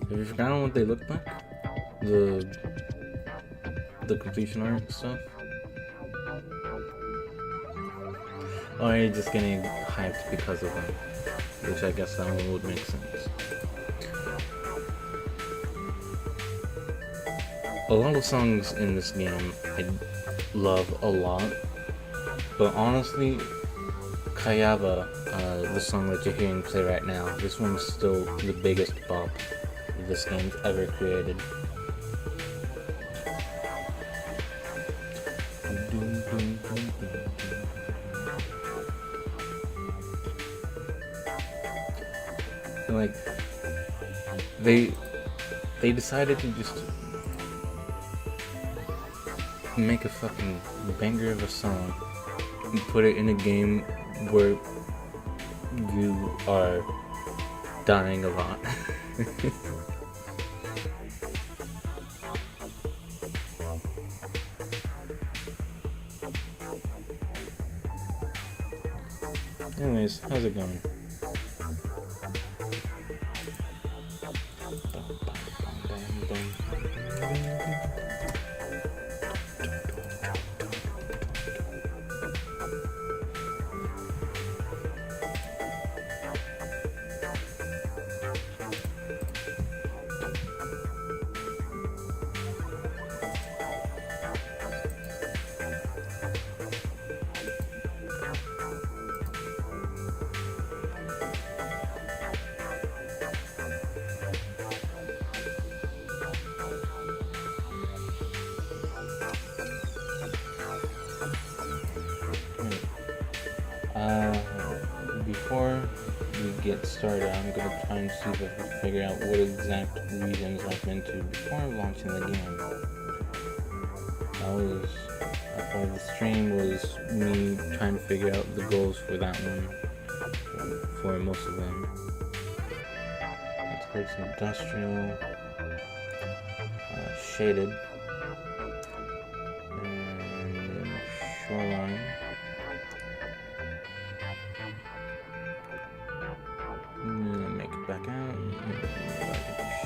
Have you forgotten what they look like? The the completion art and stuff? Or are you just getting hyped because of them? Which I guess that one would make sense. A lot of songs in this game I love a lot, but honestly, Kayaba, the song that you're hearing play right now, this one's still the biggest bop this game's ever created. Like they they decided to just make a fucking banger of a song and put it in a game where you are dying a lot. Anyways, how's it going? Before we get started, I'm gonna try and see if I can figure out what exact regions I've been to before launching the game. Part of the stream was me trying to figure out the goals for that one, for most of them. Let's go to industrial, shaded, and then shoreline. Make it back out,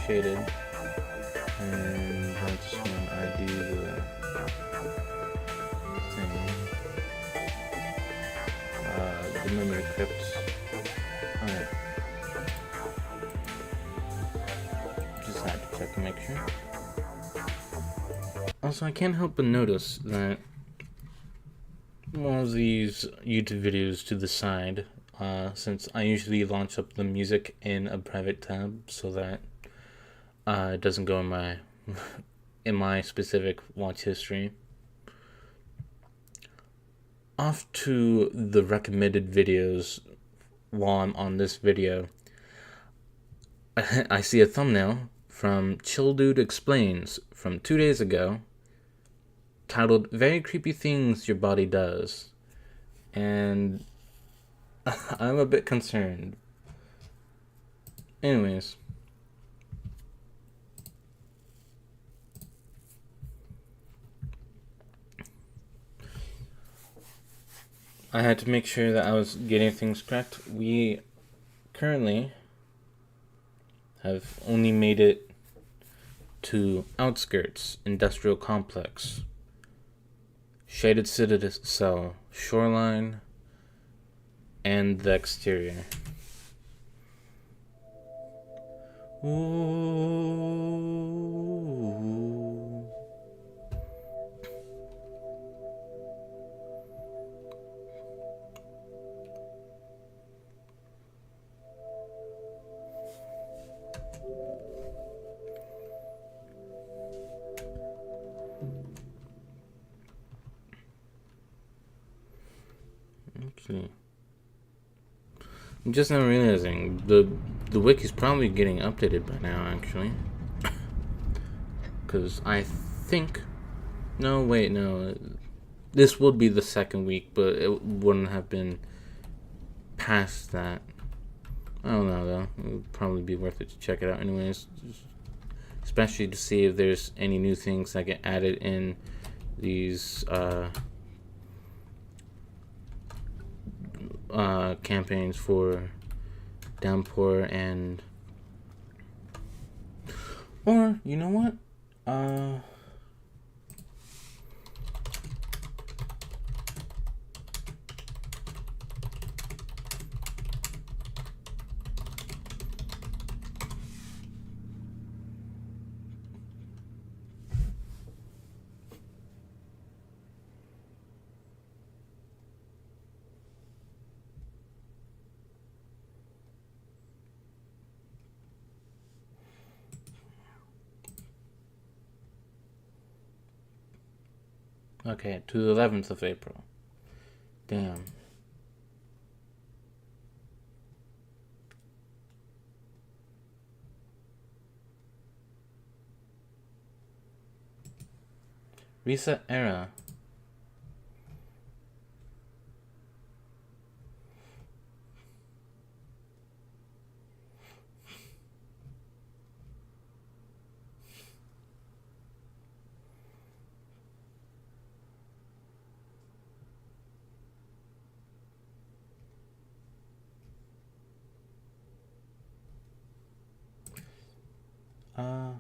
shaded, and that's when I do the thing, the memory crypts. Alright, just had to check and make sure. Also, I can't help but notice that one of these YouTube videos to the side, since I usually launch up the music in a private tab so that it doesn't go in my specific watch history. Off to the recommended videos while I'm on this video, I see a thumbnail from Chill Dude Explains from 2 days ago titled "Very Creepy Things Your Body Does," and I'm a bit concerned. Anyways, I had to make sure that I was getting things correct. We currently have only made it to outskirts, industrial complex, shaded citadel, shoreline, and the exterior. Ooh. Okay. I'm just now realizing the wiki's probably getting updated by now, actually. Because I think... No, wait, no. This would be the second week, but it wouldn't have been past that. I don't know, though. It would probably be worth it to check it out anyways. Especially to see if there's any new things that get added in these campaigns for Downpour and Or, you know what? Okay, to the 11th of April. Damn. Reset era. Uh,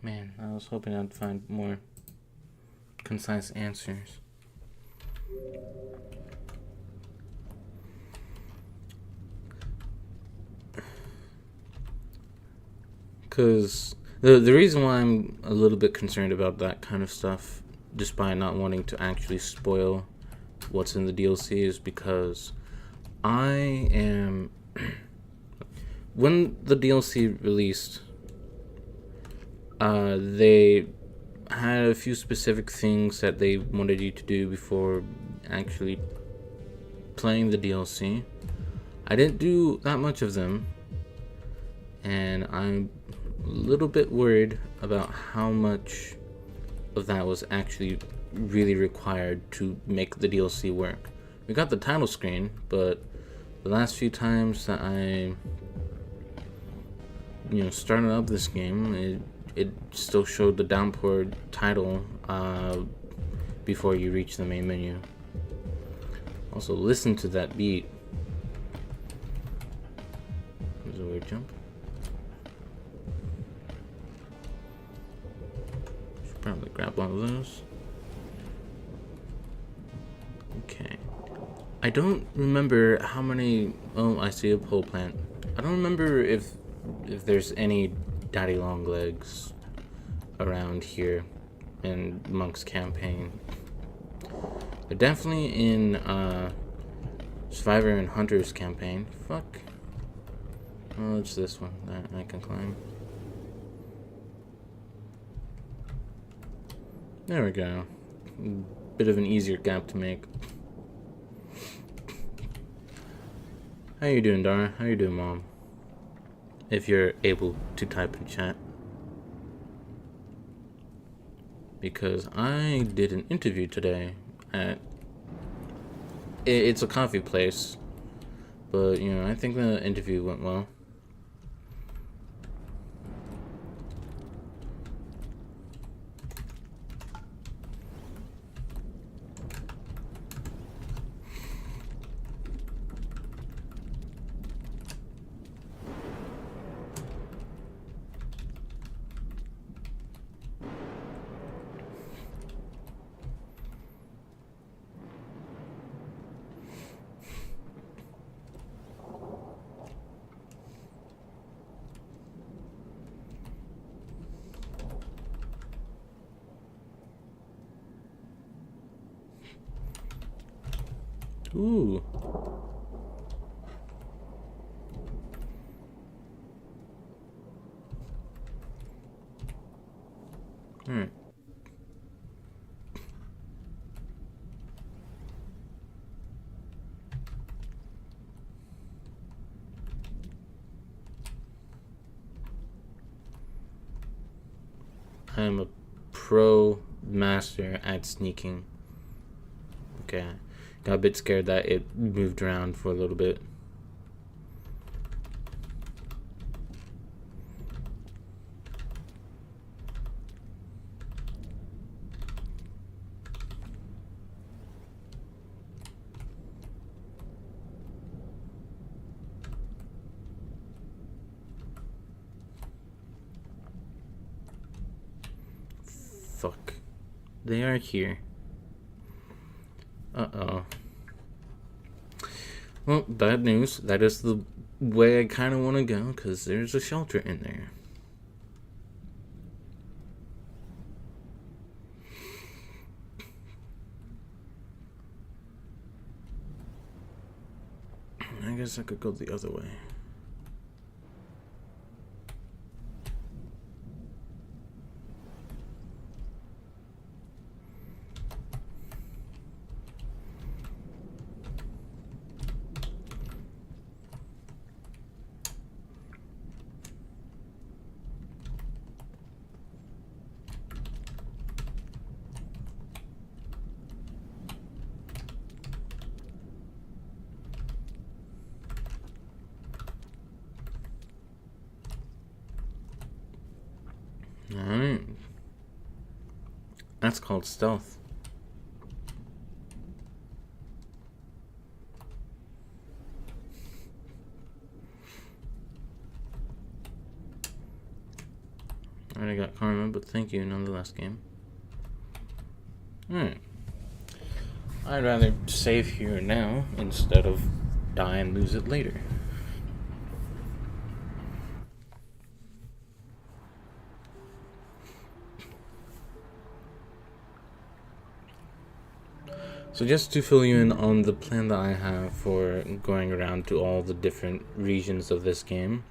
Man, I was hoping I'd find more concise answers. Because the reason why I'm a little bit concerned about that kind of stuff, despite not wanting to actually spoil what's in the DLC, is because I am. When the DLC released, they had a few specific things that they wanted you to do before actually playing the DLC. I didn't do that much of them, and I'm a little bit worried about how much of that was actually really required to make the DLC work. We got the title screen, but the last few times that I started up this game, it still showed the downpour title before you reach the main menu. Also, listen to that beat. There's a weird jump. Should probably grab one of those. Okay. I don't remember how many. Oh, I see a pole plant. I don't remember if there's any daddy long legs around here in Monk's campaign. They're definitely in Survivor and Hunter's campaign. Fuck. Oh, it's this one that I can climb. There we go. Bit of an easier gap to make. How you doing, Dara? How you doing, Mom? If you're able to type in chat. Because I did an interview today at... It's a coffee place. But, I think the interview went well. Ooh. Alright. I am a pro master at sneaking. Okay, got a bit scared that it moved around for a little bit. Fuck. They are here. Uh-oh. Well, bad news. That is the way I kind of want to go, because there's a shelter in there. I guess I could go the other way. Alright. That's called stealth. I already got karma, but thank you nonetheless, game. Alright. I'd rather save here now instead of die and lose it later. So just to fill you in on the plan that I have for going around to all the different regions of this game.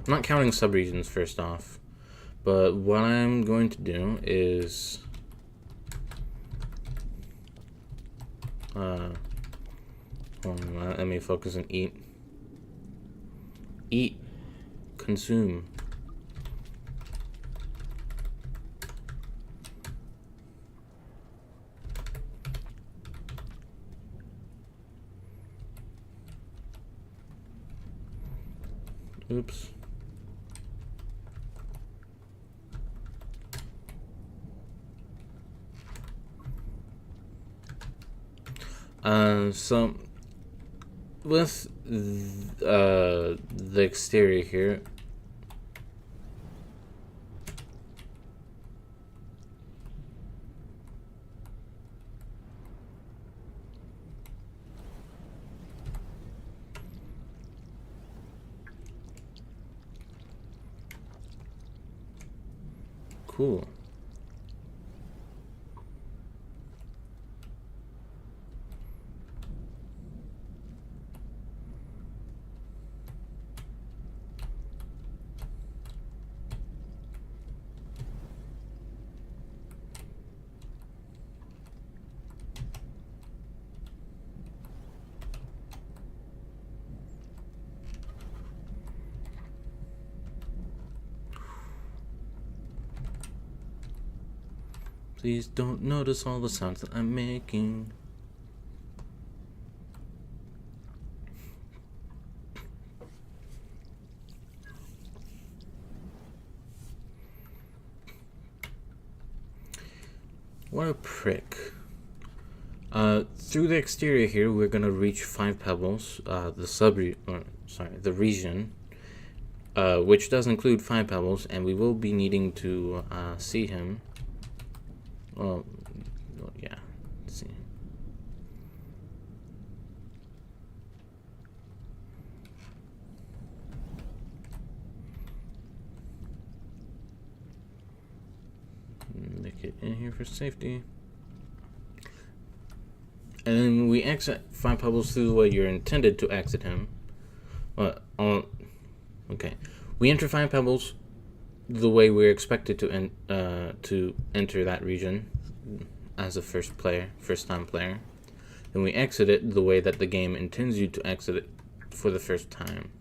I'm not counting sub-regions first off, but what I'm going to do is hold on, let me focus on eat. Eat. Consume. Oops. So with the exterior here, cool. Please don't notice all the sounds that I'm making. What a prick. Through the exterior here, we're gonna reach 5 pebbles. The region, which does include 5 pebbles, and we will be needing to see him. Well, yeah. Let's see. Make it in here for safety. And then we exit 5 pebbles through the way you're intended to exit him. Okay. We enter 5 pebbles the way we're expected to enter that region as a first time player. Then we exit it the way that the game intends you to exit it for the first time.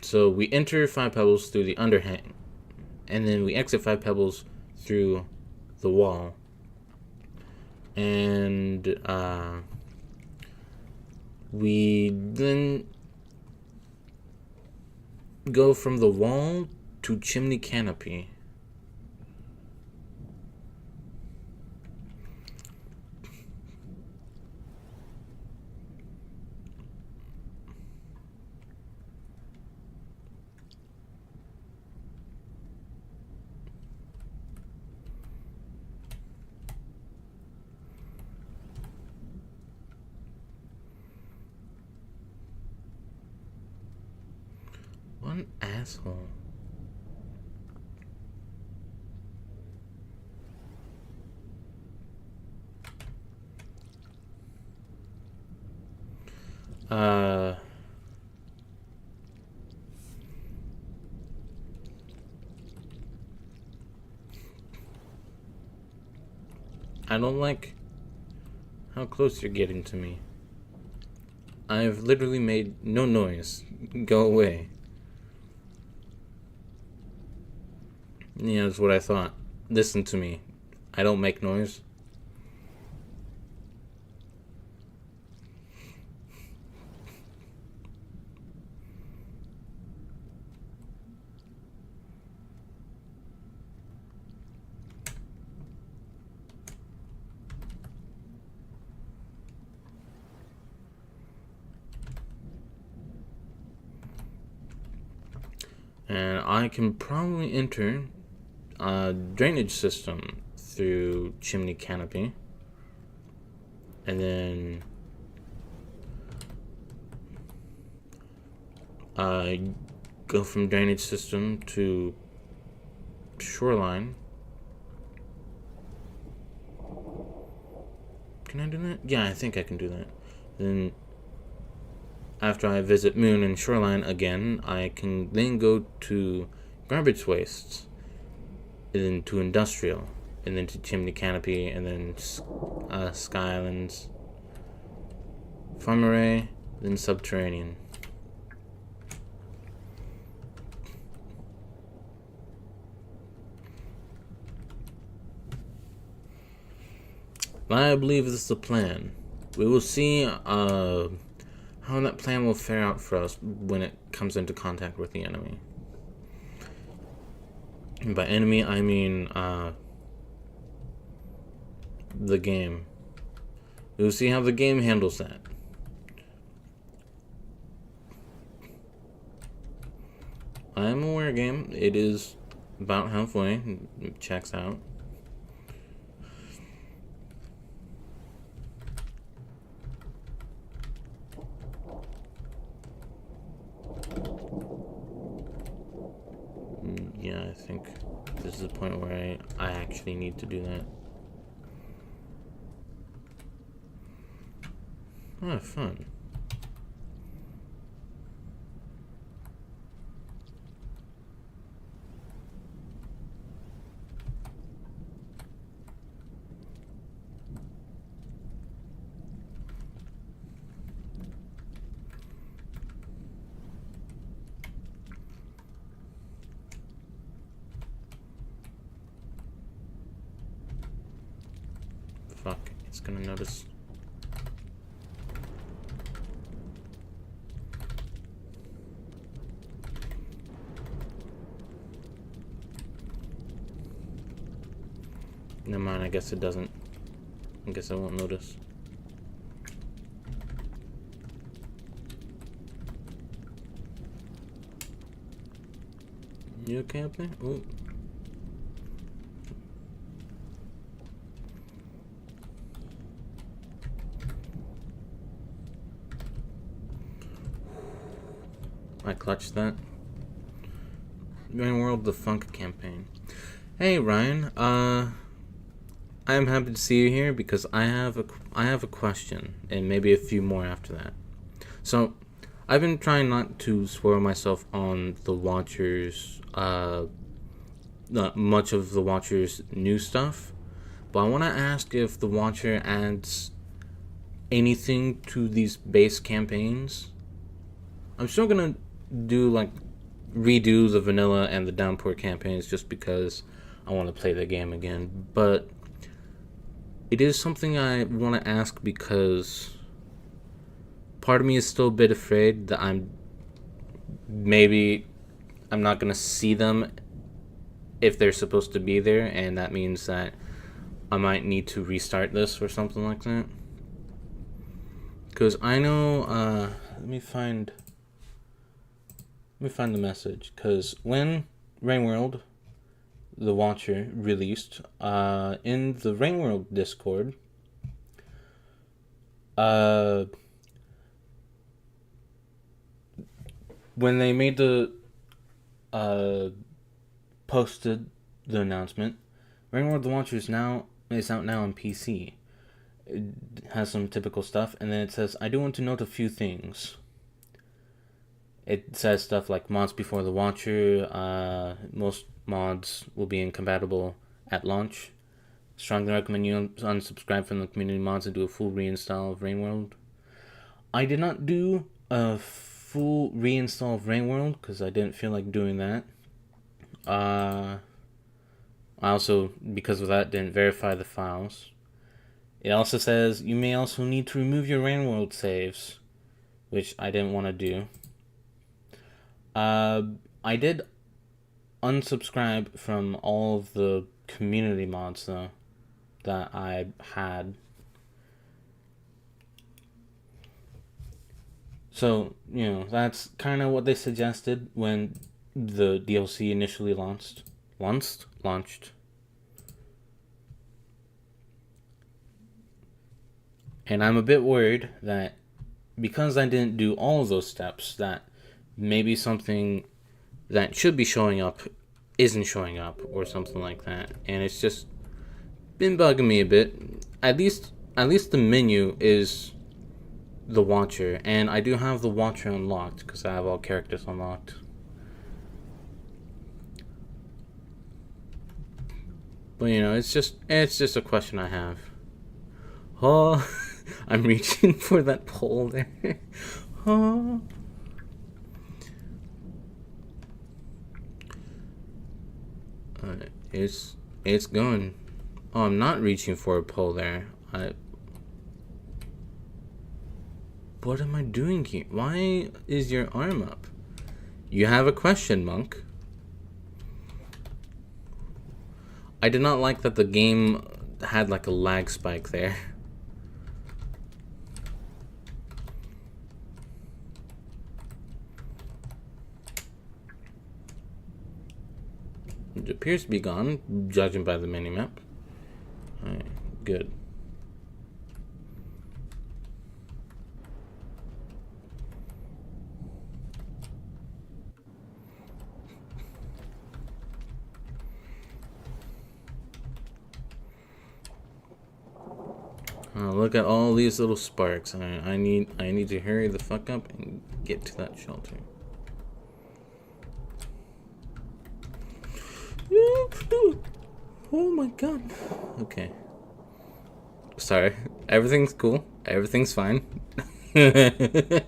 So we enter 5 pebbles through the underhang, and then we exit 5 pebbles through the wall. And we then go from the wall to chimney canopy. What an asshole. I don't like how close you're getting to me. I've literally made no noise. Go away. Yeah, that's what I thought. Listen to me. I don't make noise. And I can probably enter a drainage system through chimney canopy. And then go from drainage system to shoreline. Can I do that? Yeah, I think I can do that. Then after I visit Moon and Shoreline again, I can then go to garbage wastes, and then to industrial, and then to chimney canopy, and then Sky Islands, farm array, then subterranean. I believe this is the plan. We will see how that plan will fare out for us when it comes into contact with the enemy. And by enemy, I mean the game. We will see how the game handles that. I am aware, game. It is about halfway. It checks out. Yeah, I think this is the point where I actually need to do that. Oh, fun. Fuck, it's gonna notice. Never mind, I guess it doesn't. I guess I won't notice. You okay up there? Ooh. I clutched that. Grand World the Funk campaign. Hey Ryan, I am happy to see you here because I have a question and maybe a few more after that. So, I've been trying not to spoil myself on the Watchers, not much of the Watchers' new stuff, but I want to ask if the Watcher adds anything to these base campaigns. I'm still gonna do like redo the vanilla and the downpour campaigns just because I want to play the game again. But it is something I want to ask because part of me is still a bit afraid that I'm not going to see them if they're supposed to be there, and that means that I might need to restart this or something like that. Because I know, let me find the message. Because when Rainworld, the Watcher, released, in the Rainworld Discord, when they made posted the announcement, Rainworld the Watcher is out now on PC. It has some typical stuff, and then it says, I do want to note a few things. It says stuff like mods before the Watcher, most mods will be incompatible at launch. Strongly recommend you unsubscribe from the community mods and do a full reinstall of Rainworld. I did not do a full reinstall of Rainworld because I didn't feel like doing that. I also, because of that, didn't verify the files. It also says you may also need to remove your Rainworld saves, which I didn't want to do. I did unsubscribe from all of the community mods, though, that I had. So, that's kind of what they suggested when the DLC initially launched. And I'm a bit worried that because I didn't do all of those steps, that maybe something that should be showing up isn't showing up or something like that. And it's just been bugging me a bit. At least the menu is the Watcher, and I do have the Watcher unlocked because I have all characters unlocked. But it's just a question I have. Oh, I'm reaching for that pole there. Oh. It's going. Oh, I'm not reaching for a pole there. What am I doing here? Why is your arm up? You have a question, Monk. I did not like that the game had like a lag spike there. It appears to be gone, judging by the minimap. Alright, good. Look at all these little sparks. I need to hurry the fuck up and get to that shelter. Oh my god. Okay. Sorry. Everything's cool. Everything's fine. Okay.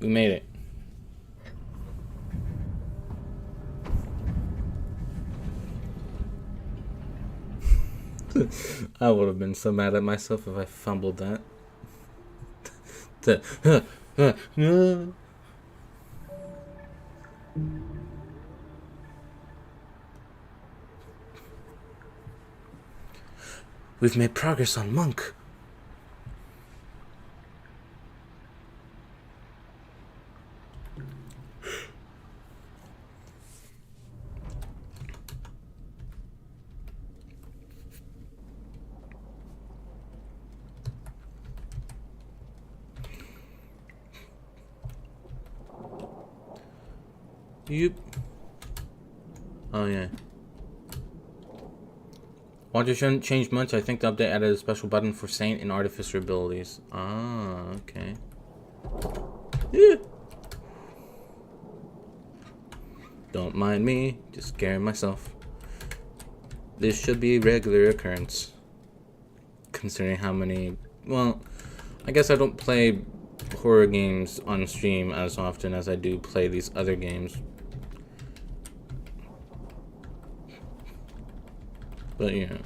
We made it. I would have been so mad at myself if I fumbled that. We've made progress on Monk. Yep. Oh yeah. Watcher shouldn't change much. I think the update added a special button for Saint and Artificer abilities. Ah, okay. Yeah. Don't mind me, just scaring myself. This should be a regular occurrence. Considering how many... Well, I guess I don't play horror games on stream as often as I do play these other games. But yeah.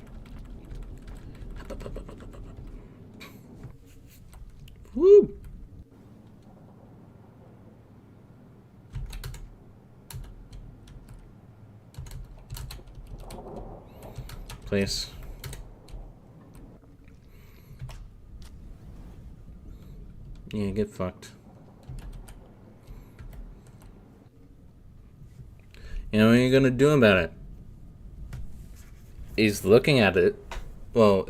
Woo! Place. Yeah, get fucked. You know what you're gonna do about it? He's looking at it. Well,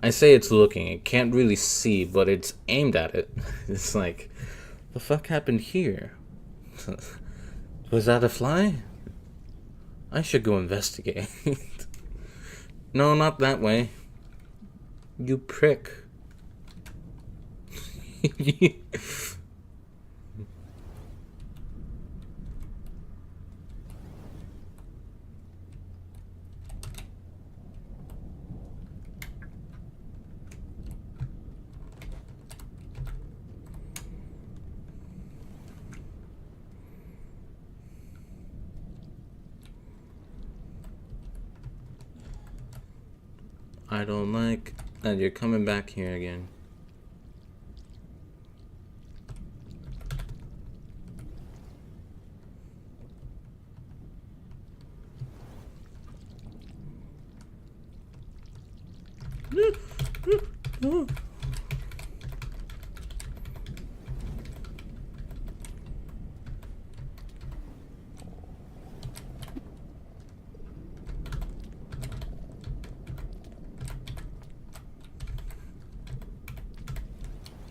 I say it's looking. It can't really see, but it's aimed at it. It's like, the fuck happened here? Was that a fly? I should go investigate. No, not that way. You prick. I don't like that you're coming back here again.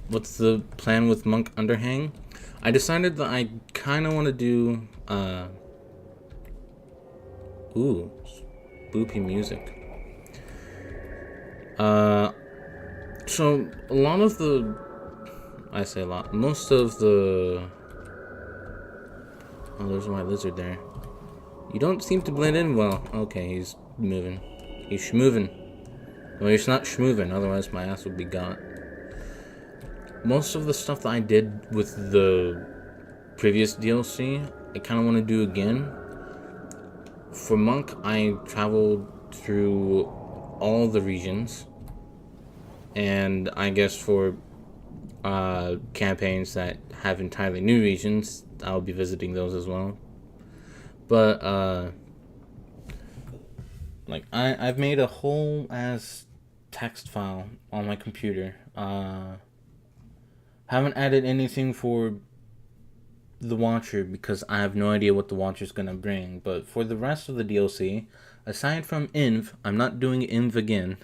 What's the plan with Monk Underhang? I decided that I kind of want to do, ooh, spoopy music. So a lot of the, I say a lot, most of the, oh, there's my lizard there. You don't seem to blend in well. Okay, he's moving. He's schmoving. Well, he's not schmoving, otherwise my ass would be gone. Most of the stuff that I did with the previous DLC, I kind of want to do again. For Monk, I traveled through all the regions. And I guess for campaigns that have entirely new regions, I'll be visiting those as well. But, like, I've made a whole ass text file on my computer. Haven't added anything for the Watcher because I have no idea what the Watcher's gonna bring. But for the rest of the DLC, aside from Inv, I'm not doing Inv again.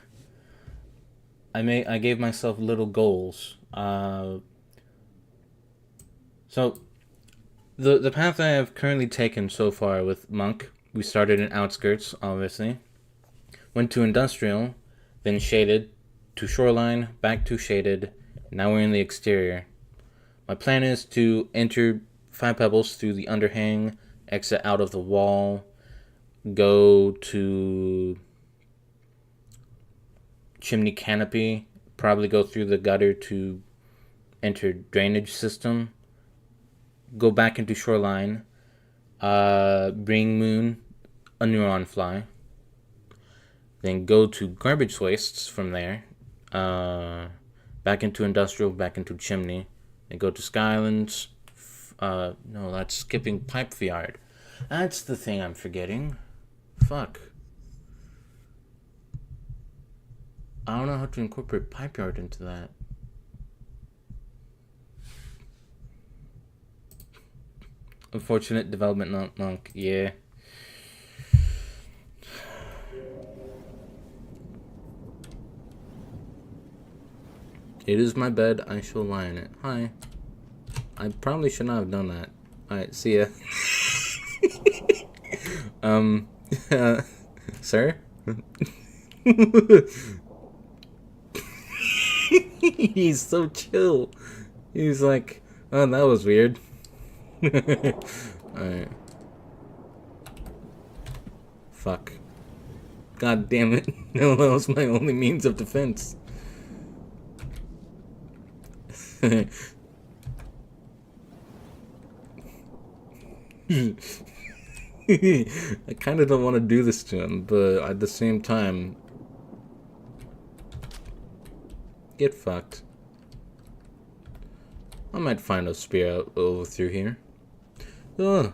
I gave myself little goals. So the path I have currently taken so far with Monk, we started in Outskirts, obviously. Went to Industrial, then Shaded, to Shoreline, back to Shaded. Now we're in the exterior. My plan is to enter 5 Pebbles through the underhang, exit out of the wall, go to Chimney Canopy, probably go through the gutter to enter drainage system, go back into Shoreline, bring Moon a neuron fly, then go to Garbage Wastes from there, back into Industrial, back into Chimney, then go to Skylands. No, that's skipping Pipe Yard. That's the thing I'm forgetting. Fuck. I don't know how to incorporate Pipe Yard into that. Unfortunate development, not Monk. Yeah. It is my bed. I shall lie in it. Hi. I probably should not have done that. Alright, see ya. Sir? He's so chill. He's like, oh, that was weird. Alright. Fuck. God damn it. No, that was my only means of defense. I kind of don't want to do this to him, but at the same time, get fucked. I might find a spear out over through here. Ugh.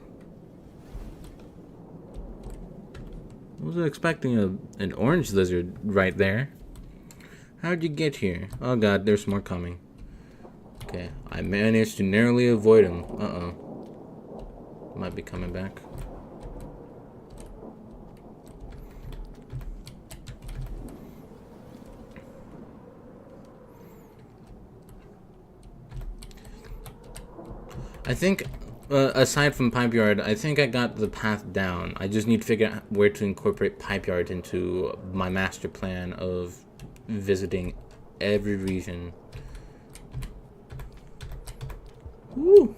I wasn't expecting an orange lizard right there. How'd you get here? Oh god, there's more coming. Okay, I managed to narrowly avoid him. Uh-oh. Might be coming back. I think, aside from Pipe Yard, I think I got the path down. I just need to figure out where to incorporate Pipe Yard into my master plan of visiting every region. Woo!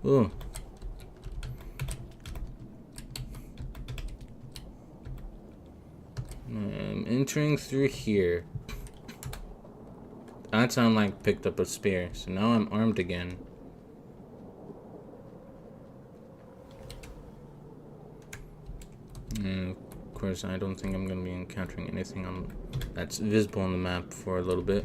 Ooh. I'm entering through here. That sounded like picked up a spear, so now I'm armed again. And of course, I don't think I'm going to be encountering anything that's visible on the map for a little bit.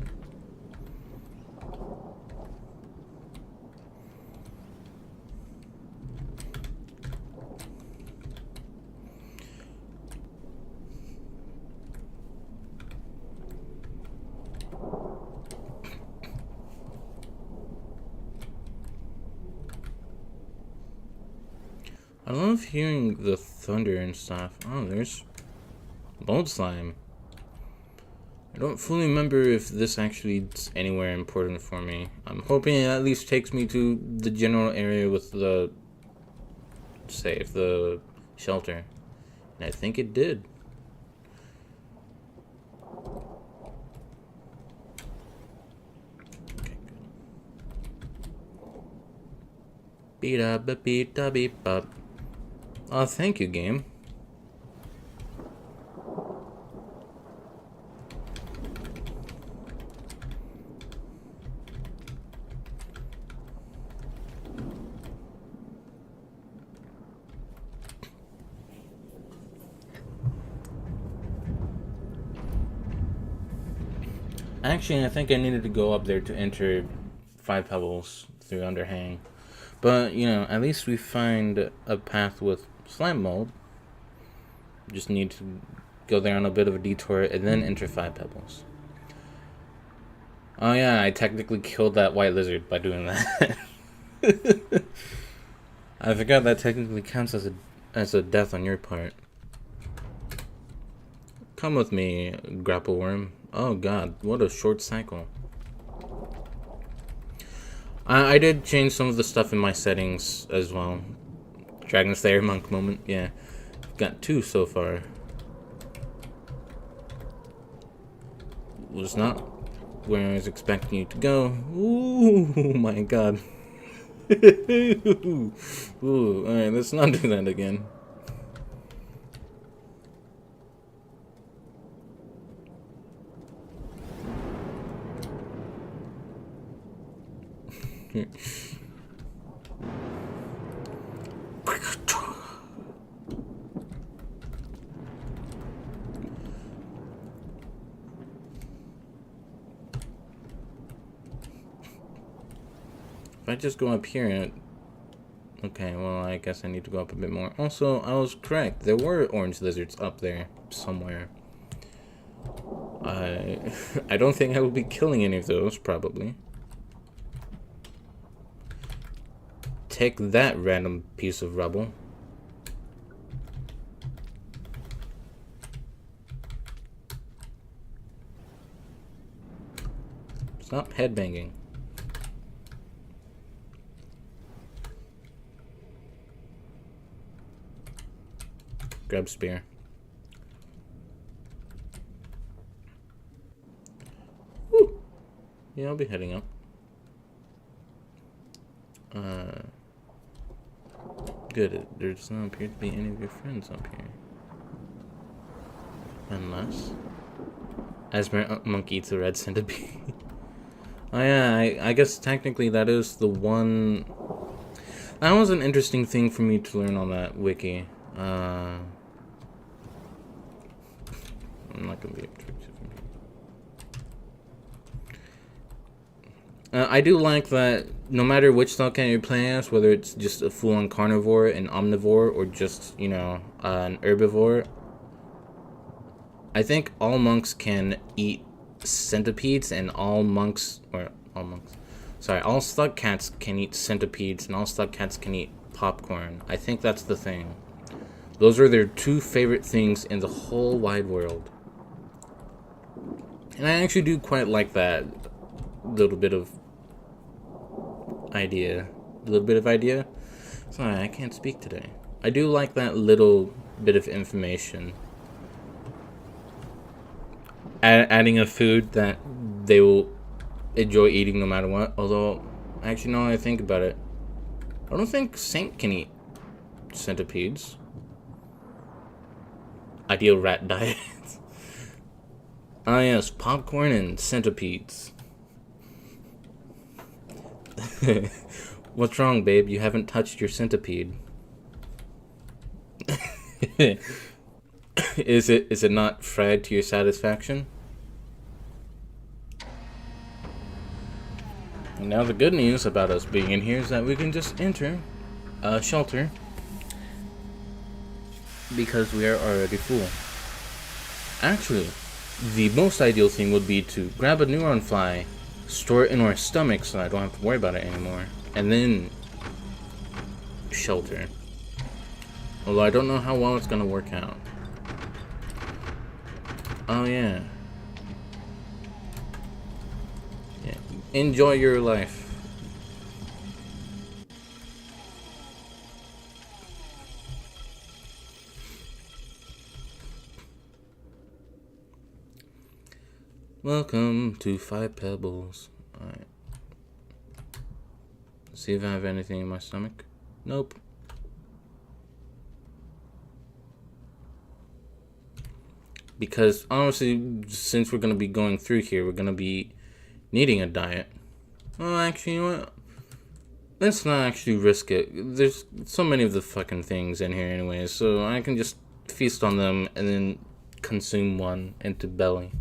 I love hearing the thunder and stuff. Oh, there's mold slime. I don't fully remember if this actually is anywhere important for me. I'm hoping it at least takes me to the general area with the shelter. And I think it did. Okay, good. Beat up, beat up, beep up. Oh, thank you, game. Actually, I think I needed to go up there to enter 5 pebbles through underhang. But, you know, at least we find a path with slime mold. Just need to go there on a bit of a detour and then enter 5 pebbles. Oh yeah, I technically killed that white lizard by doing that. I forgot that technically counts as a death on your part. Come with me, grapple worm. Oh god, what a short cycle. I did change some of the stuff in my settings as well. Dragon Slayer monk moment, yeah. Got 2 so far. Was not where I was expecting you to go. Ooh, my god. Ooh, alright, let's not do that again. If I just go up here and... Okay, well, I guess I need to go up a bit more. Also, I was correct. There were orange lizards up there somewhere. I don't think I will be killing any of those, probably. Take that, random piece of rubble. Stop headbanging. Grab spear. Woo! Yeah, I'll be heading up. Good. There does not appear to be any of your friends up here. Unless Esmer Monk eats a red centipede. Oh yeah, I guess technically that is the one. That was an interesting thing for me to learn on that wiki. I'm not gonna be objective. I do like that no matter which style cat you're playing as, whether it's just a full-on carnivore, an omnivore, or just, you know, an herbivore, I think all monks can eat centipedes, and all slug cats can eat centipedes, and all slug cats can eat popcorn. I think that's the thing. Those are their two favorite things in the whole wide world. And I actually do quite like that little bit of idea. Sorry, I can't speak today. I do like that little bit of information. Adding a food that they will enjoy eating no matter what. Although, actually, now I think about it, I don't think Saint can eat centipedes. Ideal rat diet. Ah yes, popcorn and centipedes. What's wrong, babe? You haven't touched your centipede. Is it not fried to your satisfaction? And now the good news about us being in here is that we can just enter a shelter because we are already full. Actually, the most ideal thing would be to grab a neuron fly, store it in our stomach so I don't have to worry about it anymore, and then shelter. Although I don't know how well it's gonna work out. Oh yeah. Yeah. Enjoy your life. Welcome to 5 Pebbles. Alright. See if I have anything in my stomach. Nope. Because honestly, since we're gonna be going through here, we're gonna be needing a diet. Well, actually, you know what? Let's not actually risk it. There's so many of the fucking things in here anyway, so I can just feast on them and then consume one into belly.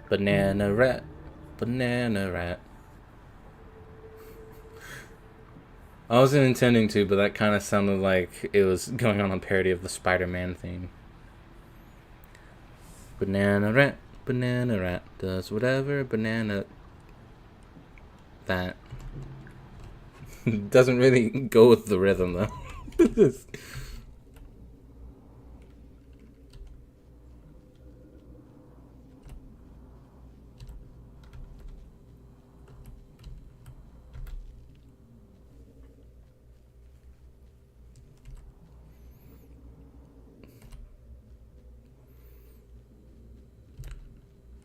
Banana rat, banana rat. I wasn't intending to, but that kind of sounded like it was going on a parody of the Spider-Man theme. Banana rat, does whatever banana... That. Doesn't really go with the rhythm, though.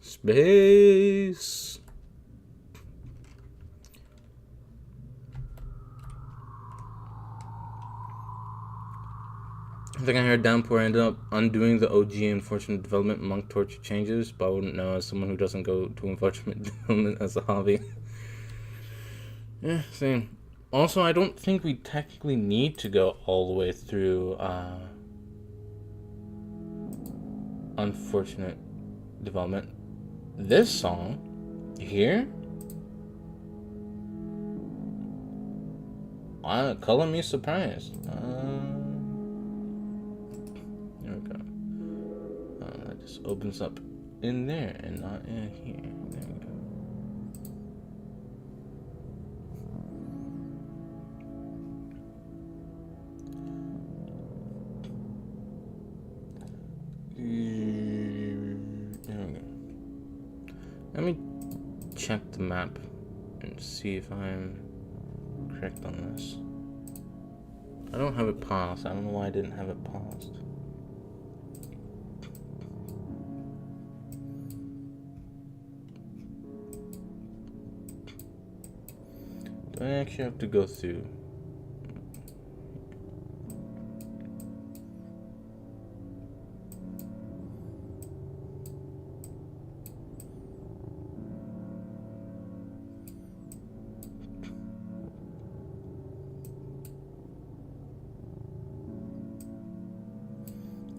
Space. I think I heard Downpour ended up undoing the OG Unfortunate Development Monk Torture changes, but I wouldn't know as someone who doesn't go to Unfortunate Development as a hobby. Yeah, same. Also, I don't think we technically need to go all the way through Unfortunate Development. This song here, color me surprised. There we go. That just opens up in there and not in here. There we go. There we go. Let me check the map and see if I'm correct on this. I don't have it paused. I don't know why I didn't have it paused. Do I actually have to go through?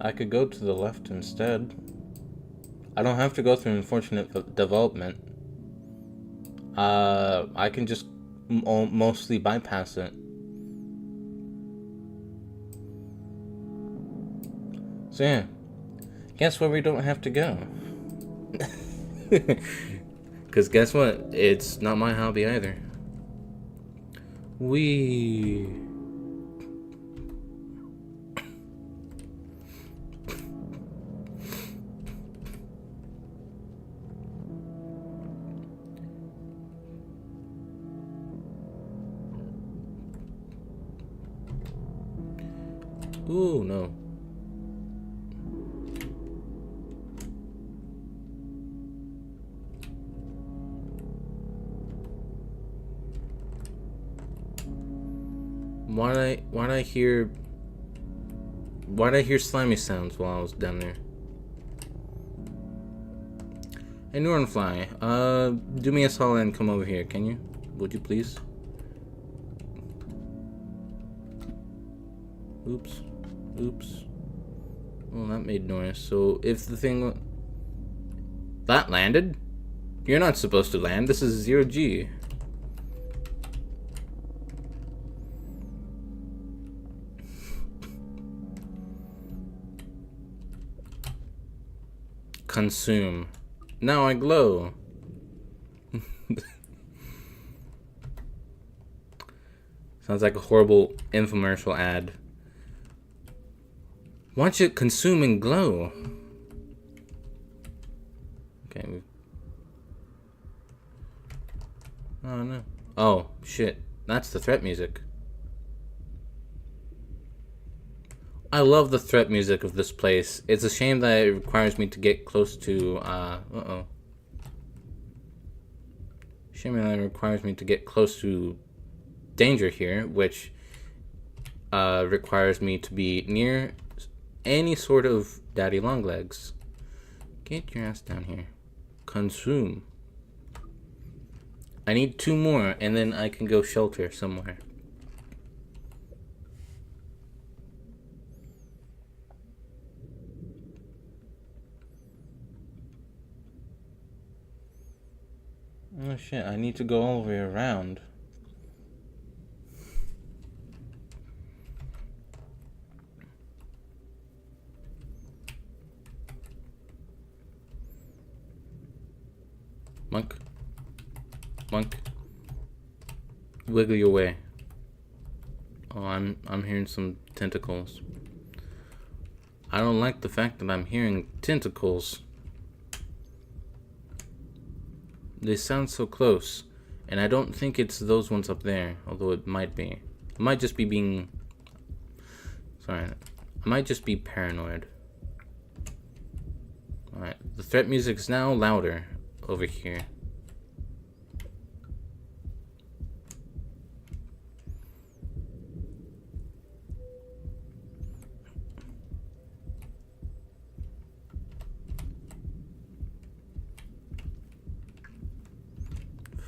I could go to the left instead. I don't have to go through unfortunate development. I can just mostly bypass it. So yeah, guess where we don't have to go? Because guess what? It's not my hobby either. Ooh, no. Why'd I hear slimy sounds while I was down there? Hey, Nornfly, do me a solid and come over here, can you? Would you please? Oops. Well, that made noise. So if the thing that landed, you're not supposed to land. This is 0G. Consume. Now I glow. Sounds like a horrible infomercial ad. Watch it consume and glow. Okay. Oh no. Oh shit. That's the threat music. I love the threat music of this place. It's a shame that it requires me to get close to, Shame that it requires me to get close to danger here, which, requires me to be near any sort of daddy longlegs. Get your ass down here. Consume. I need 2 more, and then I can go shelter somewhere. Oh shit, I need to go all the way around. Monk. Wiggle your way. Oh, I'm hearing some tentacles. I don't like the fact that I'm hearing tentacles. They sound so close, and I don't think it's those ones up there, although it might be. I might just be being... Sorry. I might just be paranoid. Alright, the threat music is now louder over here.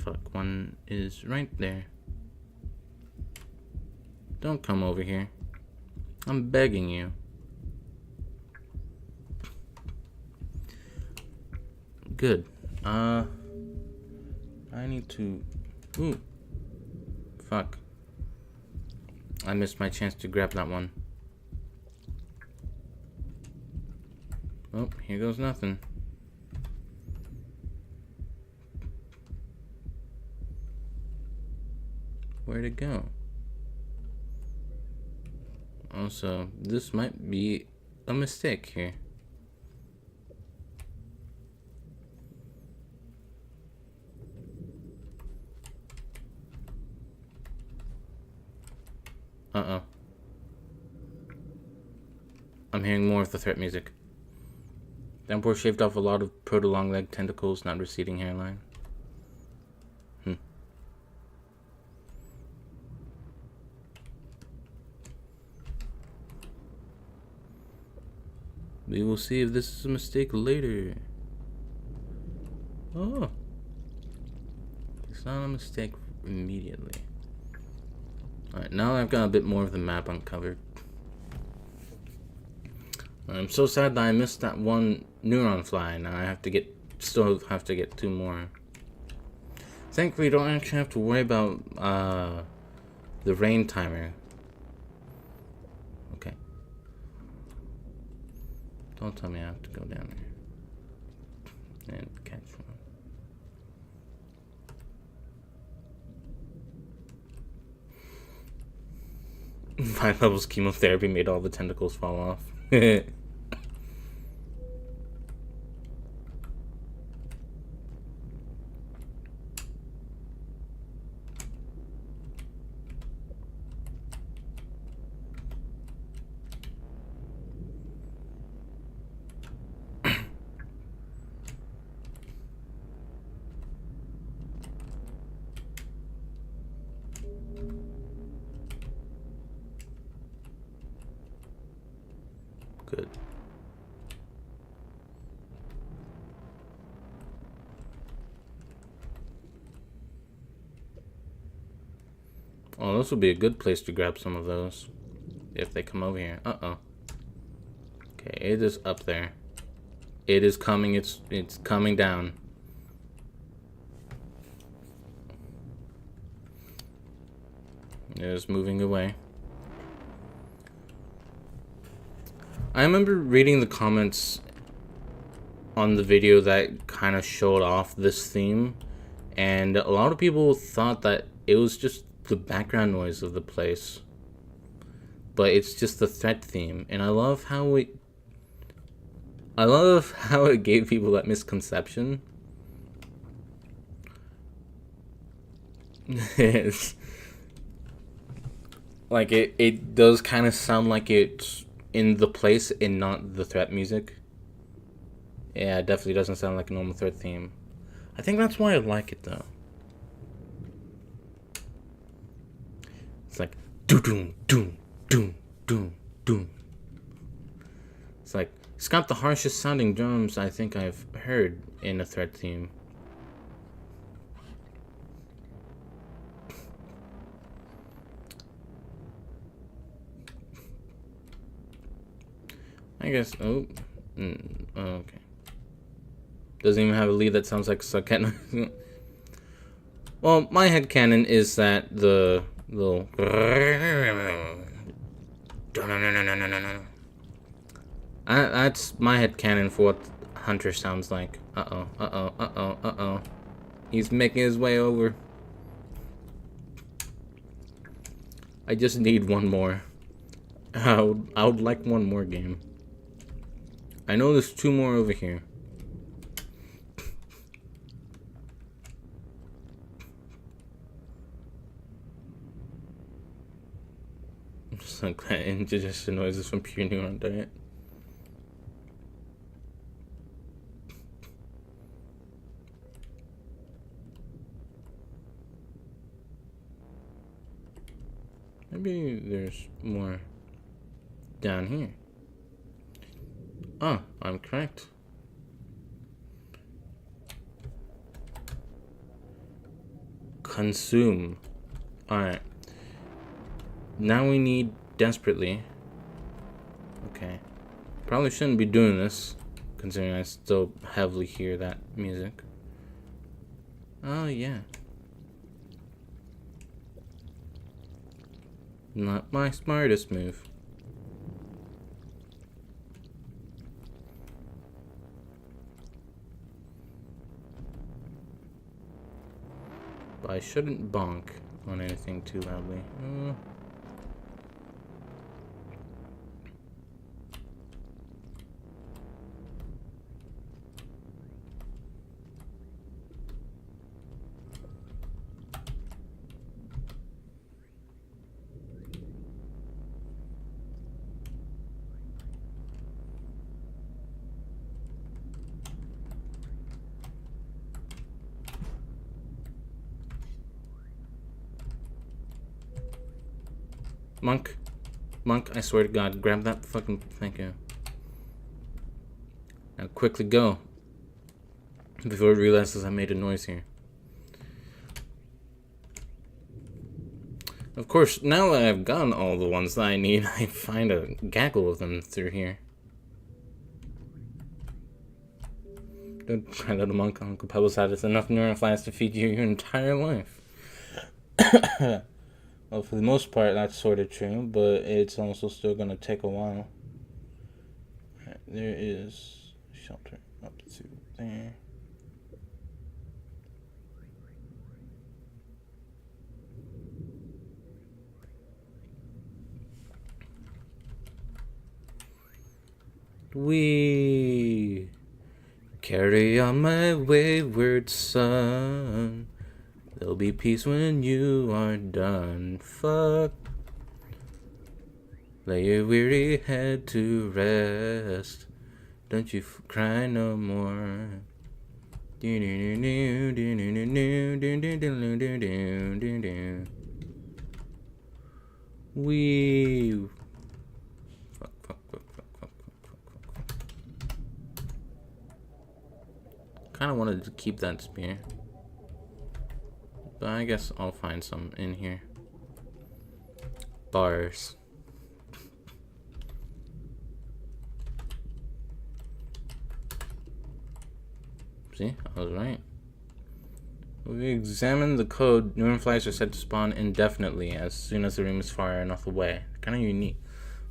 Fuck, one is right there. Don't come over here. I'm begging you. Good. I need to... Ooh. Fuck. I missed my chance to grab that one. Oh, here goes nothing. Where'd it go? Also, this might be a mistake here. Uh-oh. I'm hearing more of the threat music. The Emperor shaved off a lot of proto-long leg tentacles, not receding hairline. We will see if this is a mistake later. Oh. It's not a mistake immediately. Alright, now I've got a bit more of the map uncovered. I'm so sad that I missed that one neuron fly. Now I still have to get 2 more. Thankfully, you don't actually have to worry about the rain timer. Okay. Don't tell me I have to go down there and catch one. 5 levels chemotherapy made all the tentacles fall off. Good. Oh, this would be a good place to grab some of those. If they come over here. Uh-oh. Okay, it is up there. It is coming. It's coming down. It is moving away. I remember reading the comments on the video that kind of showed off this theme, and a lot of people thought that it was just the background noise of the place, but it's just the threat theme. And I love how it gave people that misconception. It's like it does kind of sound like it's in the place and not the threat music. Yeah, it definitely doesn't sound like a normal threat theme. I think that's why I like it though. It's like doom doom doom doom doom doom. It's like it's got the harshest sounding drums I think I've heard in a threat theme. I guess. Oh, okay. Doesn't even have a lead that sounds like Suckenon. Well, my headcanon is that the little. That's my headcanon for what Hunter sounds like. Uh-oh. He's making his way over. I just need one more. I would like one more game. I know there's 2 more over here. Just like that indigestion noises from pure neuron diet. Maybe there's more down here. Oh, I'm correct. Consume. Alright. Now we need desperately. Okay. Probably shouldn't be doing this, considering I still heavily hear that music. Oh, yeah. Not my smartest move. But I shouldn't bonk on anything too loudly. Monk. Monk, I swear to God, grab that fucking... Thank you. Now quickly go. Before it realizes I made a noise here. Of course, now that I've gotten all the ones that I need, I find a gaggle of them through here. Don't try, little monk. Uncle Pebble said it's enough neuron flies to feed you your entire life. Well, for the most part, that's sort of true, but it's also still going to take a while. Right, there is shelter up to there. We carry on my wayward son. There'll be peace when you are done. Fuck. Lay your weary head to rest. Don't you cry no more. We. Fuck. Kind of wanted to keep that spear. But I guess I'll find some in here. Bars. See, I was right. We examined the code. Neuron flies are said to spawn indefinitely as soon as the room is far enough away. Kind of unique.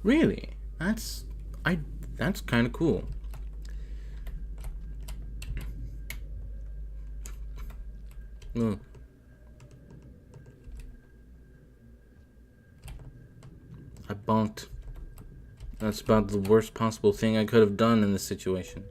Really? That's kind of cool. Move. I bonked. That's about the worst possible thing I could have done in this situation.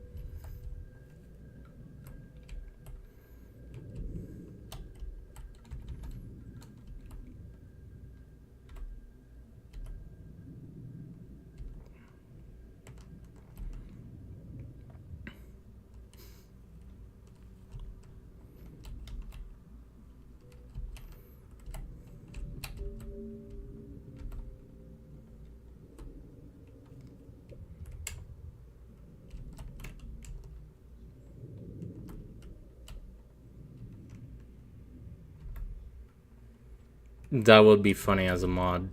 That would be funny as a mod.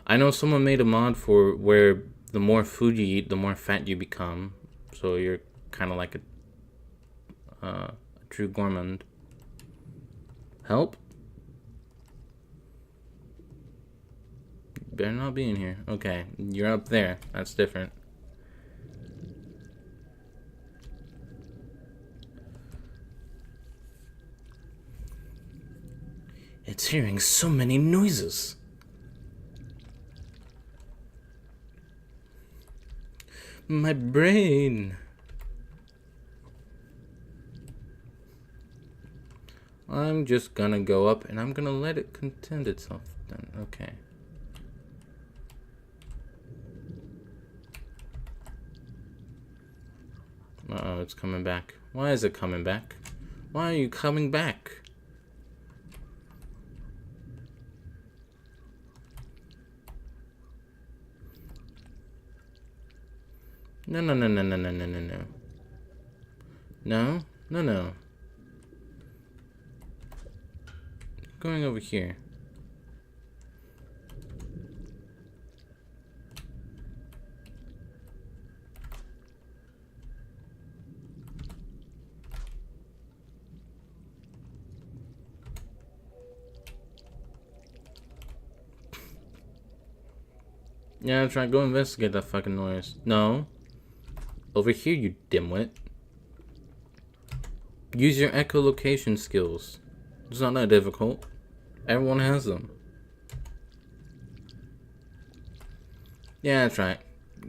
I know someone made a mod for where the more food you eat, the more fat you become. So you're kind of like a true gourmand. Help? You better not be in here. Okay, you're up there. That's different. It's hearing so many noises. My brain. I'm just gonna go up and I'm gonna let it content itself then. Okay. Uh-oh, it's coming back. Why is it coming back? Why are you coming back? No. No. Going over here. Yeah, try go investigate that fucking noise. No. Over here, you dimwit. Use your echolocation skills. It's not that difficult. Everyone has them. Yeah, that's right.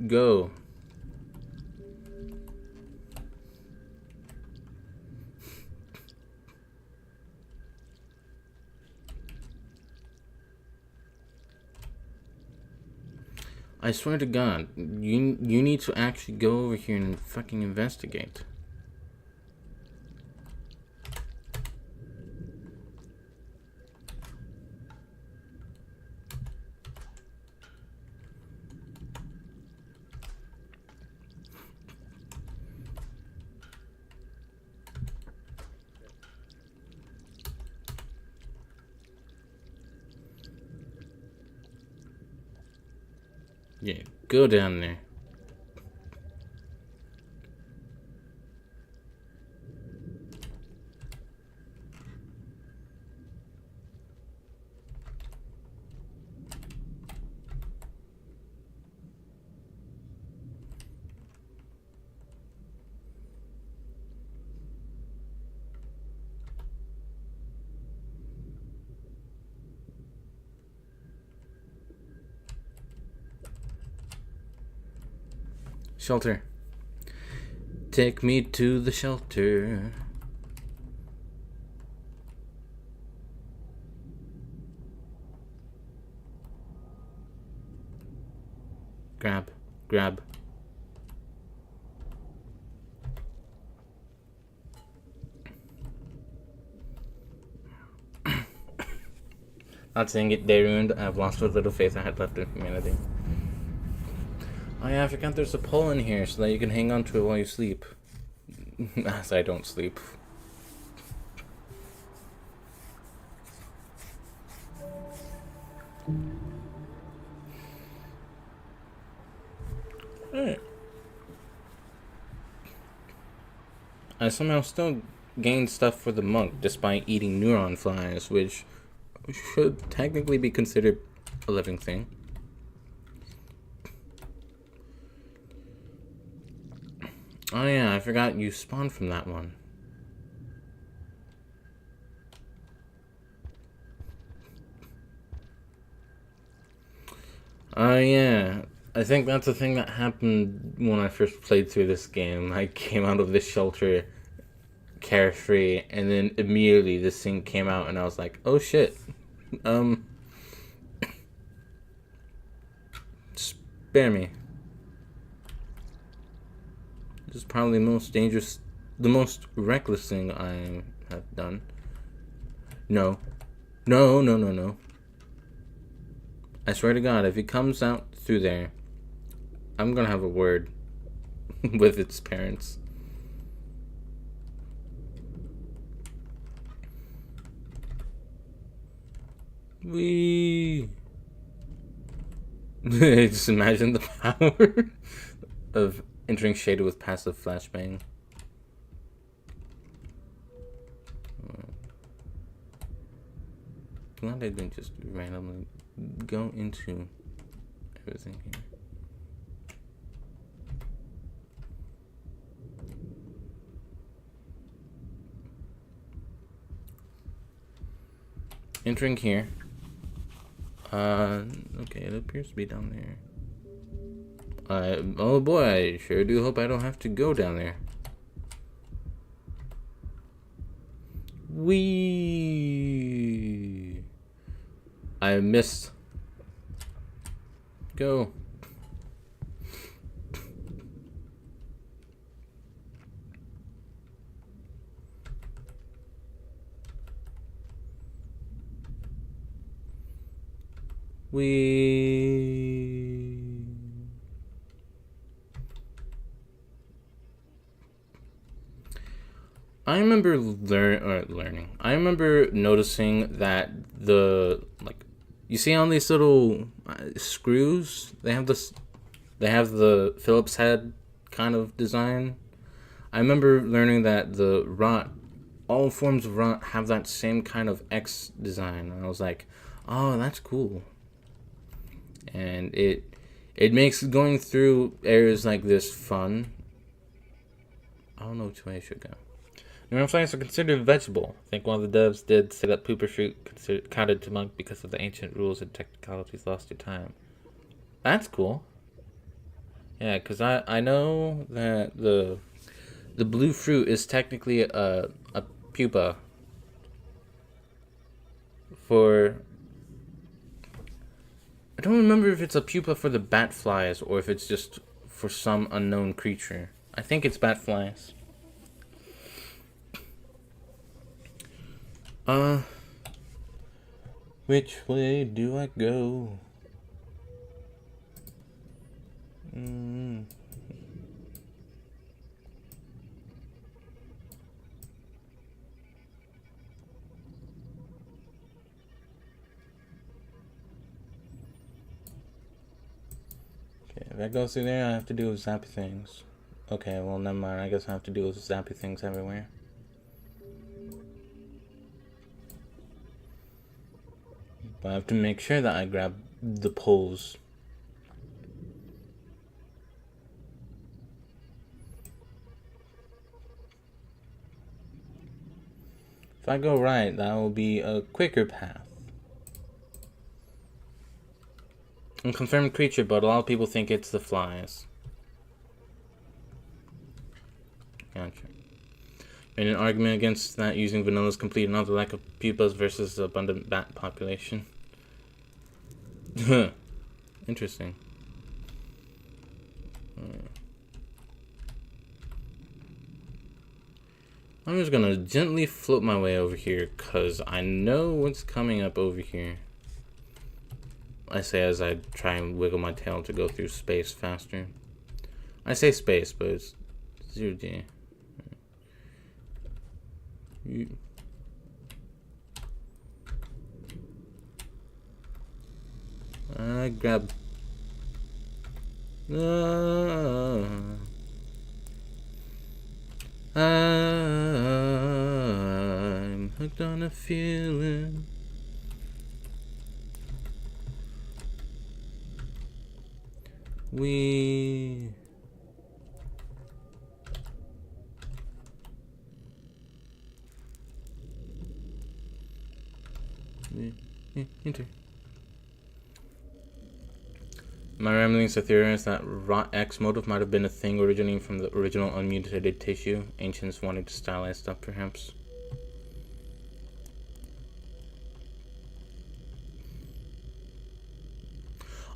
Go. I swear to God, you need to actually go over here and fucking investigate. Yeah, go down there. Shelter. Take me to the shelter. Grab. Grab. Not saying it they ruined. I've lost what little faith I had left in humanity. Oh yeah, I forgot there's a pole in here so that you can hang on to it while you sleep. As I don't sleep. Alright. I somehow still gained stuff for the monk despite eating neuron flies, which should technically be considered a living thing. Oh yeah, I forgot you spawned from that one. Oh yeah, I think that's the thing that happened when I first played through this game. I came out of this shelter carefree, and then immediately this thing came out, and I was like, oh shit. Spare me. This is probably the most dangerous, the most reckless thing I have done. No. No, no, no, no. I swear to God, if he comes out through there, I'm gonna have a word with its parents. Just imagine the power of entering shaded with passive flashbang. Glad I didn't just randomly go into everything here. Entering here. Okay, it appears to be down there. Oh boy, I sure do hope I don't have to go down there. I missed. Go. I remember learning. I remember noticing that you see on these little screws, they have the Phillips head kind of design. I remember learning that all forms of rot have that same kind of X design, and I was like, oh, that's cool. And it makes going through areas like this fun. I don't know which way I should go. Neuroscience are considered a vegetable. I think one of the devs did say that pooper fruit counted to monk because of the ancient rules and technicalities lost to time. That's cool. Yeah, because I know that the blue fruit is technically a pupa for... I don't remember if it's a pupa for the bat flies or if it's just for some unknown creature. I think it's bat flies. Which way do I go? If I go through there, I have to deal with zappy things. Okay, well, never mind. I guess I have to deal with zappy things everywhere. But I have to make sure that I grab the poles. If I go right, that will be a quicker path. Unconfirmed creature, but a lot of people think it's the flies. Gotcha. In an argument against that, using vanilla is complete and not the lack of pupas versus the abundant bat population. Interesting. I'm just gonna gently float my way over here, because I know what's coming up over here. I say as I try and wiggle my tail to go through space faster. I say space, but it's 0G. I grab. I'm hooked on a feeling. We enter. My ramblings to theorize that rot X motive might have been a thing originating from the original unmutated tissue. Ancients wanted to stylize stuff, perhaps.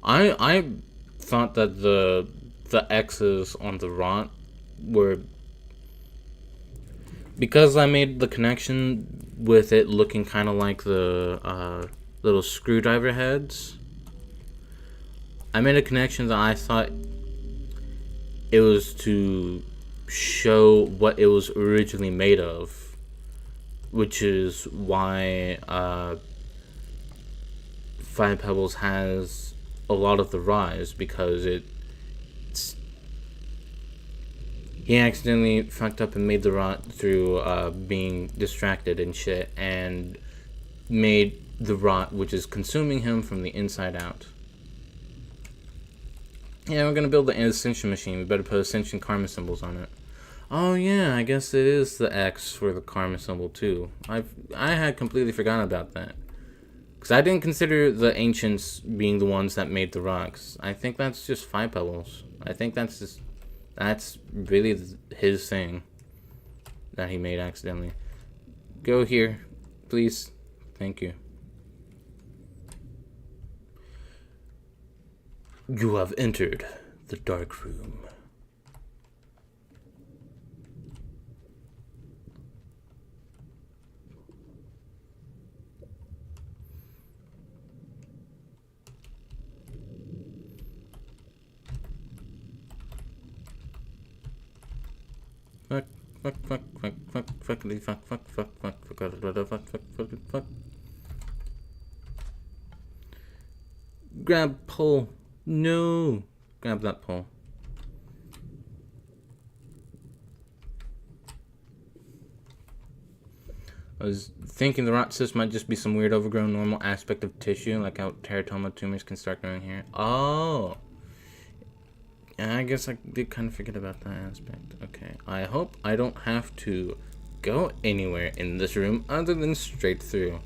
I thought that the X's on the rot were, because I made the connection with it looking kind of like the little screwdriver heads. I made a connection that I thought it was to show what it was originally made of, which is why Five Pebbles has a lot of the rise, because he accidentally fucked up and made the rot through being distracted and shit, and made the rot which is consuming him from the inside out. Yeah, we're gonna build the ascension machine. We better put ascension karma symbols on it. Oh yeah, I guess it is the X for the karma symbol too. I had completely forgotten about that, because I didn't consider the ancients being the ones that made the rocks. I think that's just Five Pebbles. I think that's really his thing that he made accidentally. Go here, please. Thank you. You have entered the dark room. Fuck. Grab pole. No. Grab that pole. I was thinking the rot cyst might just be some weird overgrown normal aspect of tissue, like how teratoma tumors can start growing here. Oh. I guess I did kind of forget about that aspect. Okay. I hope I don't have to go anywhere in this room other than straight through.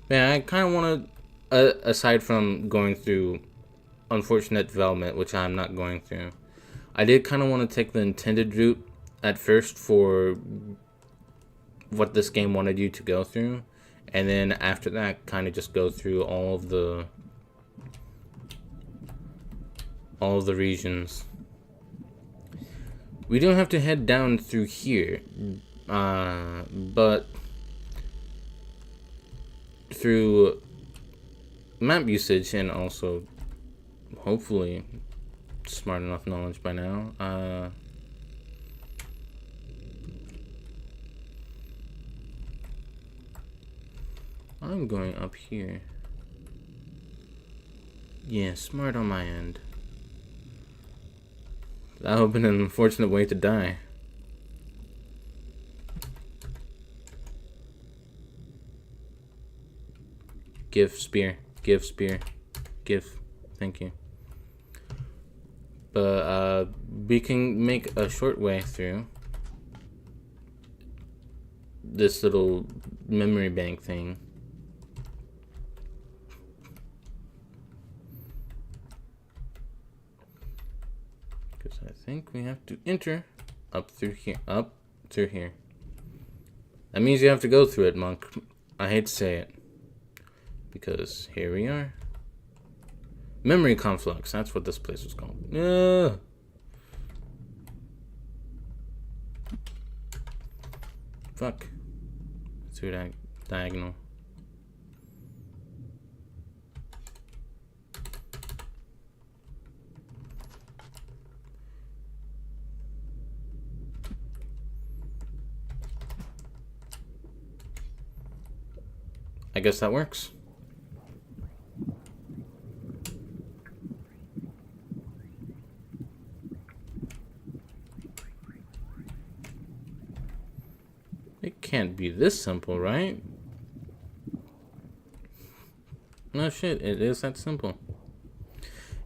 Man, I kind of want to, aside from going through unfortunate development, which I'm not going through, I did kind of want to take the intended route at first for what this game wanted you to go through, and then after that kind of just go through all of the regions. We don't have to head down through here, but through map usage and also hopefully smart enough knowledge by now, I'm going up here. Yeah, smart on my end. That would have been an unfortunate way to die. Give spear. Give spear. Give. Thank you. But we can make a short way through this little memory bank thing. Because I think we have to enter up through here. Up through here. That means you have to go through it, Monk. I hate to say it. Because here we are. Memory conflux. That's what this place was called. Yeah. Fuck. Through that diagonal. I guess that works. It can't be this simple, right? No shit, it is that simple.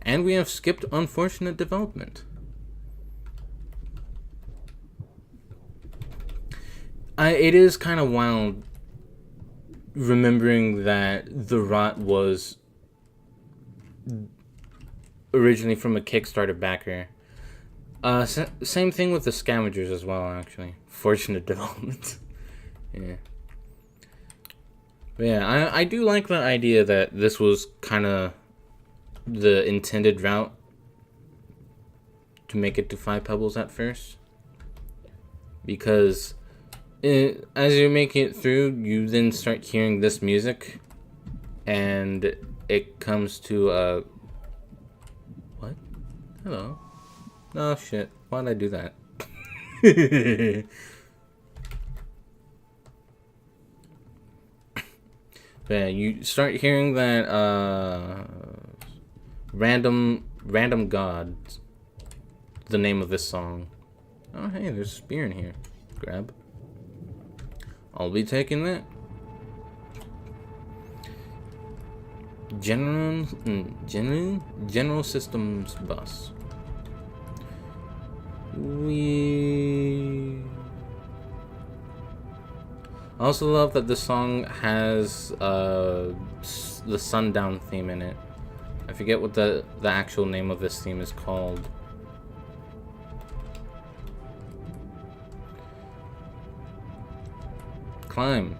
And we have skipped unfortunate development. It is kind of wild remembering that the rot was originally from a Kickstarter backer. Same thing with the scavengers as well, actually. Fortunate development. Yeah. But yeah, I do like the idea that this was kind of the intended route to make it to 5 Pebbles at first. Because as you make it through, you then start hearing this music. And it comes to, what? Hello. Oh shit, why'd I do that? Yeah, you start hearing that random god, the name of this song. Oh hey, there's a spear in here. Grab. I'll be taking that. General Systems bus. I also love that the song has the sundown theme in it. I forget what the actual name of this theme is called. Climb.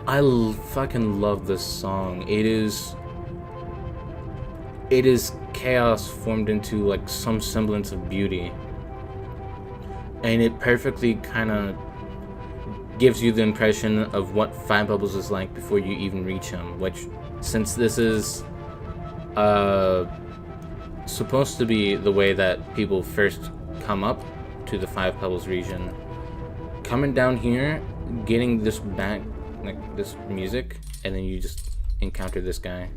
I fucking love this song. It is chaos formed into like some semblance of beauty, and it perfectly kind of gives you the impression of what 5 Bubbles is like before you even reach him, which, since this is supposed to be the way that people first come up to the 5 Pebbles region, coming down here, getting this back, like this music, and then you just encounter this guy.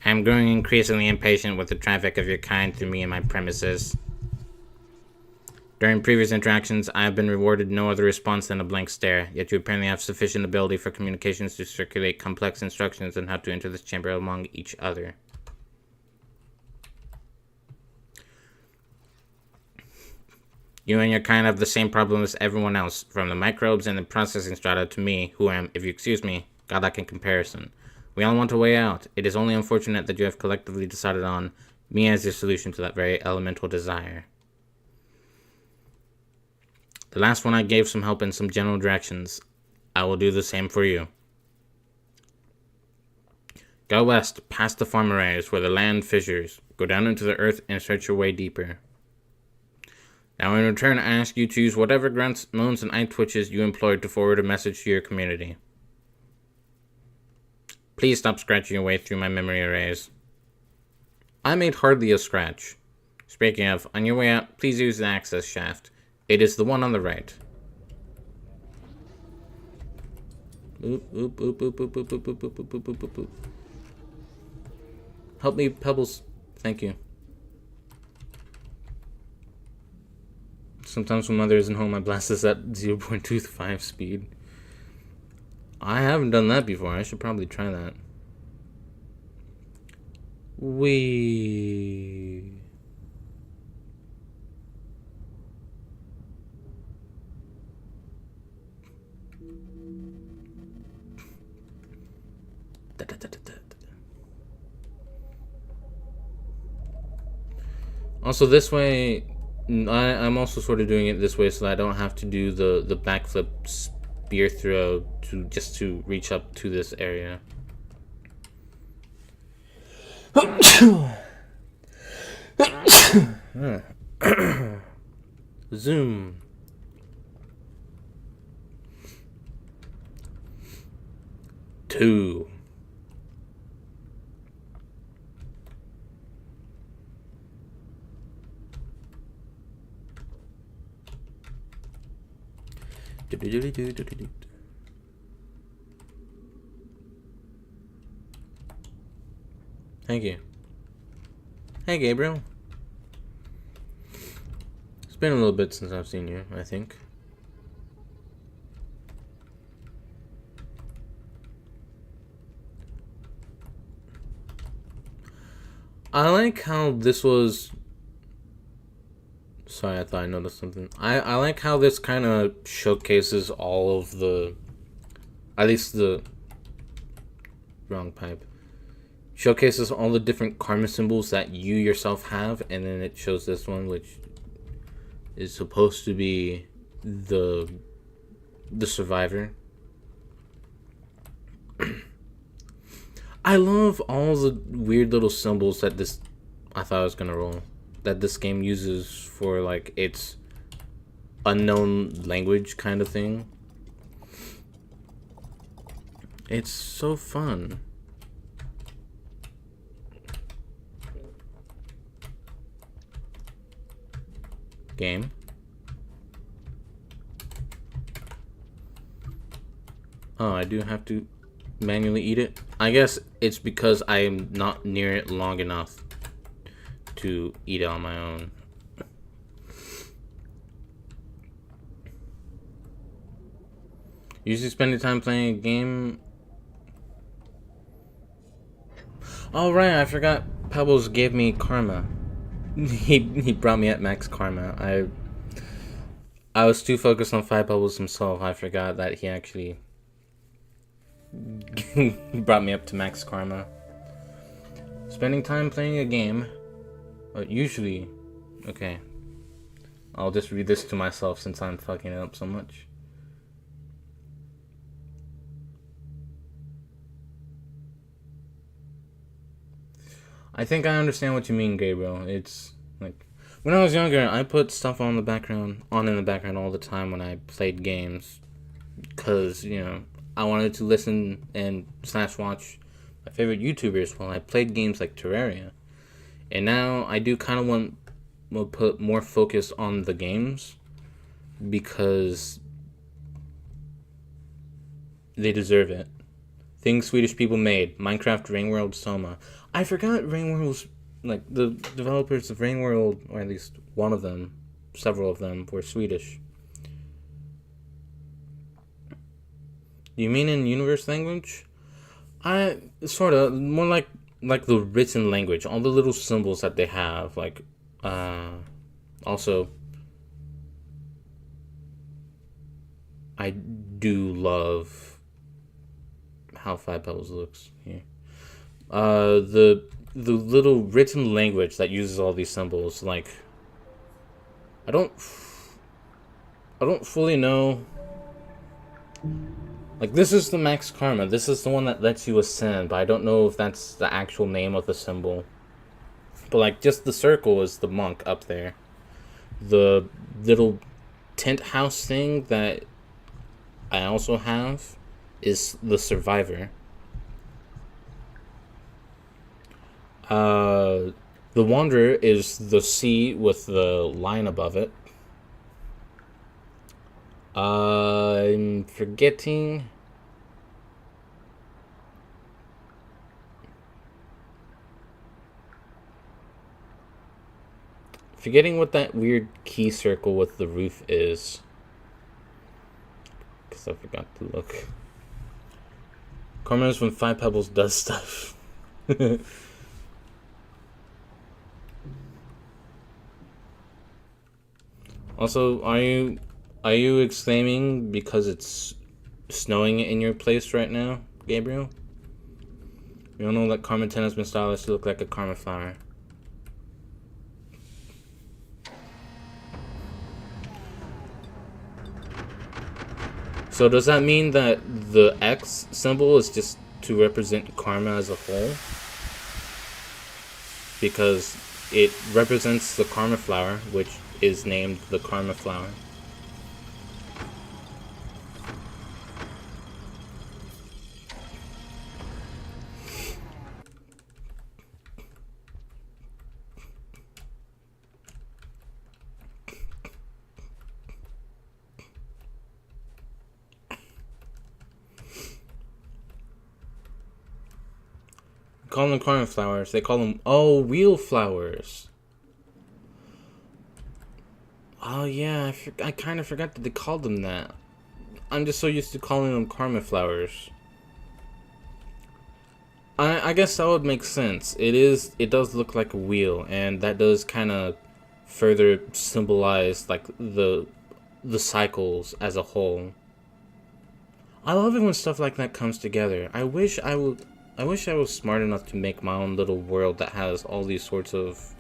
I'm growing increasingly impatient with the traffic of your kind through me and my premises. During previous interactions, I have been rewarded no other response than a blank stare, yet you apparently have sufficient ability for communications to circulate complex instructions on how to enter this chamber among each other. You and your kind have the same problem as everyone else, from the microbes and the processing strata to me, who am, if you excuse me, godlike in comparison. We all want a way out. It is only unfortunate that you have collectively decided on me as your solution to that very elemental desire. The last one I gave some help and some general directions. I will do the same for you. Go west, past the farm arrays where the land fissures. Go down into the earth and search your way deeper. Now in return, I ask you to use whatever grunts, moans, and eye twitches you employed to forward a message to your community. Please stop scratching your way through my memory arrays. I made hardly a scratch. Speaking of, on your way out, please use the access shaft. It is the one on the right. Oop, oop, oop, oop, oop, oop, oop, oop, oop, oop, oop, oop, oop. Help me, Pebbles. Thank you. Sometimes when Mother isn't home, I blast this at 0.25 speed. I haven't done that before. I should probably try that. Wee. Also, this way, I'm also sort of doing it this way so that I don't have to do the backflip spear throw to reach up to this area. Zoom. Two. Thank you. Hey, Gabriel. It's been a little bit since I've seen you, I think. I like how this was... Sorry, I thought I noticed something. I like how this kind of showcases all of the... At least the... Wrong pipe. Showcases all the different karma symbols that you yourself have, and then it shows this one, which is supposed to be the survivor. I love all the weird little symbols that this... I thought I was gonna roll. That this game uses for, like, its unknown language kind of thing. It's so fun. Game. Oh, I do have to manually eat it? I guess it's because I am not near it long enough to eat it on my own. Usually spending time playing a game. Oh right, I forgot Pebbles gave me karma. He brought me at max karma. I was too focused on 5 Pebbles himself. I forgot that he actually brought me up to max karma. Spending time playing a game. Usually, okay. I'll just read this to myself since I'm fucking it up so much. I think I understand what you mean, Gabriel. It's like when I was younger, I put stuff on in the background all the time when I played games, cause you know I wanted to listen and / watch my favorite YouTubers while I played games like Terraria. And now I do kind of want to put more focus on the games because they deserve it. Things Swedish people made. Minecraft, Rainworld, Soma. I forgot Rainworld's, like, the developers of Rainworld, or at least one of them, several of them, were Swedish. You mean in universe language? Sort of, more like the written language, all the little symbols that they have, like, also, I do love how 5 Pebbles looks here. The little written language that uses all these symbols, like, I don't fully know. Like, this is the max karma. This is the one that lets you ascend, but I don't know if that's the actual name of the symbol. But, like, just the circle is the monk up there. The little tent house thing that I also have is the survivor. Uh, the Wanderer is the sea with the line above it. I'm forgetting. Forgetting what that weird key circle with the roof is. Because I forgot to look. Karma is when 5 pebbles does stuff. Also, are you exclaiming because it's snowing in your place right now, Gabriel? You don't know that Karma 10 has been stylized to look like a Karma flower. So does that mean that the X symbol is just to represent karma as a whole? Because it represents the karma flower, which is named the karma flower. Call them karma flowers. They call them wheel flowers. Oh yeah, I kind of forgot that they called them that. I'm just so used to calling them karma flowers. I guess that would make sense. It does look like a wheel, and that does kind of further symbolize like the cycles as a whole. I love it when stuff like that comes together. I wish I was smart enough to make my own little world that has all these sorts of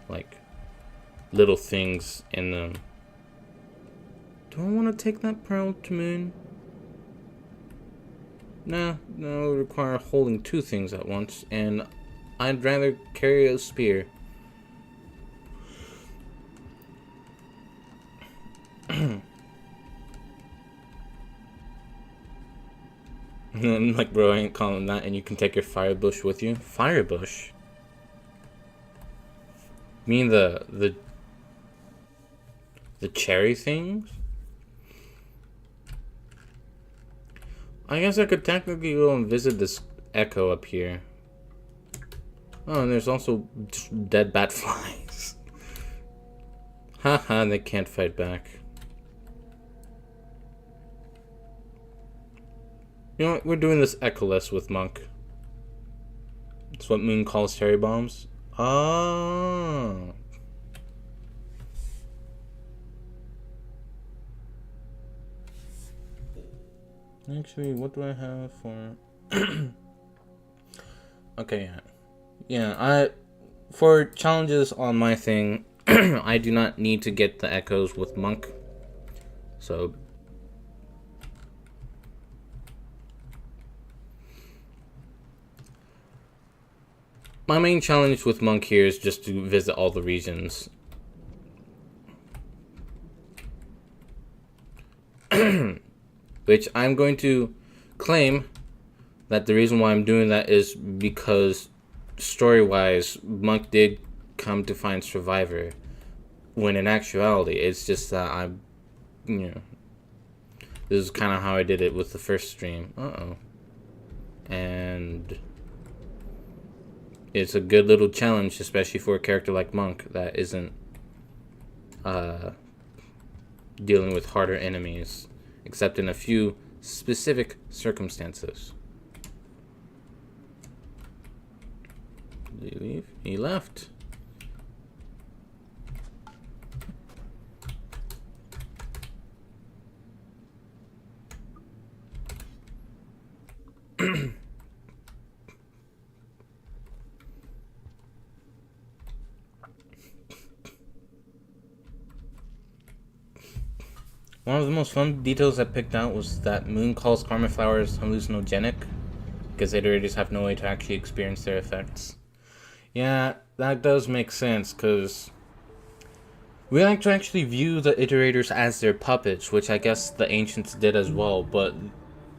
like little things in them. Do I want to take that pearl to moon? No, it would require holding 2 things at once, and I'd rather carry a spear. Like, bro, I ain't calling that, and you can take your fire bush with you. Fire bush? You mean the cherry things? I guess I could technically go and visit this echo up here. Oh, and there's also dead bat flies. Haha, they can't fight back. You know what? We're doing this echoless with Monk. That's what Moon calls cherry bombs. Oh. Actually, what do I have for... Okay, yeah, for challenges on my thing, I do not need to get the echoes with Monk. So... my main challenge with Monk here is just to visit all the regions. Which I'm going to claim that the reason why I'm doing that is because story-wise, Monk did come to find Survivor, when in actuality, it's just that I'm, this is kind of how I did it with the first stream. And it's a good little challenge, especially for a character like Monk that isn't dealing with harder enemies, except in a few specific circumstances. Did he leave? He left. One of the most fun details I picked out was that Moon calls karma flowers hallucinogenic, because iterators have no way to actually experience their effects. Yeah, that does make sense, because we like to actually view the iterators as their puppets, which I guess the ancients did as well, but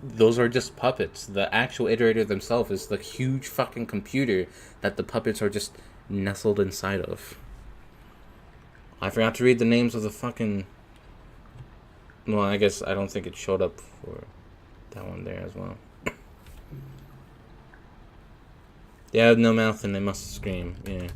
those are just puppets. The actual iterator themselves is the huge fucking computer that the puppets are just nestled inside of. I forgot to read the names of the fucking. Well, I guess I don't think it showed up for that one there as well. They have no mouth and they must scream. Yeah.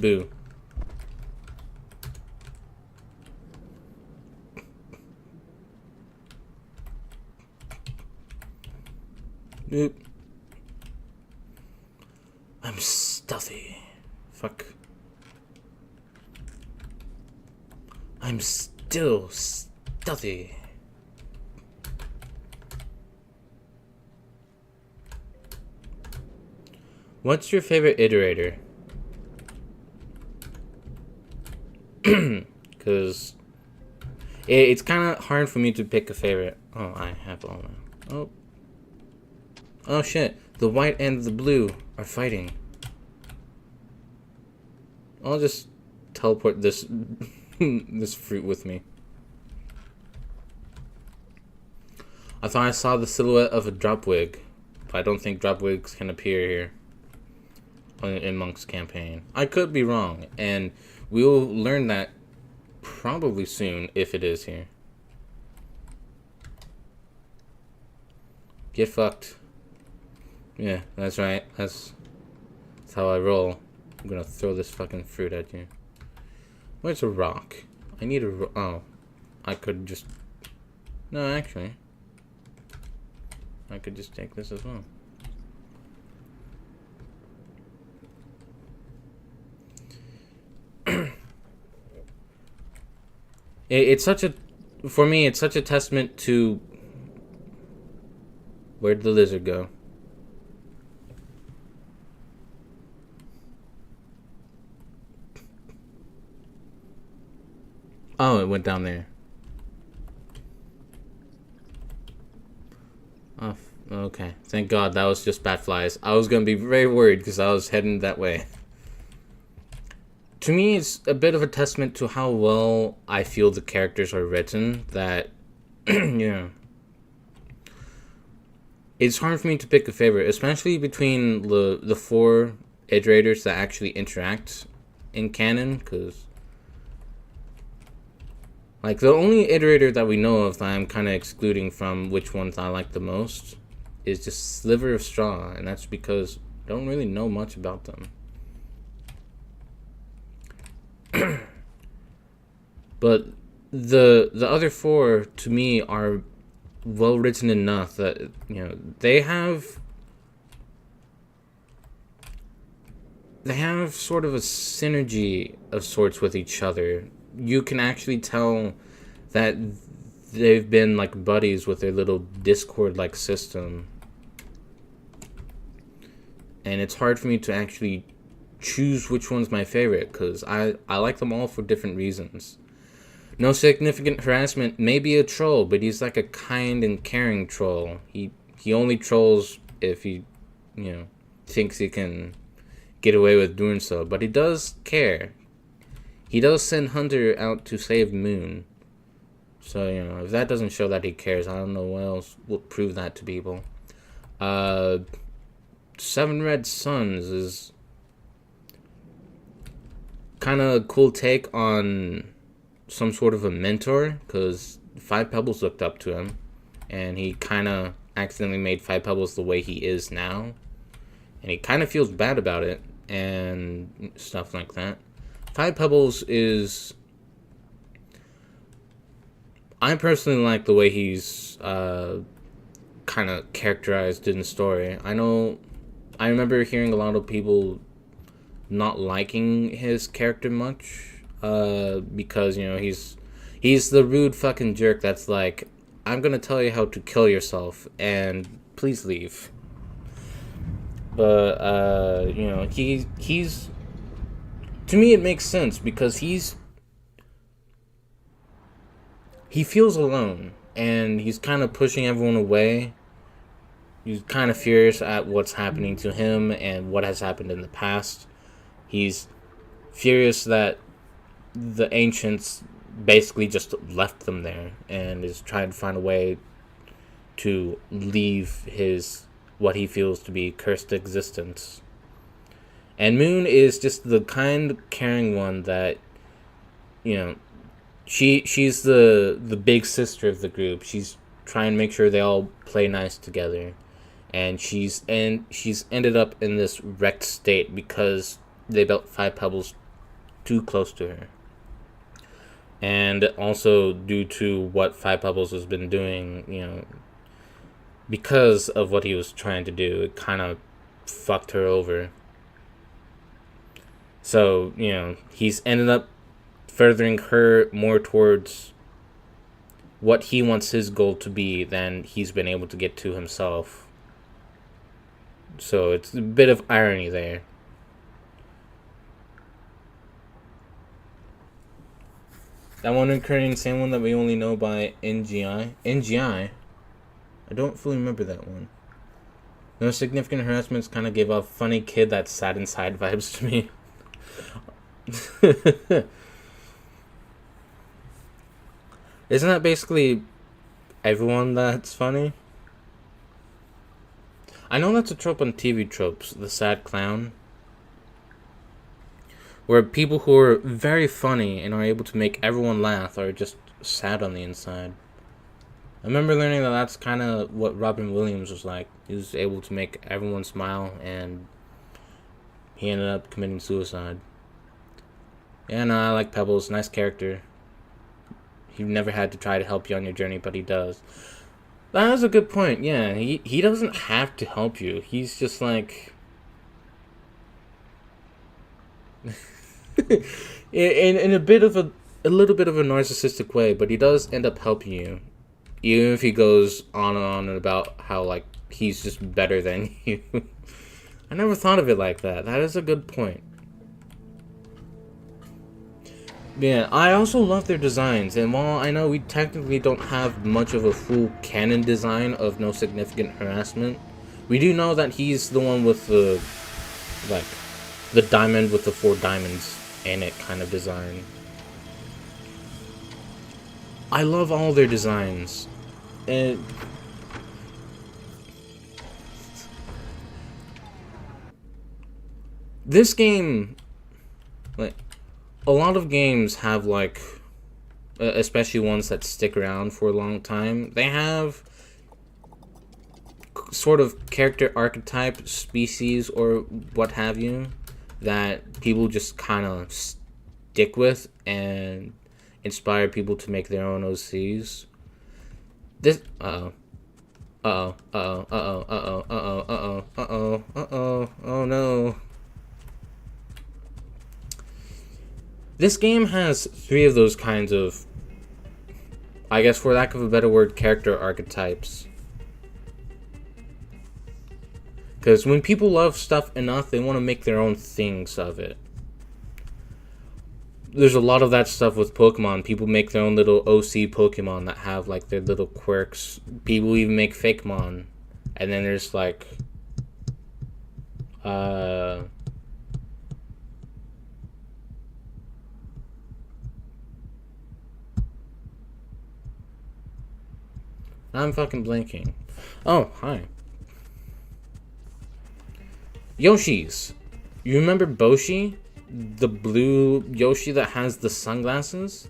Boo. Boop. I'm stuffy. Fuck. I'm still stuffy. What's your favorite iterator? Because it's kind of hard for me to pick a favorite. Oh, I have all that. Oh. Oh shit. The white and the blue are fighting. I'll just teleport this this fruit with me. I thought I saw the silhouette of a dropwig, but I don't think dropwigs can appear here in Monk's campaign. I could be wrong, and we'll learn that probably soon if it is here. Get fucked. Yeah, that's right. That's how I roll. I'm gonna throw this fucking fruit at you. Where's a rock? I need a oh. I could just... No, actually. I could just take this as well. It's such a... For me, it's such a testament to... Where'd the lizard go? Oh, it went down there. Oh, okay. Thank God that was just bat flies. I was gonna be very worried because I was heading that way. To me, it's a bit of a testament to how well I feel the characters are written that, yeah. It's hard for me to pick a favorite, especially between the four iterators that actually interact in canon, because like the only iterator that we know of that I'm kind of excluding from which ones I like the most is just Sliver of Straw, and that's because I don't really know much about them. But the other four to me are well written enough that, you know, they have sort of a synergy of sorts with each other. You can actually tell that they've been like buddies with their little Discord like system, and it's hard for me to actually choose which one's my favorite because I like them all for different reasons. No Significant Harassment may be a troll, but he's like a kind and caring troll. He only trolls if he, you know, thinks he can get away with doing so. But he does care. He does send Hunter out to save Moon. So, you know, if that doesn't show that he cares, I don't know what else will prove that to people. Seven Red Suns is kind of a cool take on some sort of a mentor, because Five Pebbles looked up to him, and he kind of accidentally made Five Pebbles the way he is now, and he kind of feels bad about it, and stuff like that. Five Pebbles is... I personally like the way he's kind of characterized in the story. I remember hearing a lot of people not liking his character much, because, you know, he's the rude fucking jerk that's like, I'm gonna tell you how to kill yourself and please leave. But you know, he's to me it makes sense because he's he feels alone, and he's kind of pushing everyone away. He's kind of furious at what's happening to him and what has happened in the past. He's furious that the ancients basically just left them there and is trying to find a way to leave his what he feels to be cursed existence. And Moon is just the kind, caring one that, you know, she's the big sister of the group. She's trying to make sure they all play nice together. And she's ended up in this wrecked state because they built 5 pebbles too close to her. And also due to what 5 pebbles has been doing, you know, because of what he was trying to do, it kind of fucked her over. So, you know, he's ended up furthering her more towards what he wants his goal to be than he's been able to get to himself. So it's a bit of irony there. That one recurring same one that we only know by NGI. NGI? I don't fully remember that one. No significant harassments kind of gave off funny kid that's sad inside vibes to me. Isn't that basically everyone that's funny? I know that's a trope on TV tropes, the sad clown. Where people who are very funny and are able to make everyone laugh are just sad on the inside. I remember learning that that's kind of what Robin Williams was like. He was able to make everyone smile, and he ended up committing suicide. Yeah, no, I like Pebbles. Nice character. He never had to try to help you on your journey, but he does. That is a good point. Yeah, he doesn't have to help you. He's just like... in a little bit of a narcissistic way, but he does end up helping you. Even if he goes on and on about how, like, he's just better than you. I never thought of it like that. That is a good point. Yeah, I also love their designs, and while I know we technically don't have much of a full canon design of no significant harassment, we do know that he's the one with the, like, the diamond with the 4 diamonds in it kind of design. I love all their designs. And this game, like, a lot of games have, like, especially ones that stick around for a long time, they have sort of character archetype, species, or what have you, that people just kind of stick with and inspire people to make their own OCs. This, oh no. This game has 3 of those kinds of, I guess for lack of a better word, character archetypes. Because when people love stuff enough, they want to make their own things of it. There's a lot of that stuff with Pokemon. People make their own little OC Pokemon that have, like, their little quirks. People even make Fakemon. And then there's, like, I'm fucking blanking. Oh, hi. Yoshi's. You remember Boshi? The blue Yoshi that has the sunglasses?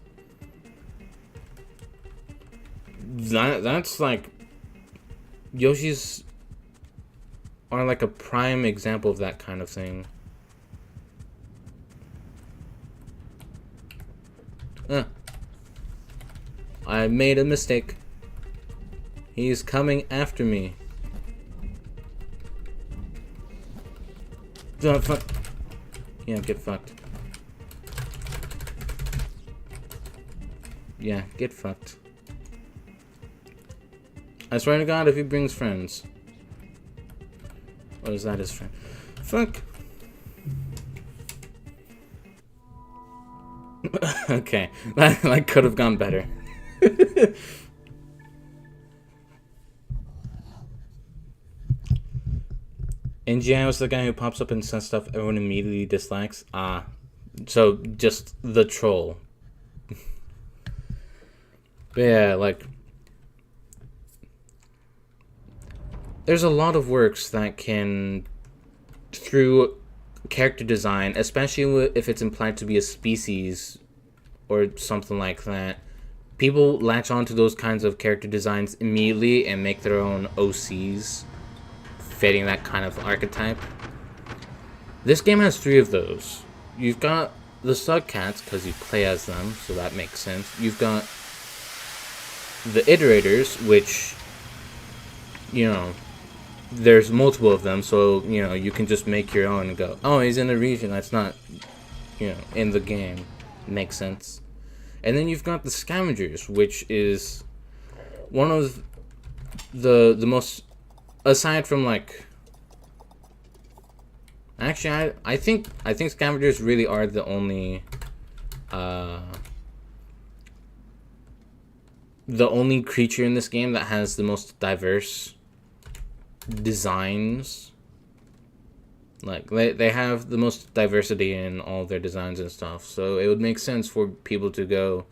That's like... Yoshis are like a prime example of that kind of thing. I made a mistake. He's coming after me. Oh, fuck. Yeah, get fucked. Yeah, get fucked. I swear to God, if he brings friends. Or is that his friend? Fuck. Okay, that could have gone better. NGI was the guy who pops up and says stuff everyone immediately dislikes. So just the troll. But yeah, like, there's a lot of works that can, through character design, especially if it's implied to be a species or something like that, people latch on to those kinds of character designs immediately and make their own OCs fitting that kind of archetype. This game has 3 of those. You've got the Sugcats, because you play as them, so that makes sense. You've got the Iterators, which, you know, there's multiple of them, so, you know, you can just make your own and go, oh, he's in a region that's not, you know, in the game. Makes sense. And then you've got the Scavengers, which is one of the most, aside from, like, actually, I think Scavengers really are the only creature in this game that has the most diverse designs. Like, they have the most diversity in all their designs and stuff, so it would make sense for people to go,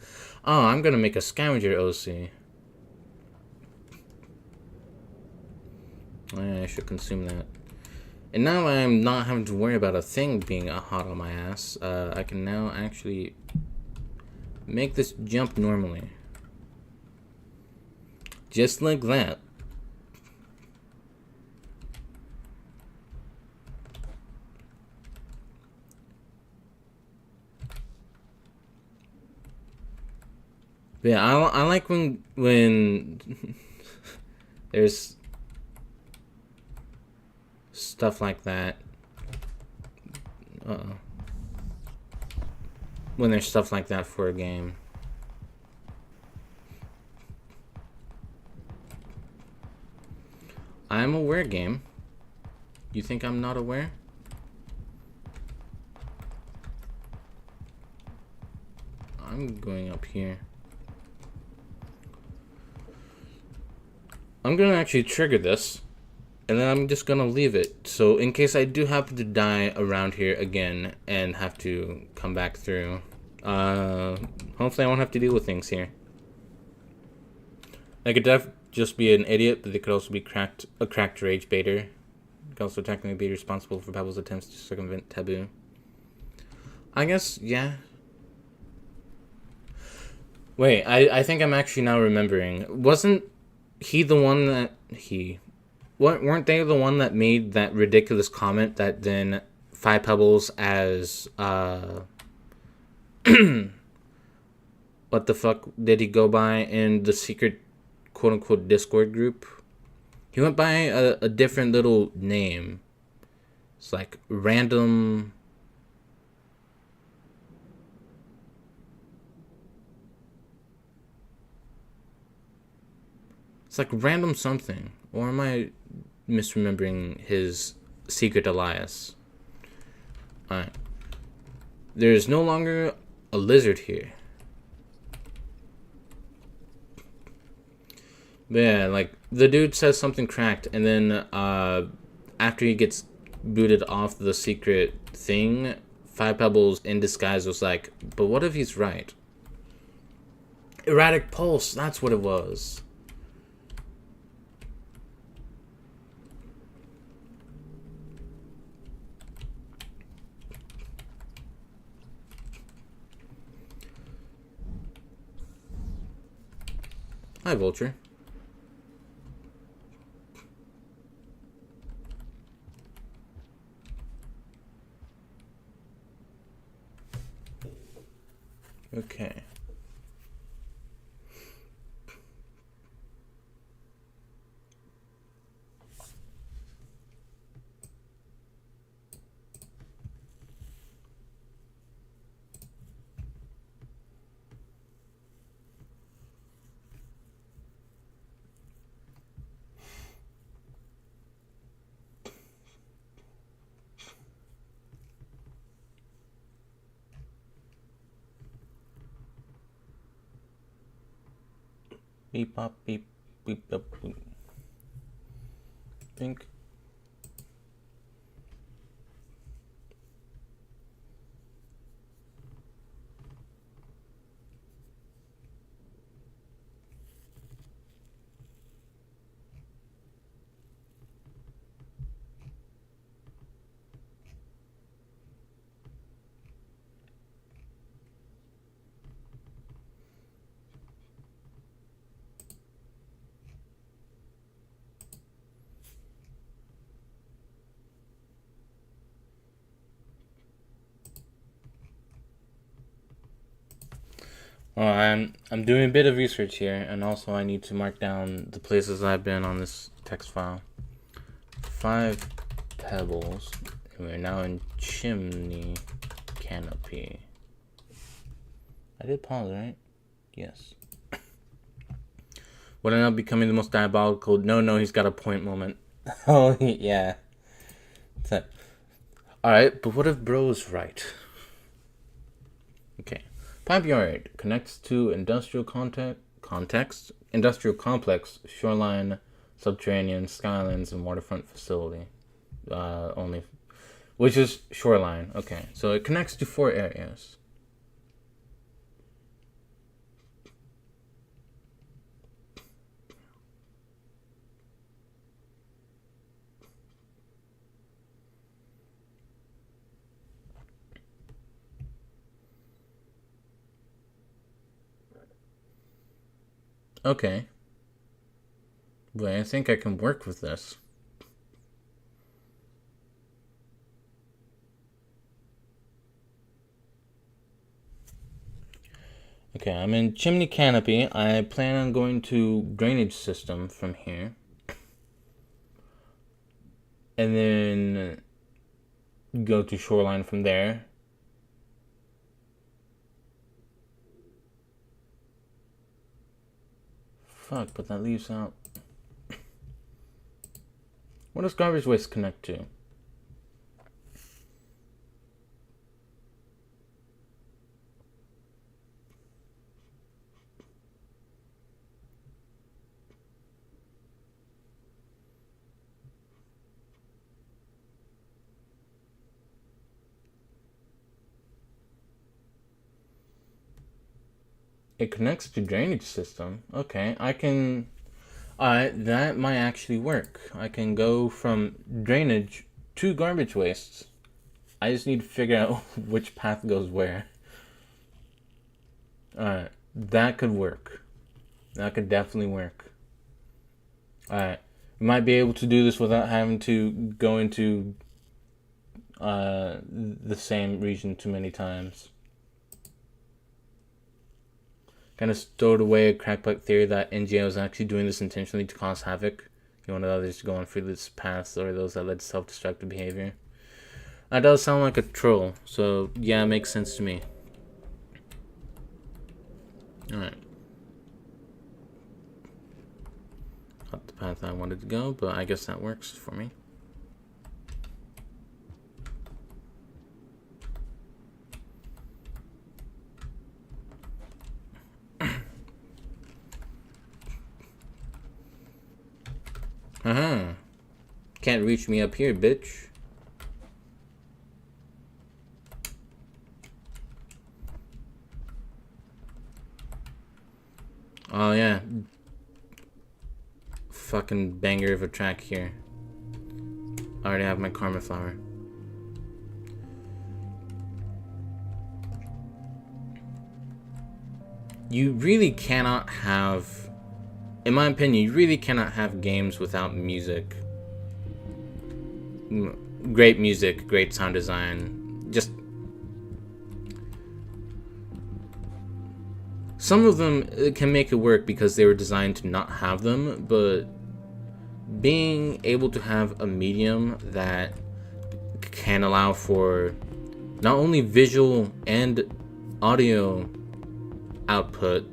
oh, I'm gonna make a Scavenger OC. I should consume that. And now I'm not having to worry about a thing being hot on my ass. I can now actually make this jump normally. Just like that. But yeah, I like when there's stuff like that. When there's stuff like that for a game. I'm aware, game. You think I'm not aware? I'm going up here. I'm gonna actually trigger this, and then I'm just gonna leave it. So in case I do happen to die around here again and have to come back through, hopefully I won't have to deal with things here. I could just be an idiot, but they could also be a cracked rage baiter. It could also technically be responsible for Pebble's attempts to circumvent taboo. I guess, yeah. Wait, I think I'm actually now remembering. Wasn't he the one that weren't they the one that made that ridiculous comment that then 5 Pebbles as what the fuck did he go by in the secret quote unquote Discord group? He went by a different little name. It's like random. It's like random something. Or am I misremembering his secret alias? Alright. There's no longer a lizard here. But yeah, like, the dude says something cracked, and then after he gets booted off the secret thing, 5 Pebbles in disguise was like, but what if he's right? Erratic pulse, that's what it was. Hi, Vulture. Okay. Beep bop beep beep bop boop. Think. Well, I'm doing a bit of research here, and also I need to mark down the places I've been on this text file. 5 pebbles, and we're now in chimney canopy. I did pause, right? Yes. Would I not becoming the most diabolical? No, he's got a point moment. Oh, yeah. Alright, but what if bro's right? Okay. Pipe yard connects to industrial industrial complex, shoreline, subterranean, skylands, and waterfront facility. Only, which is shoreline. Okay, so it connects to 4 areas. Okay. But I think I can work with this. Okay, I'm in chimney canopy. I plan on going to drainage system from here. And then go to shoreline from there. Fuck, but that leaves out... What does garbage waste connect to? It connects to drainage system. Okay, I can... that might actually work. I can go from drainage to garbage waste. I just need to figure out which path goes where. Alright, that could work. That could definitely work. Alright, we might be able to do this without having to go into the same region too many times. Kind of stowed away a crackpot theory that NGO is actually doing this intentionally to cause havoc. You wanted others to go on fruitless paths or those that led to self-destructive behavior. That does sound like a troll, so yeah, it makes sense to me. Alright. Not the path I wanted to go, but I guess that works for me. Can't reach me up here, bitch. Oh, yeah. Fucking banger of a track here. I already have my karma flower. You really cannot have... In my opinion, you really cannot have games without music. Great music, great sound design. Just... Some of them can make it work because they were designed to not have them, but being able to have a medium that can allow for not only visual and audio output,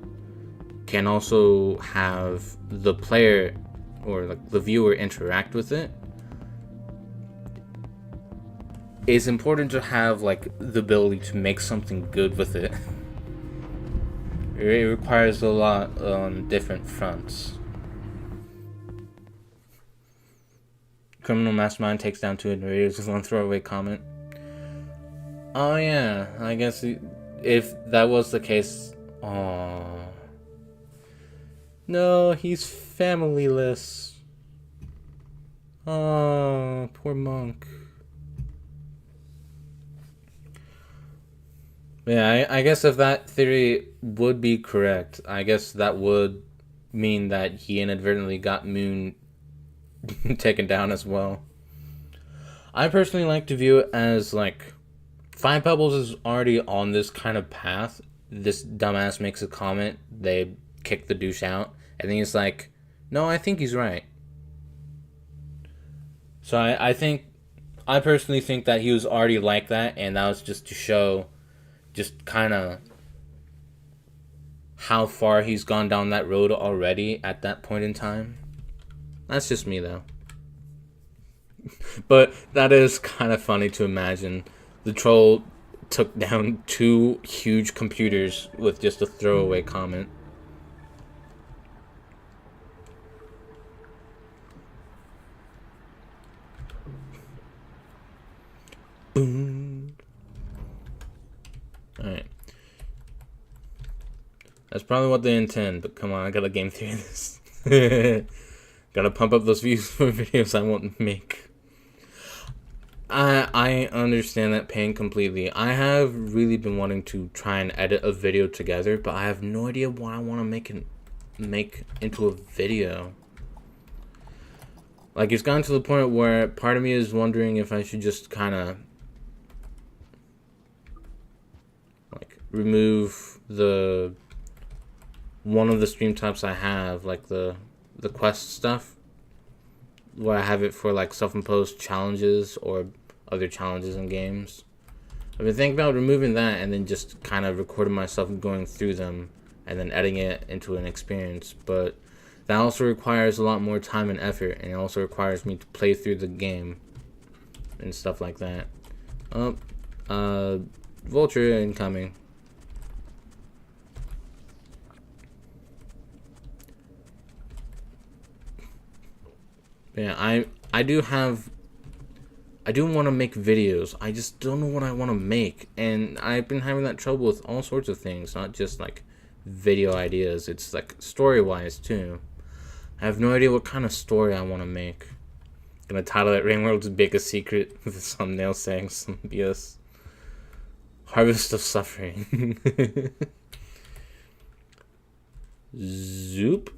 can also have the player or like the viewer interact with it. It's important to have like the ability to make something good with it. It requires a lot on different fronts. Criminal mastermind takes down 2 invaders with one throwaway comment. Oh yeah, I guess if that was the case, oh no, he's familyless. Oh, poor monk. Yeah, I guess if that theory would be correct, I guess that would mean that he inadvertently got Moon taken down as well. I personally like to view it as like Five Pebbles is already on this kind of path. This dumbass makes a comment, they kick the douche out, and then he's like, no, I think he's right. So I personally think that he was already like that, and that was just to show just kind of how far he's gone down that road already at that point in time. That's just me, though. But that is kind of funny to imagine. The troll took down 2 huge computers with just a throwaway comment. Boom. Alright. That's probably what they intend, but come on, I gotta game theory this. Gotta pump up those views for videos I won't make. I understand that pain completely. I have really been wanting to try and edit a video together, but I have no idea what I want to make into a video. Like, it's gotten to the point where part of me is wondering if I should just kind of like remove one of the stream types I have, like the quest stuff, where I have it for like self-imposed challenges or other challenges in games. I've been thinking about removing that and then just kind of recording myself going through them and then editing it into an experience. But that also requires a lot more time and effort, and it also requires me to play through the game and stuff like that. Vulture incoming. Yeah, I do want to make videos. I just don't know what I want to make. And I've been having that trouble with all sorts of things, not just like video ideas. It's like story-wise too. I have no idea what kind of story I want to make. I'm gonna title it Rainworld's Biggest Secret with a thumbnail saying some BS. Harvest of Suffering. Zoop.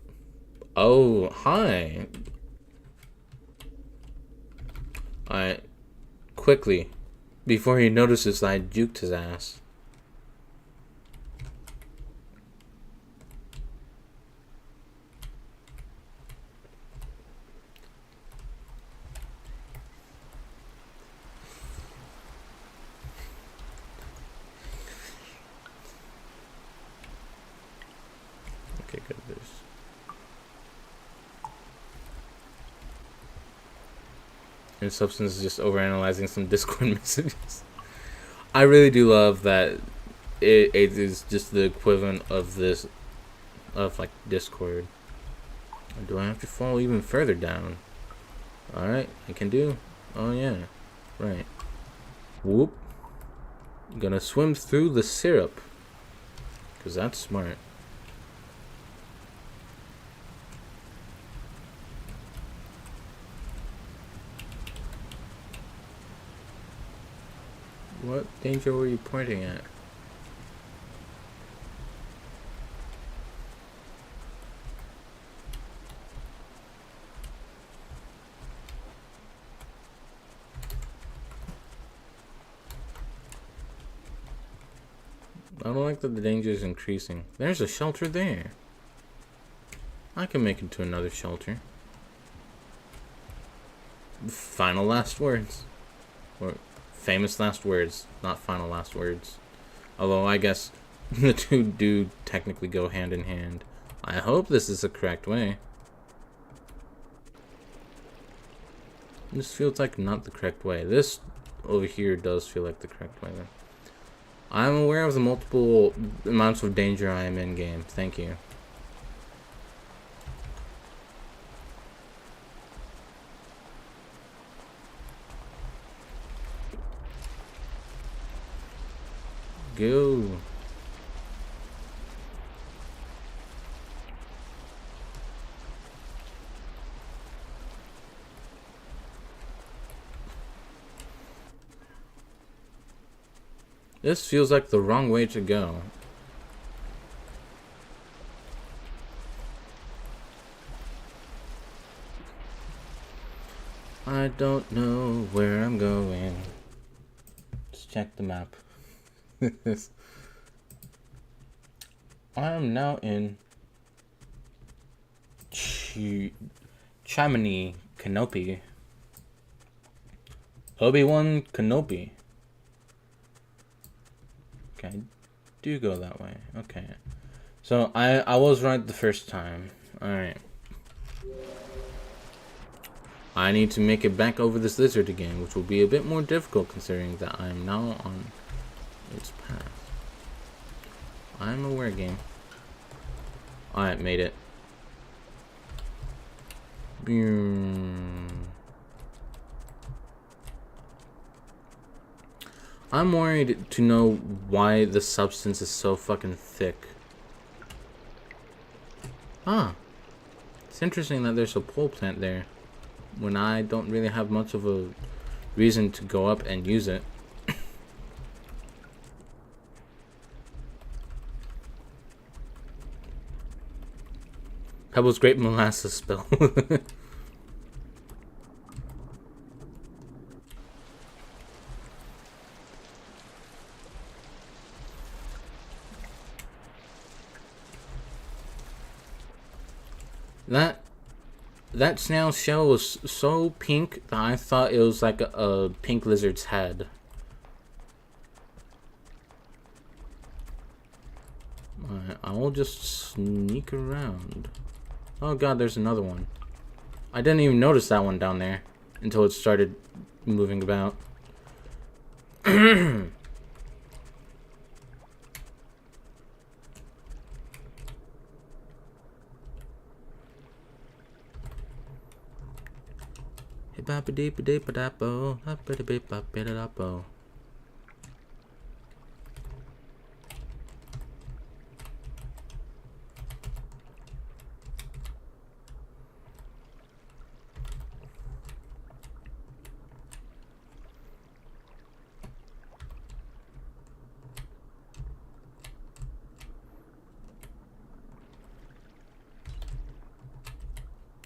Oh, hi. Alright. Quickly, before he notices that I juked his ass. Okay, good. There's and Substance is just overanalyzing some Discord messages. I really do love that it is just the equivalent of this, of like Discord. Or do I have to fall even further down? Alright, I can do. Oh yeah, right. Whoop. Gonna swim through the syrup. Cause that's smart. What danger were you pointing at? I don't like that the danger is increasing. There's a shelter there. I can make it to another shelter. Final last words. Or famous last words, not final last words. Although I guess the two do technically go hand in hand. I hope this is the correct way. This feels like not the correct way. This over here does feel like the correct way though. I'm aware of the multiple amounts of danger I am in game. Thank you. Go. This feels like the wrong way to go. I don't know where I'm going. Just check the map. I am now in Chamonix Kenobi. Obi-Wan Kenobi. Okay, do go that way. Okay. So I was right the first time. Alright. I need to make it back over this lizard again, which will be a bit more difficult considering that I'm now on its path. I'm aware, game. Alright, made it. I'm worried to know why the substance is so fucking thick. Ah. It's interesting that there's a pole plant there when I don't really have much of a reason to go up and use it. Pebble's Great Molasses Spill. That snail shell was so pink that I thought it was like a pink lizard's head. Alright, I will just sneak around. Oh god, there's another one. I didn't even notice that one down there until it started moving about.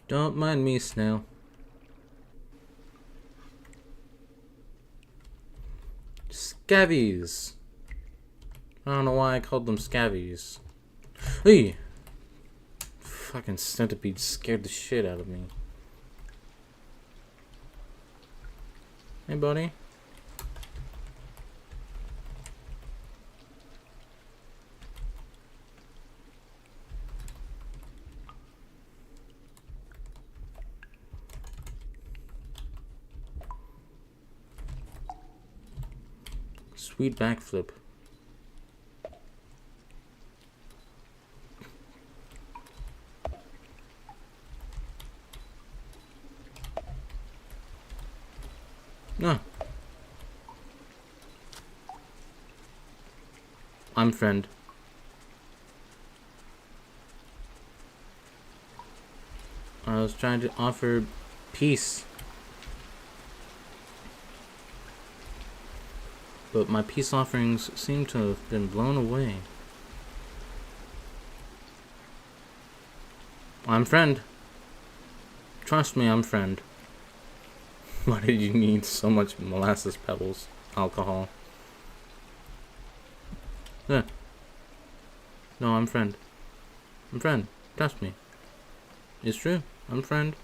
Don't mind me, snail. Scavies. I don't know why I called them scavies. Hey! Fucking centipede scared the shit out of me. Hey, buddy. Sweet backflip. No. I'm friend. I was trying to offer peace. But my peace offerings seem to have been blown away. I'm friend. Trust me, I'm friend. Why did you need so much molasses pebbles? Alcohol. Yeah. No, I'm friend. I'm friend. Trust me. It's true. I'm friend.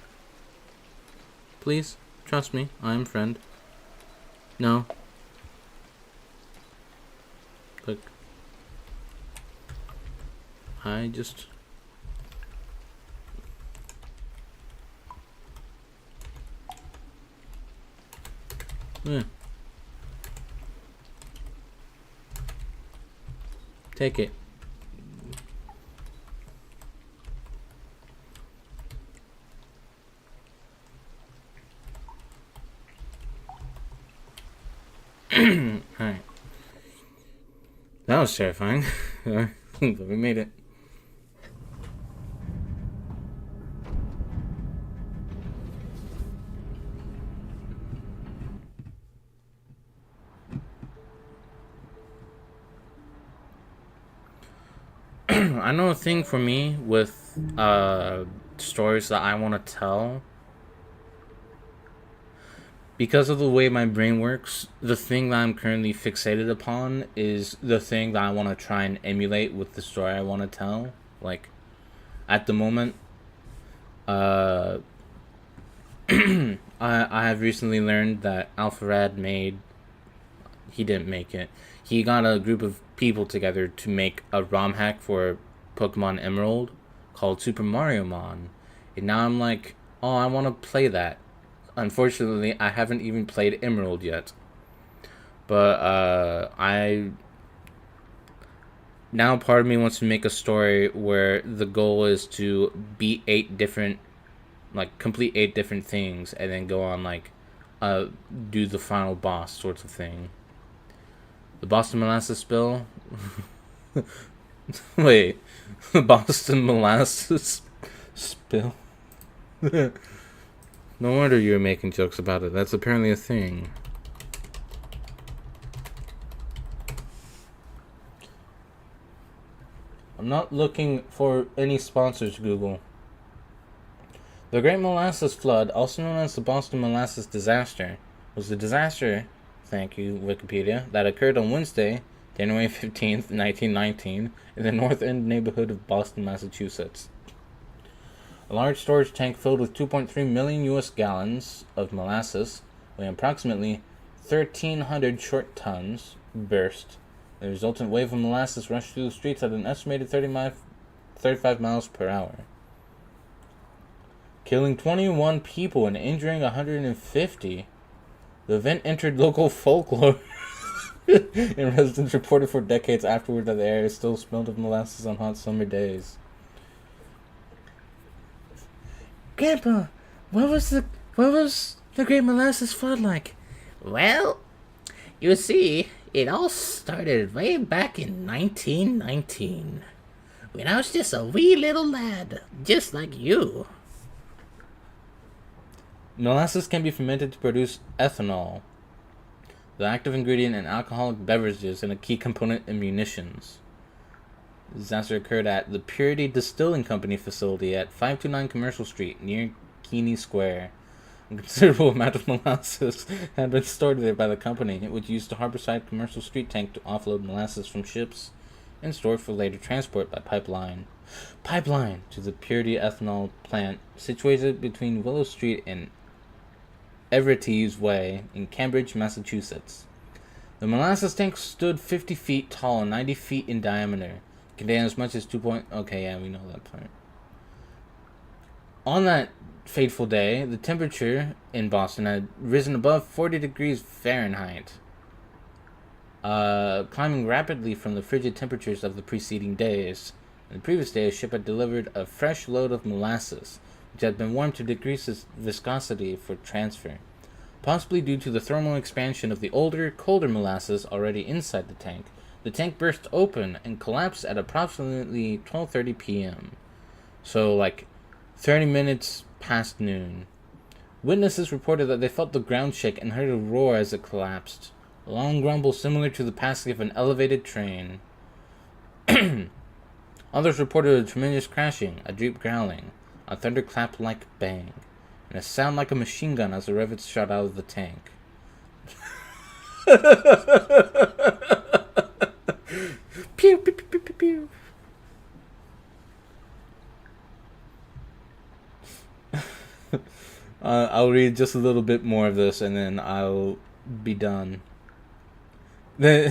Please, trust me. I am friend. No. Look. I just... Yeah. Take it. Alright. That was terrifying. But we made it. I know a thing for me with stories that I want to tell. Because of the way my brain works, the thing that I'm currently fixated upon is the thing that I want to try and emulate with the story I want to tell. Like, at the moment, I have recently learned that Alpharad he didn't make it. He got a group of people together to make a ROM hack for Pokemon Emerald called Super Mario Mon. And now I'm like, oh, I want to play that. Unfortunately, I haven't even played Emerald yet. But now part of me wants to make a story where the goal is to beat complete 8 different things, and then go on do the final boss sorts of thing. The Boston Molasses spill. Wait, the Boston Molasses spill. No wonder you were making jokes about it. That's apparently a thing. I'm not looking for any sponsors, Google. The Great Molasses Flood, also known as the Boston Molasses Disaster, was a disaster, thank you, Wikipedia, that occurred on Wednesday, January 15th, 1919, in the North End neighborhood of Boston, Massachusetts. A large storage tank filled with 2.3 million U.S. gallons of molasses, weighing approximately 1,300 short tons, burst. The resultant wave of molasses rushed through the streets at an estimated 35 miles per hour, killing 21 people and injuring 150. The event entered local folklore, and residents reported for decades afterward that the area still smelled of molasses on hot summer days. Grandpa, what was the Great Molasses Flood like? Well, you see, it all started way back in 1919, when I was just a wee little lad, just like you. Molasses can be fermented to produce ethanol, the active ingredient in alcoholic beverages and a key component in munitions. The disaster occurred at the Purity Distilling Company facility at 529 Commercial Street, near Keeney Square. A considerable amount of molasses had been stored there by the company, which used the Harborside Commercial Street tank to offload molasses from ships and store it for later transport by pipeline to the Purity Ethanol plant, situated between Willow Street and Everett's Way in Cambridge, Massachusetts. The molasses tank stood 50 feet tall and 90 feet in diameter. Contained as much as 2. Okay, yeah, we know that part. On that fateful day, the temperature in Boston had risen above 40 degrees Fahrenheit, climbing rapidly from the frigid temperatures of the preceding days. On the previous day, a ship had delivered a fresh load of molasses, which had been warmed to decrease its viscosity for transfer. Possibly due to the thermal expansion of the older, colder molasses already inside the tank burst open and collapsed at approximately 12:30 p.m. So, 30 minutes past noon. Witnesses reported that they felt the ground shake and heard a roar as it collapsed. A long grumble similar to the passing of an elevated train. Others reported a tremendous crashing, a deep growling, a thunderclap-like bang, and a sound like a machine gun as the rivets shot out of the tank. Pew, pew, pew, pew, pew. I'll read just a little bit more of this and then I'll be done. I'm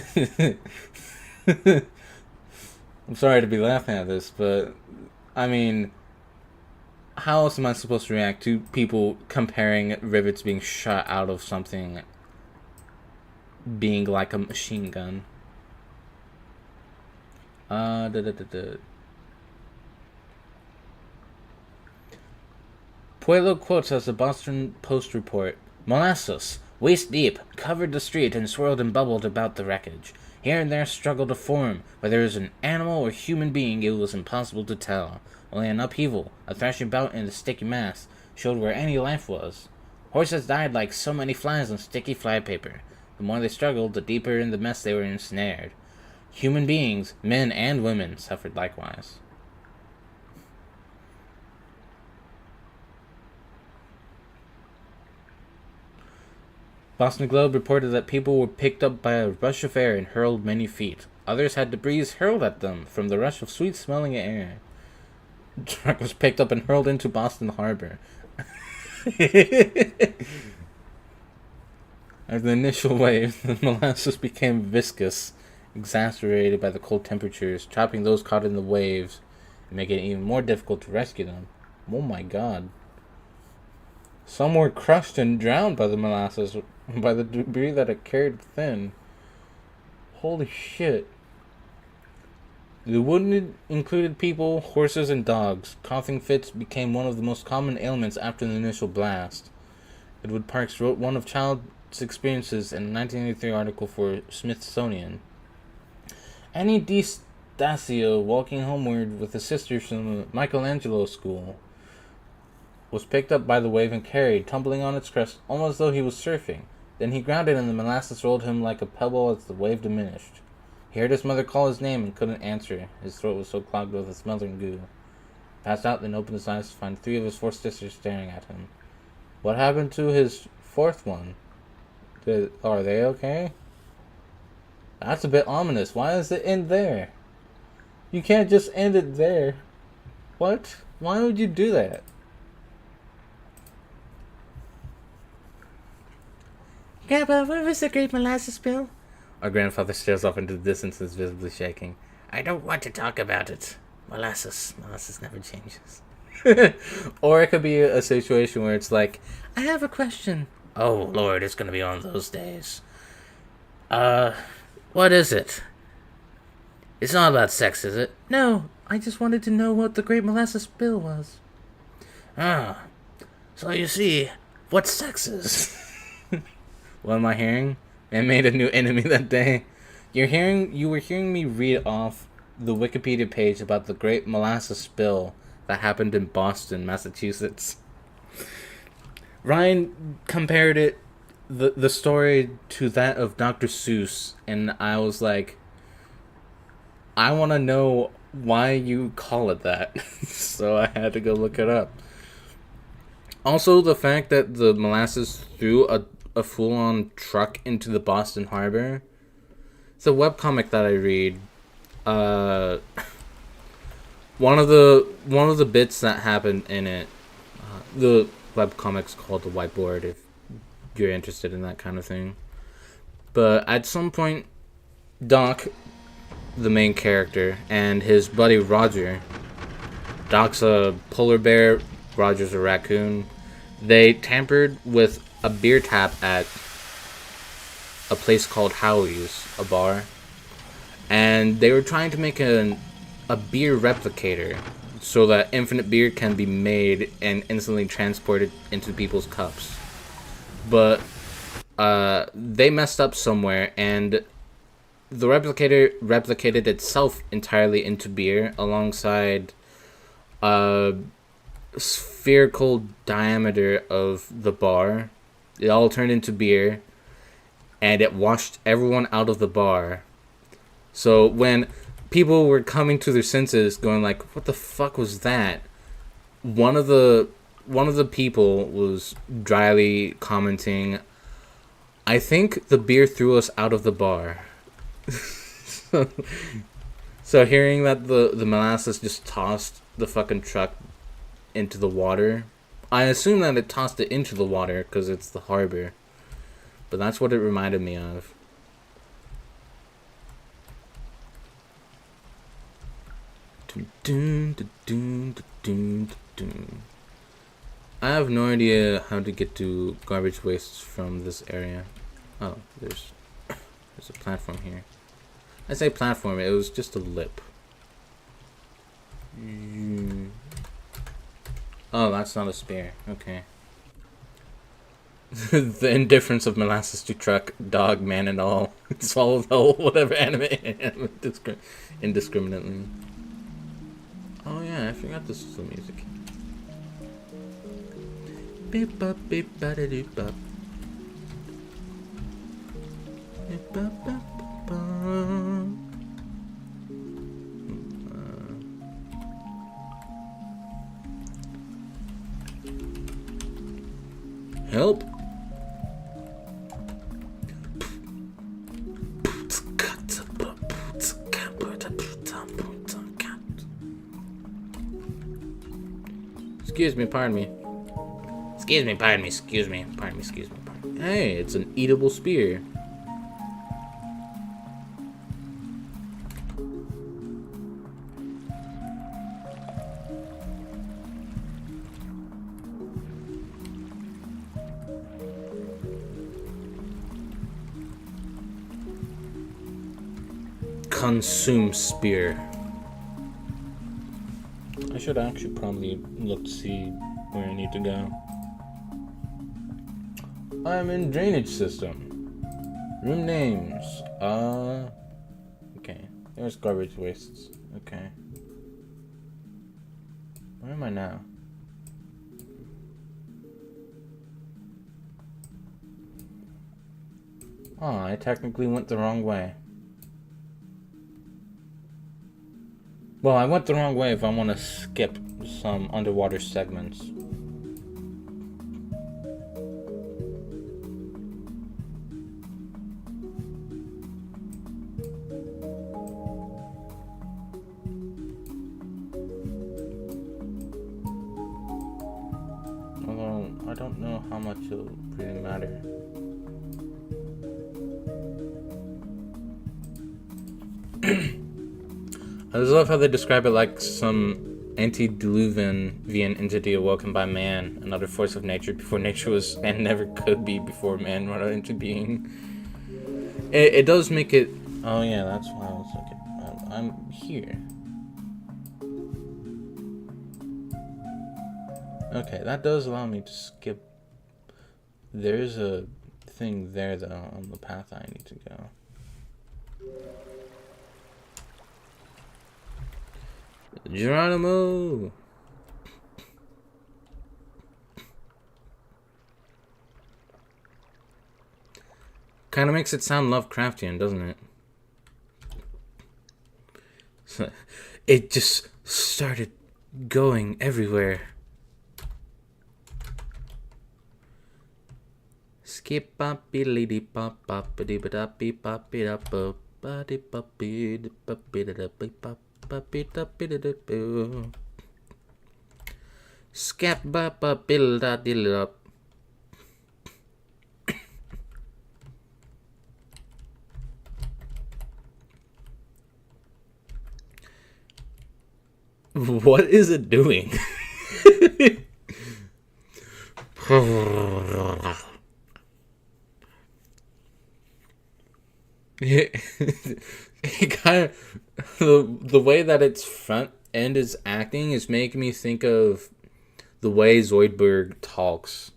sorry to be laughing at this, but I mean, how else am I supposed to react to people comparing rivets being shot out of something being like a machine gun? Da, da, da, da. Pueblo quotes as the Boston Post report. Molasses, waist deep, covered the street and swirled and bubbled about the wreckage. Here and there struggled a form. Whether it was an animal or human being, it was impossible to tell. Only an upheaval, a thrashing about in the sticky mass, showed where any life was. Horses died like so many flies on sticky flypaper. The more they struggled, the deeper in the mess they were ensnared. Human beings, men and women, suffered likewise. Boston Globe reported that people were picked up by a rush of air and hurled many feet. Others had debris hurled at them from the rush of sweet-smelling air. The truck was picked up and hurled into Boston Harbor. As the initial wave, the molasses became viscous, exacerbated by the cold temperatures, trapping those caught in the waves and making it even more difficult to rescue them. Oh my god. Some were crushed and drowned by the molasses, by the debris that it carried within. Holy shit. The wounded included people, horses, and dogs. Coughing fits became one of the most common ailments after the initial blast. Edward Parks wrote one of child's experiences in a 1983 article for Smithsonian. Annie D'Stasio, walking homeward with his sisters from the Michelangelo School, was picked up by the wave and carried, tumbling on its crest almost as though he was surfing. Then he grounded and the molasses rolled him like a pebble as the wave diminished. He heard his mother call his name and couldn't answer. His throat was so clogged with a smothering goo. Passed out, then opened his eyes to find 3 of his 4 sisters staring at him. What happened to his 4th one? Are they okay? That's a bit ominous. Why does it end there? You can't just end it there. What? Why would you do that? Grandpa, where was the great molasses spill? Our grandfather stares off into the distance and is visibly shaking. I don't want to talk about it. Molasses never changes. Or it could be a situation where it's like, I have a question. Oh, Lord, it's gonna be one of those days. What is it? It's not about sex, is it? No, I just wanted to know what the great molasses spill was. Ah, so you see, what sex is? What am I hearing? I made a new enemy that day. You were hearing me read off the Wikipedia page about the great molasses spill that happened in Boston, Massachusetts. Ryan compared the story to that of Dr. Seuss, and I was like, I want to know why you call it that. So I had to go look it up. Also, the fact that the molasses threw a full-on truck into the Boston Harbor. It's a webcomic that I read. One of the bits that happened in it, the webcomic's called The Whiteboard, if you're interested in that kind of thing. But at some point, Doc, the main character, and his buddy Roger, Doc's a polar bear, Roger's a raccoon, they tampered with a beer tap at a place called Howie's, a bar, and they were trying to make a beer replicator so that infinite beer can be made and instantly transported into people's cups. But they messed up somewhere, and the replicator replicated itself entirely into beer alongside a spherical diameter of the bar. It all turned into beer, and it washed everyone out of the bar. So when people were coming to their senses, going like, "What the fuck was that?" One of the people was dryly commenting, "I think the beer threw us out of the bar." So hearing that the molasses just tossed the fucking truck into the water, I assume that it tossed it into the water because it's the harbor. But that's what it reminded me of. I have no idea how to get to garbage wastes from this area. Oh, there's a platform here. I say platform, it was just a lip. Oh, that's not a spear. Okay. The indifference of molasses to truck, dog, man, and all. Swallow the whole whatever anime indiscriminately. Oh yeah, I forgot this was the music. Beep bop beep ba da doop bop. Beep bop bop bop. Help! Excuse me, pardon me. Excuse me, pardon me, excuse me, pardon me, excuse me, pardon me. Hey, it's an eatable spear. Consume spear. I should actually probably look to see where I need to go. I'm in drainage system. Room names. Okay. There's garbage wastes. Okay. Where am I now? Oh, I technically went the wrong way. Well, I went the wrong way if I want to skip some underwater segments. Although, I don't know how much it'll really matter. I just love how they describe it like some antediluvian entity awoken by man, another force of nature before nature was and never could be before man brought it into being. It does make it. Oh yeah, that's why I was looking. I'm here. Okay, that does allow me to skip. There's a thing there though on the path I need to go. Geronimo! Kind of makes it sound Lovecraftian, doesn't it? So, it just started going everywhere. Skip bop beedly pop bop ba dee ba da beep bop beep up ba dee bop beep bop beep da beep bop. Scap bop bop bill da dill up. What is it doing? It kind of the way that its front end is acting is making me think of the way Zoidberg talks.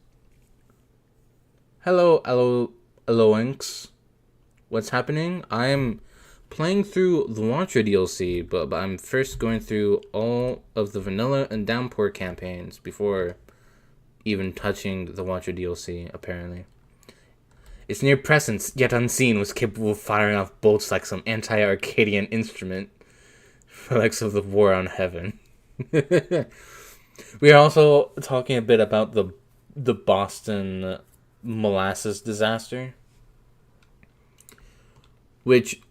Hello, Inks. What's happening? I'm playing through the Watcher DLC, but I'm first going through all of the vanilla and downpour campaigns before even touching the Watcher DLC, apparently. Its near presence, yet unseen, was capable of firing off bolts like some anti-Arcadian instrument. Relics of the War on Heaven. We are also talking a bit about the Boston molasses disaster. Which,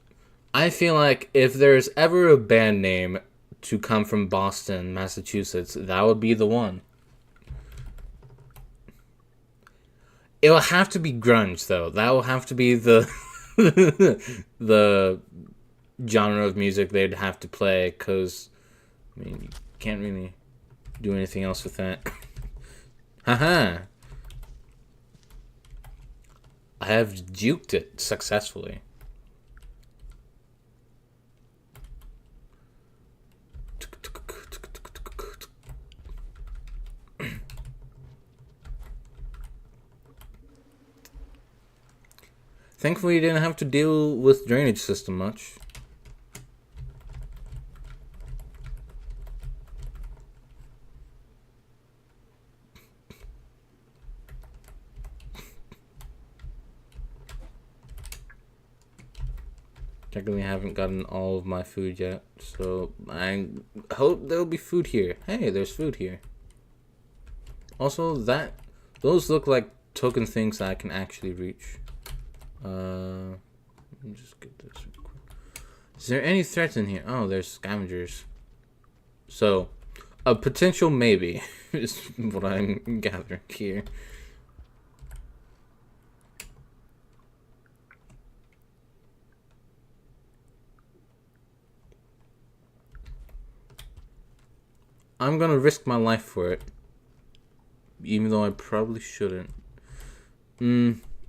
I feel like if there's ever a band name to come from Boston, Massachusetts, that would be the one. It will have to be grunge, though. That will have to be the the genre of music they'd have to play, because, I mean, you can't really do anything else with that. Haha! I have juked it successfully. Thankfully, you didn't have to deal with drainage system much. Technically, I haven't gotten all of my food yet, so I hope there'll be food here. Hey, there's food here. Also, those look like token things that I can actually reach. Let me just get this real quick. Is there any threats in here? Oh, there's scavengers. So, a potential maybe is what I'm gathering here. I'm gonna risk my life for it. Even though I probably shouldn't.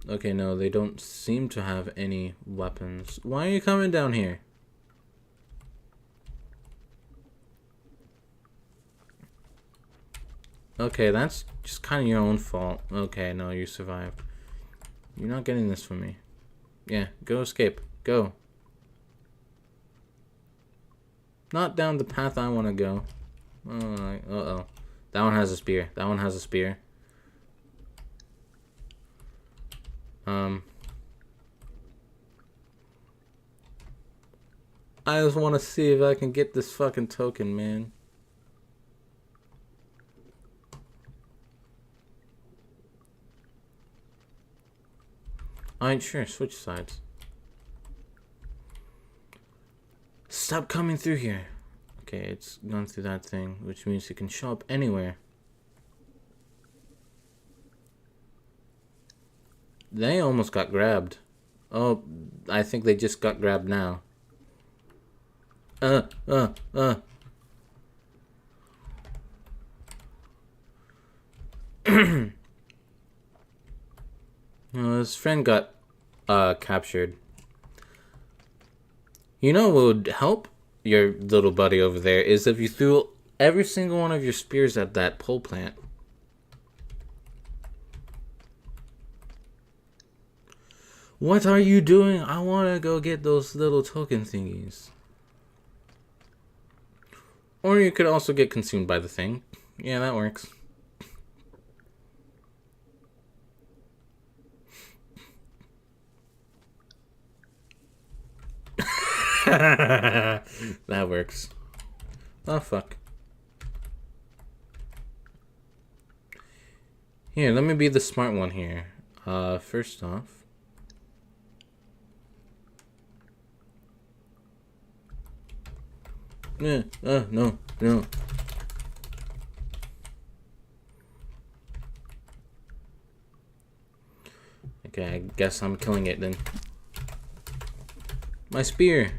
Okay, no, they don't seem to have any weapons. Why are you coming down here? Okay, that's just kind of your own fault. Okay, no, you survived. You're not getting this from me. Yeah, go escape. Go. Not down the path I want to go. Uh-oh. That one has a spear. That one has a spear. I just want to see if I can get this fucking token, man. Alright, sure, switch sides. Stop coming through here. Okay, it's gone through that thing, which means it can show up anywhere. They almost got grabbed. Oh, I think they just got grabbed now. His friend got captured. You know what would help your little buddy over there is if you threw every single one of your spears at that pole plant. What are you doing? I want to go get those little token thingies. Or you could also get consumed by the thing. Yeah, that works. That works. Oh, fuck. Here, let me be the smart one here. First off. No. Okay, I guess I'm killing it then. My spear.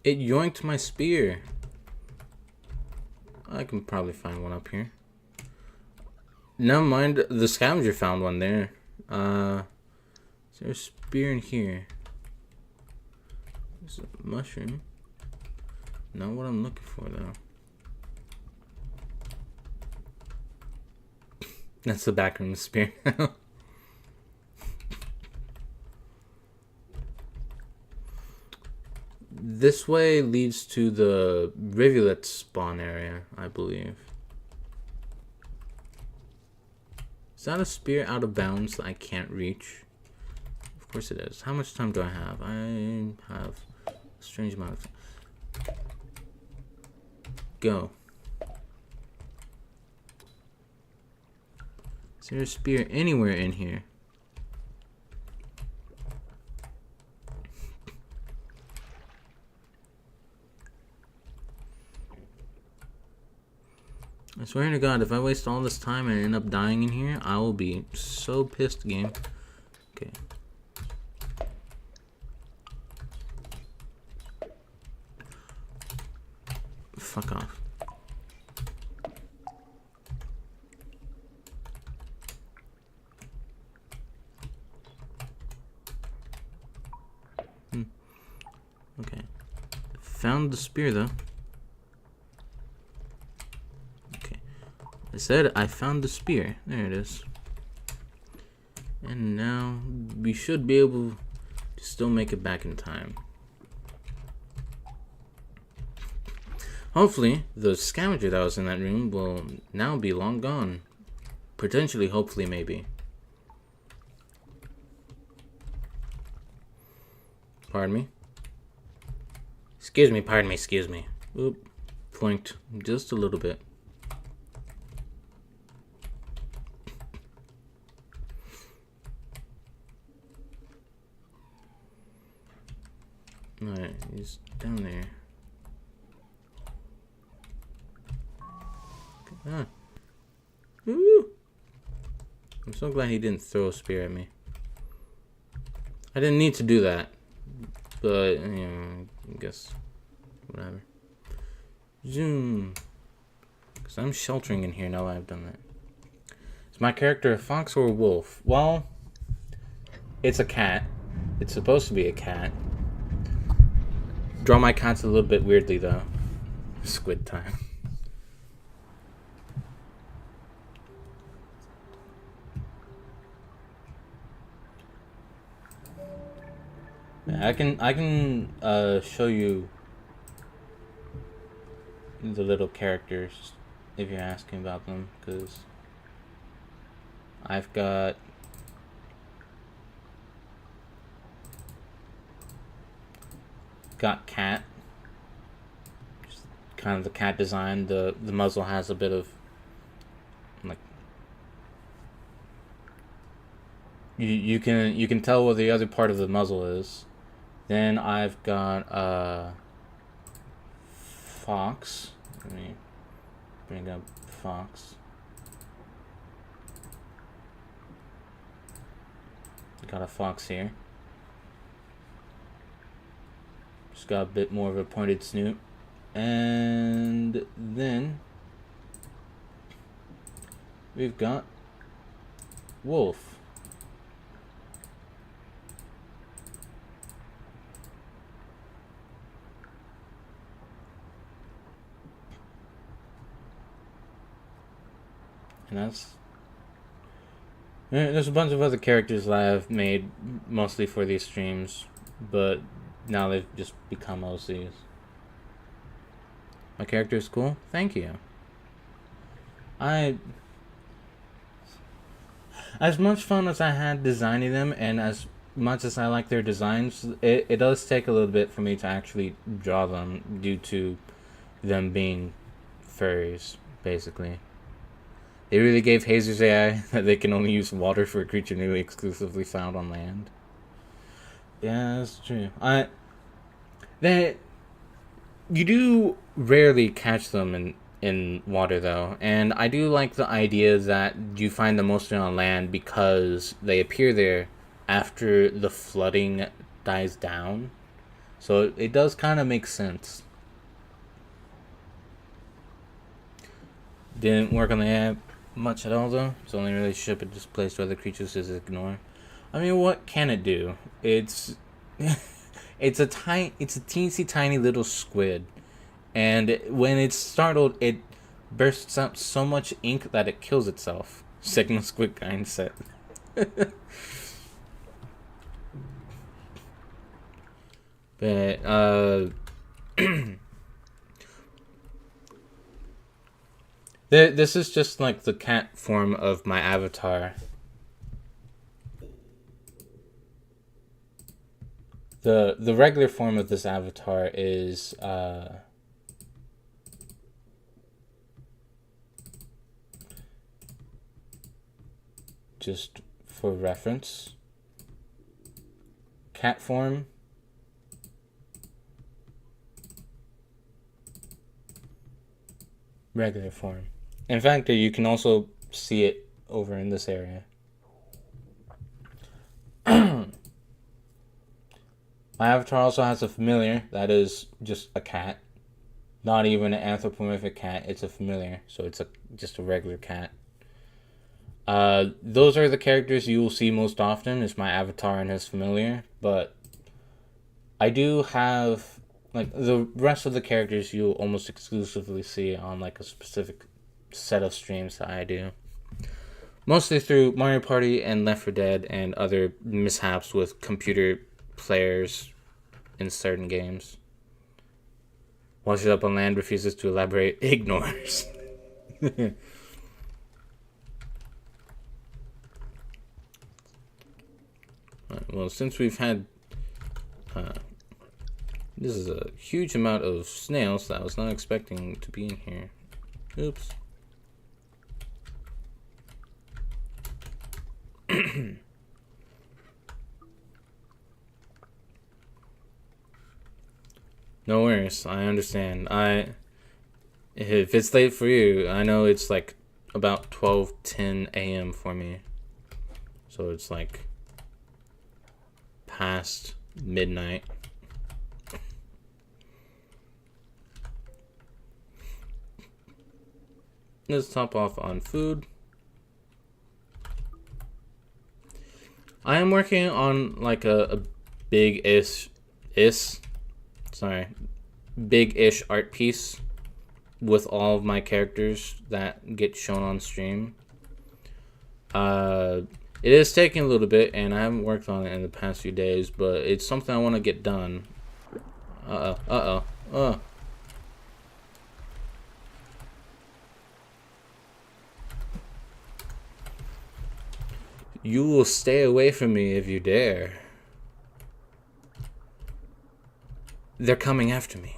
It yoinked my spear. I can probably find one up here. Never mind, the scavenger found one there. Is there a spear in here? There's a mushroom. Not what I'm looking for though. That's the back room spear. This way leads to the rivulet spawn area, I believe. Is that a spear out of bounds that I can't reach? Of course it is. How much time do I have? I have a strange amount of time. Go. Is there a spear anywhere in here? I swear to God, if I waste all this time and end up dying in here, I will be so pissed, game. Okay. Fuck off. Okay. Found the spear, though. I said I found the spear. There it is. And now we should be able to still make it back in time. Hopefully, the scavenger that was in that room will now be long gone. Potentially, hopefully, maybe. Pardon me. Excuse me, pardon me, excuse me. Oop. Flinked just a little bit. Alright, he's down there. Ah. Ooh. I'm so glad he didn't throw a spear at me. I didn't need to do that. But, you know, I guess. Whatever. Zoom. Because I'm sheltering in here now that I've done that. Is my character a fox or a wolf? Well, it's a cat. It's supposed to be a cat. Draw my cats a little bit weirdly, though. Squid time. I can show you the little characters if you're asking about them, because I've got cat, just kind of the cat design. The muzzle has a bit of like you can tell what the other part of the muzzle is. Then I've got fox. Let me bring up fox. Got a fox here. Just got a bit more of a pointed snoot. And then we've got wolf. And there's a bunch of other characters that I've made mostly for these streams, but now they've just become OCs. My character is cool? Thank you. As much fun as I had designing them, and as much as I like their designs, it does take a little bit for me to actually draw them due to them being furries, basically. They really gave Hazer's AI that they can only use water for a creature newly exclusively found on land. Yeah, that's true. You do rarely catch them in water, though. And I do like the idea that you find them mostly on land because they appear there after the flooding dies down. So it does kind of make sense. Didn't work on the app much at all, though. Its only relationship it displays to other creatures is ignore. I mean, what can it do? It's it's a teensy tiny little squid, and when it's startled, it bursts out so much ink that it kills itself. Sigma Squid Kind set. But this is just like the cat form of my avatar. The regular form of this avatar is just for reference. Cat form. Regular form. In fact, you can also see it over in this area. My avatar also has a familiar that is just a cat. Not even an anthropomorphic cat, it's a familiar, so it's just a regular cat. Those are the characters you will see most often, is my avatar and his familiar, but I do have, like, the rest of the characters you'll almost exclusively see on, like, a specific set of streams that I do. Mostly through Mario Party and Left 4 Dead and other mishaps with computer players in certain games. Washes up on land, refuses to elaborate, ignores. Well, since we've had... this is a huge amount of snails that I was not expecting to be in here. Oops. No worries, I understand. If it's late for you, I know it's like about 12:10 a.m. for me. So it's like past midnight. Let's top off on food. I am working on like a big-ish art piece with all of my characters that get shown on stream. It is taking a little bit, and I haven't worked on it in the past few days, but it's something I want to get done. You will stay away from me if you dare. They're coming after me.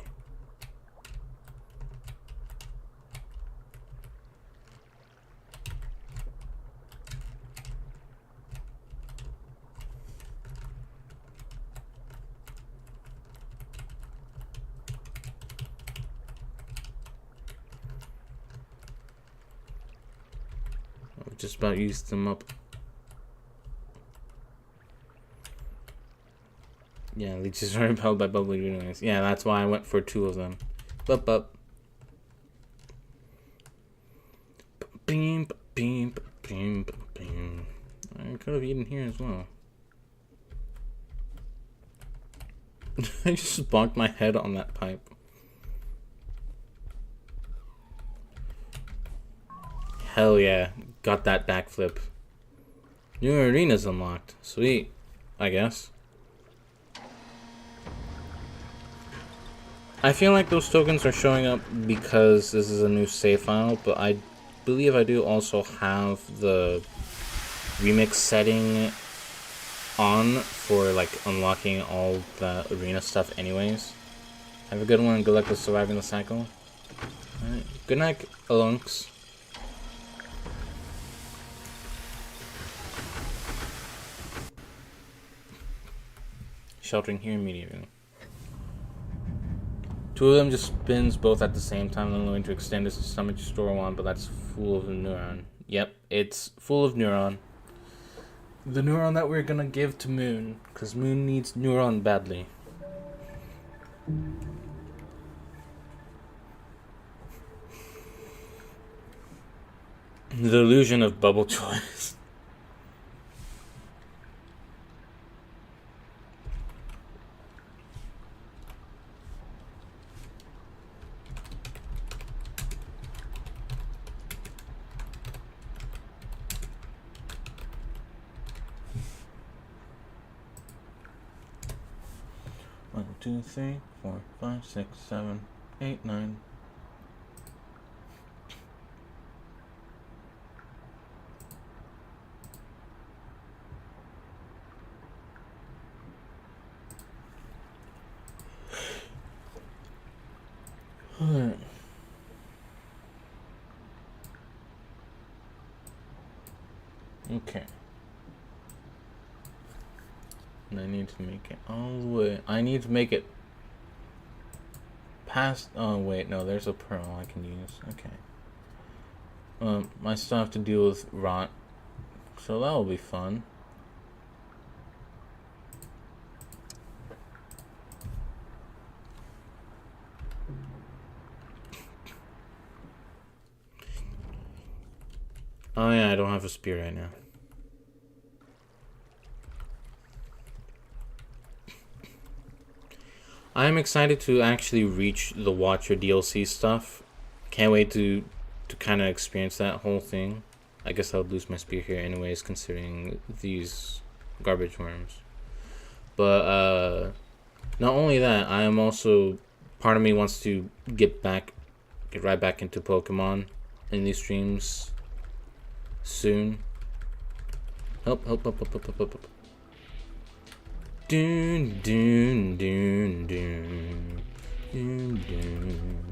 I've just about used them up. Yeah, leeches are repelled by bubbly greenways. Yeah, that's why I went for 2 of them. Bup. Beam. I could have eaten here as well. I just bonked my head on that pipe. Hell yeah. Got that backflip. New arena's unlocked. Sweet. I guess. I feel like those tokens are showing up because this is a new save file, but I believe I do also have the remix setting on for like unlocking all the arena stuff anyways. Have a good one. Good luck with surviving the cycle. Alright. Good night, Alunks. Sheltering here immediately. 2 of them just spins both at the same time. I'm going to extend this to stomach to store one, but that's full of neuron. Yep, it's full of neuron. The neuron that we're gonna give to Moon, because Moon needs neuron badly. The illusion of bubble choice. One, 2, 3, 4, 5, 6, 7, 8, 9. Alright. Okay. And I need to make it all the way. I need to make it past. Oh, wait. No, there's a pearl I can use. Okay. I still have to deal with rot. So that will be fun. Oh, yeah, I don't have a spear right now. I'm excited to actually reach the Watcher DLC stuff. Can't wait to kind of experience that whole thing. I guess I'll lose my spear here anyways, considering these garbage worms. But not only that, I am also, part of me wants to get right back into Pokemon in these streams soon. Help. Dun dun dun dun dun dun.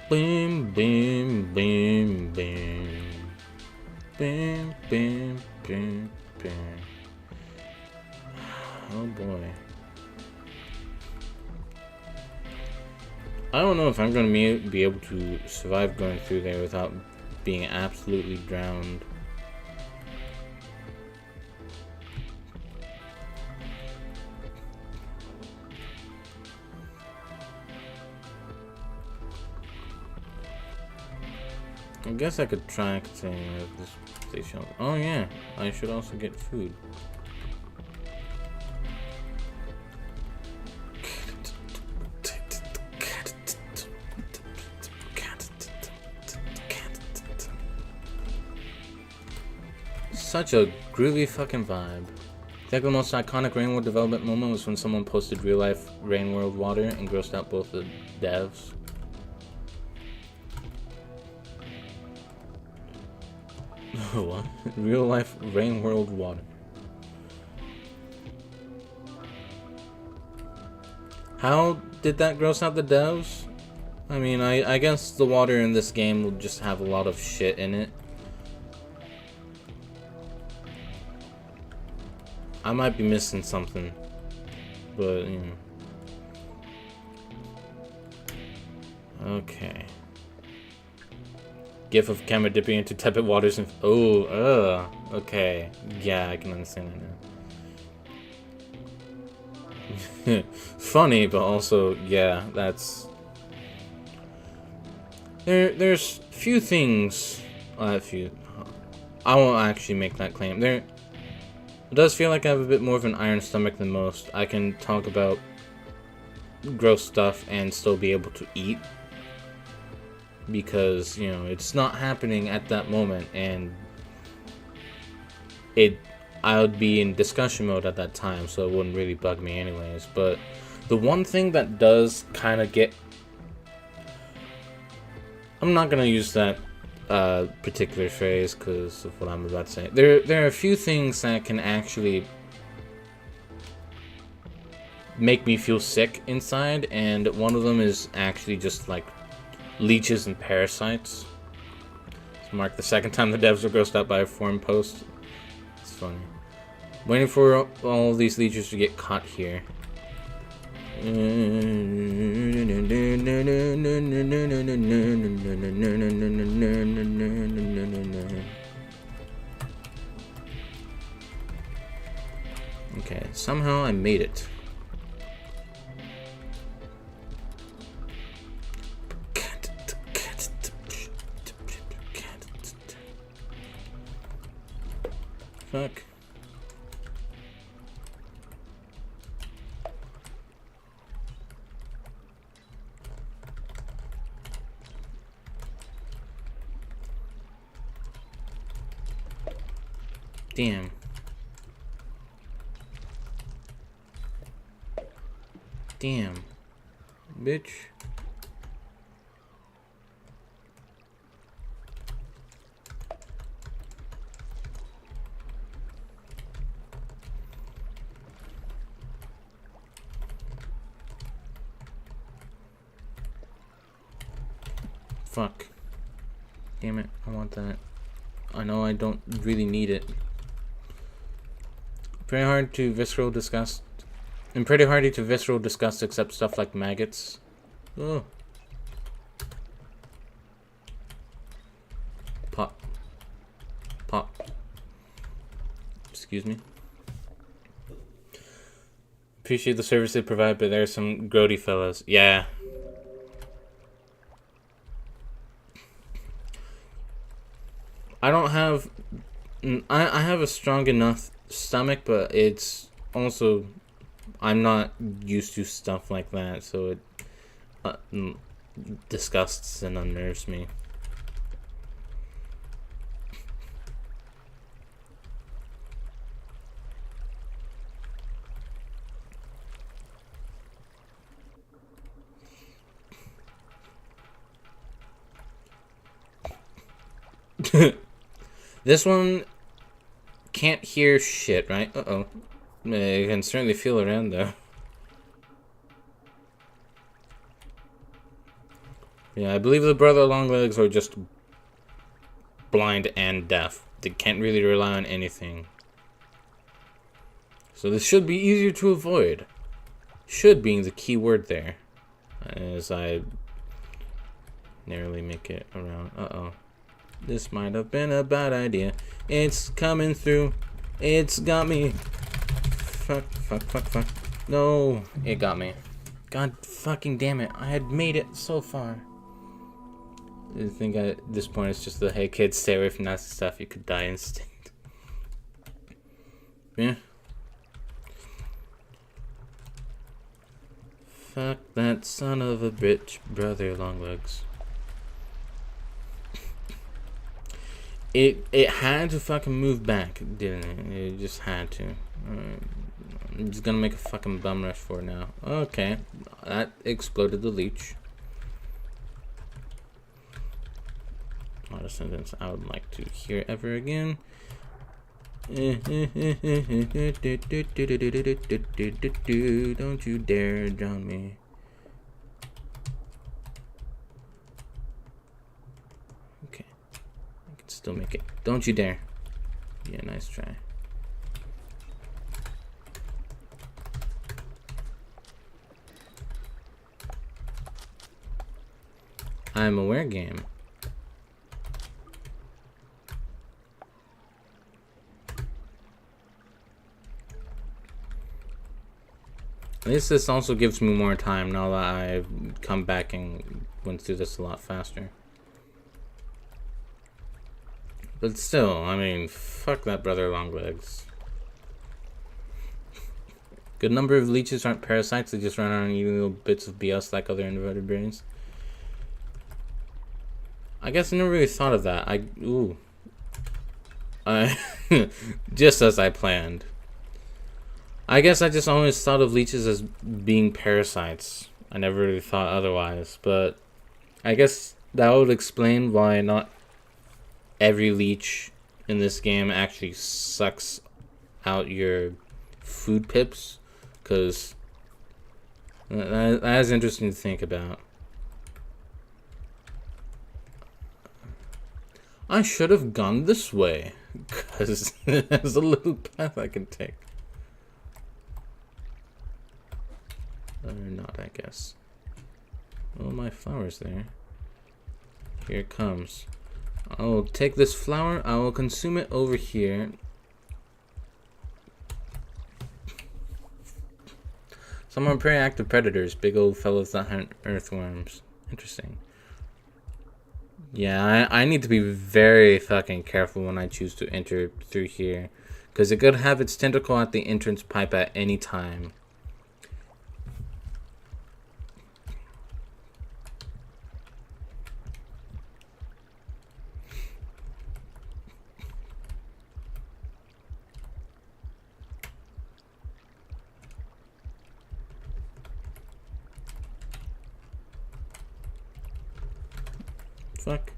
Boom, boom, boom, boom. Boom, boom, boom, boom. Oh boy. I don't know if I'm going to be able to survive going through there without being absolutely drowned. I guess I could try continuing at this station. Oh yeah, I should also get food. Such a groovy fucking vibe. I think the most iconic Rain World development moment was when someone posted real life Rain World water and grossed out both the devs. What? Real life Rain World water. How did that gross out the devs? I mean, I guess the water in this game will just have a lot of shit in it. I might be missing something, but you know. Okay. GIF of camera dipping into tepid waters and okay. Yeah, I can understand that now. Funny, but also, yeah, that's... There's few things... few... I won't actually make that claim. It does feel like I have a bit more of an iron stomach than most. I can talk about gross stuff and still be able to eat. Because, you know, it's not happening at that moment, and I would be in discussion mode at that time, so it wouldn't really bug me anyways. But the one thing that does kind of get... I'm not going to use that particular phrase because of what I'm about to say. There are a few things that can actually make me feel sick inside, and one of them is actually just like leeches and parasites. It's mark the second time the devs were grossed out by a forum post. It's funny. Waiting for all of these leeches to get caught here. Okay, somehow I made it. Fuck. Damn. Damn. Bitch. Fuck. Damn it, I want that. I know I don't really need it. Pretty hard to visceral disgust. And pretty hardy to visceral disgust except stuff like maggots. Oh. Pop. Pop. Excuse me. Appreciate the service they provide, but there's some grody fellas. Yeah. I don't have I have a strong enough stomach, but it's also I'm not used to stuff like that, so it disgusts and unnerves me. This one can't hear shit, right? Uh-oh. You can certainly feel around, though. Yeah, I believe the brother Longlegs are just blind and deaf. They can't really rely on anything. So this should be easier to avoid. Should being the key word there. As I narrowly make it around. Uh-oh. This might have been a bad idea. It's coming through. It's got me. Fuck, fuck, fuck, fuck. No, it got me. God fucking damn it. I had made it so far. I think at this point it's just the, hey kids, stay away from that stuff. You could die instinct. Yeah. Fuck that son of a bitch, brother Longlegs. It had to fucking move back, didn't it? It just had to. I'm just gonna make a fucking bum rush for it now. Okay, that exploded the leech. Not a sentence I would like to hear ever again. Don't you dare drown me. Okay, I can still make it. Don't you dare. Yeah, nice try. I'm aware game. At least this also gives me more time now that I've come back and went through this a lot faster. But still, I mean, fuck that brother Longlegs. Good number of leeches aren't parasites, they just run around eating little bits of BS like other invertebrates. I guess I never really thought of that. Just as I planned. I guess I just always thought of leeches as being parasites. I never really thought otherwise, but I guess that would explain why not every leech in this game actually sucks out your food pips, because that is interesting to think about. I should have gone this way, because there's a little path I can take. Or not, I guess. Oh, my flower's there. Here it comes. I'll take this flower, I will consume it over here. Some are pretty active predators, big old fellows that hunt earthworms. Interesting. Yeah, I need to be very fucking careful when I choose to enter through here, because it could have its tentacle at the entrance pipe at any time. Fuck.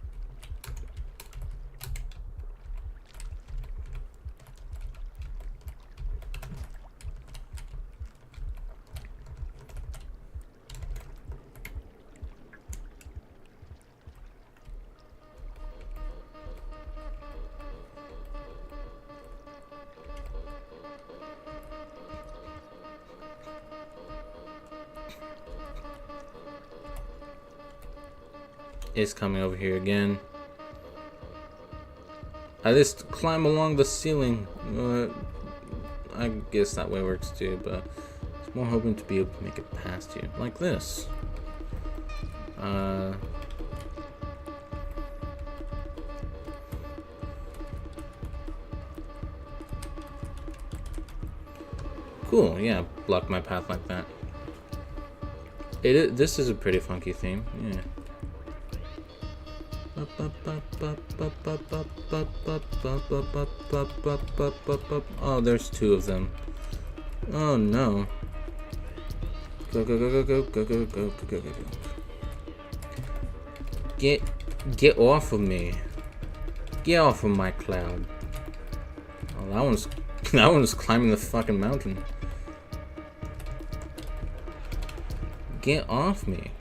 It's coming over here again. I just climb along the ceiling. I guess that way works too, but I'm more hoping to be able to make it past you. Like this. Cool, yeah, block my path like that. This is a pretty funky theme, yeah. Oh, there's two of them. Oh no. Go go go go go go go go go go go. Get off of me. Get off of my cloud. Oh, that one's climbing the fucking mountain. Get off me.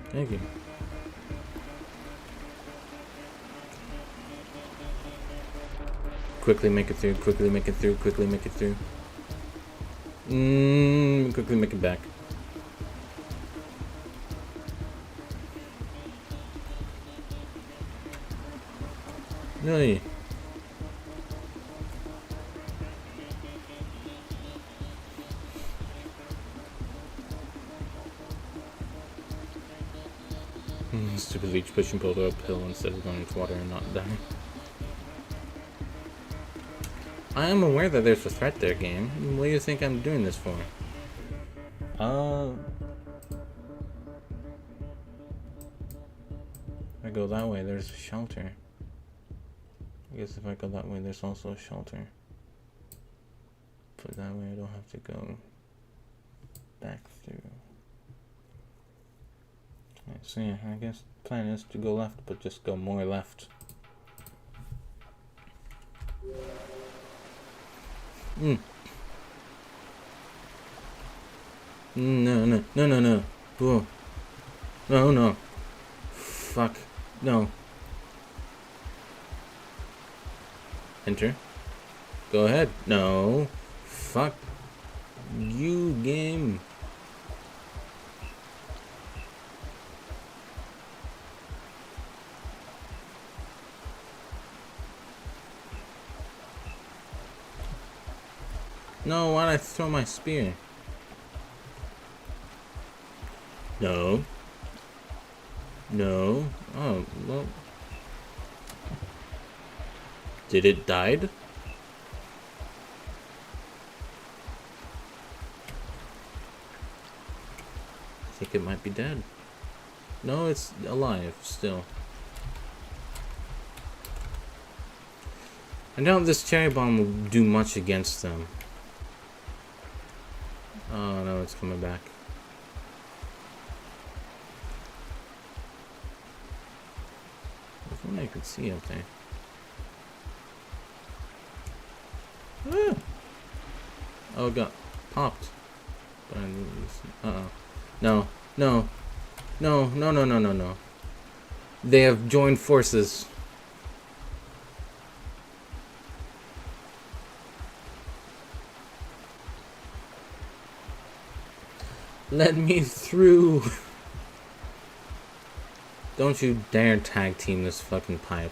Thank you. Quickly make it through, quickly make it through, quickly make it through. Quickly make it back. No. Stupid leech pushing Boulder uphill instead of going into water and not dying. I am aware that there's a threat there, game. What do you think I'm doing this for? If I go that way, there's a shelter. I guess if I go that way, there's also a shelter. But that way I don't have to go back through. Okay, so yeah, I guess the plan is to go left, but just go more left. No. Whoa. No. Fuck. No. Enter. Go ahead. No. Fuck. You, game. No, why'd I throw my spear? No. Oh, well. Did it died? I think it might be dead. No, it's alive still. I doubt this cherry bomb will do much against them. Oh no, it's coming back. There's one I could see up there. Ah! Oh, it got popped. But uh-oh. No. They have joined forces. Let me through. Don't you dare tag team this fucking pipe.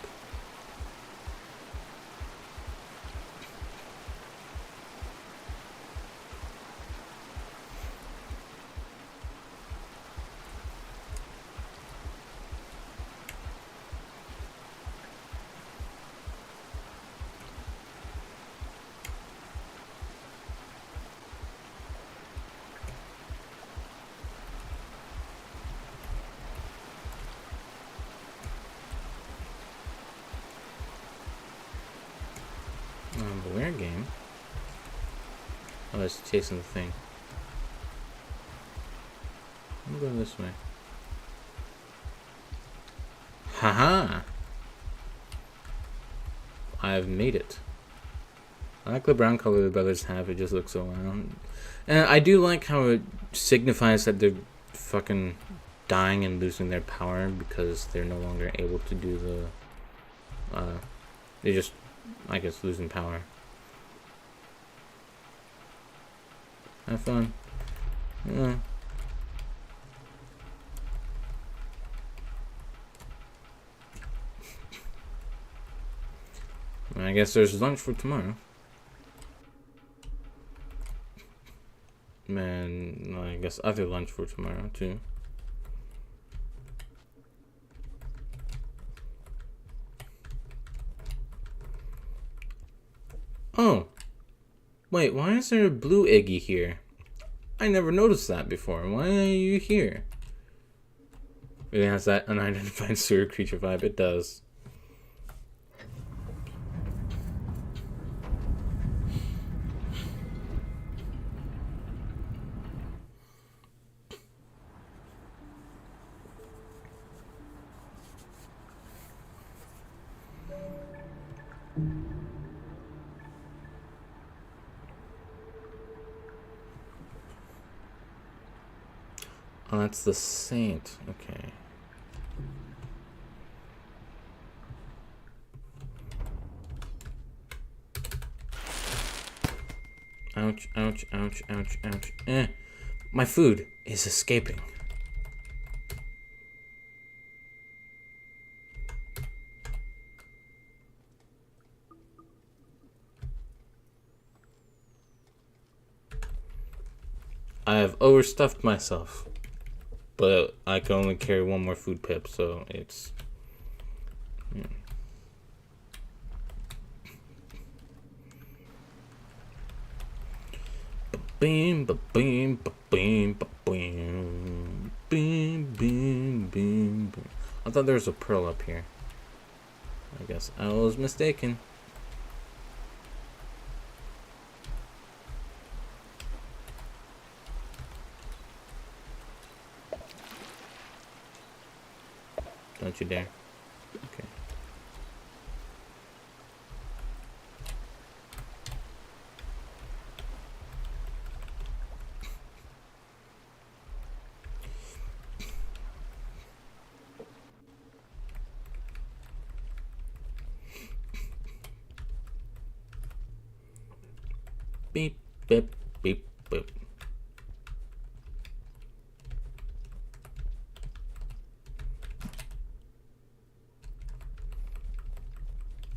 The weird game. Oh, it's chasing the thing. I'm going this way. Haha! I've made it. I like the brown color the brothers have, it just looks so round. And I do like how it signifies that they're fucking dying and losing their power because they're no longer able to do the... they're just, I guess, losing power. Have fun. Yeah. I guess there's lunch for tomorrow. And I guess other lunch for tomorrow too. Oh, wait, why is there a blue Iggy here? I never noticed that before. Why are you here? It has that unidentified sewer creature vibe. It does. Oh, that's the saint. Okay. Ouch, ouch, ouch, ouch, ouch. My food is escaping. I have overstuffed myself. But I can only carry one more food pip, so it's... Yeah. Ba-beam, ba-beam, ba-beam, ba-beam. Beam, beam, beam, beam. I thought there was a pearl up here. I guess I was mistaken. Don't you dare. Okay. Beep, beep, beep, boop.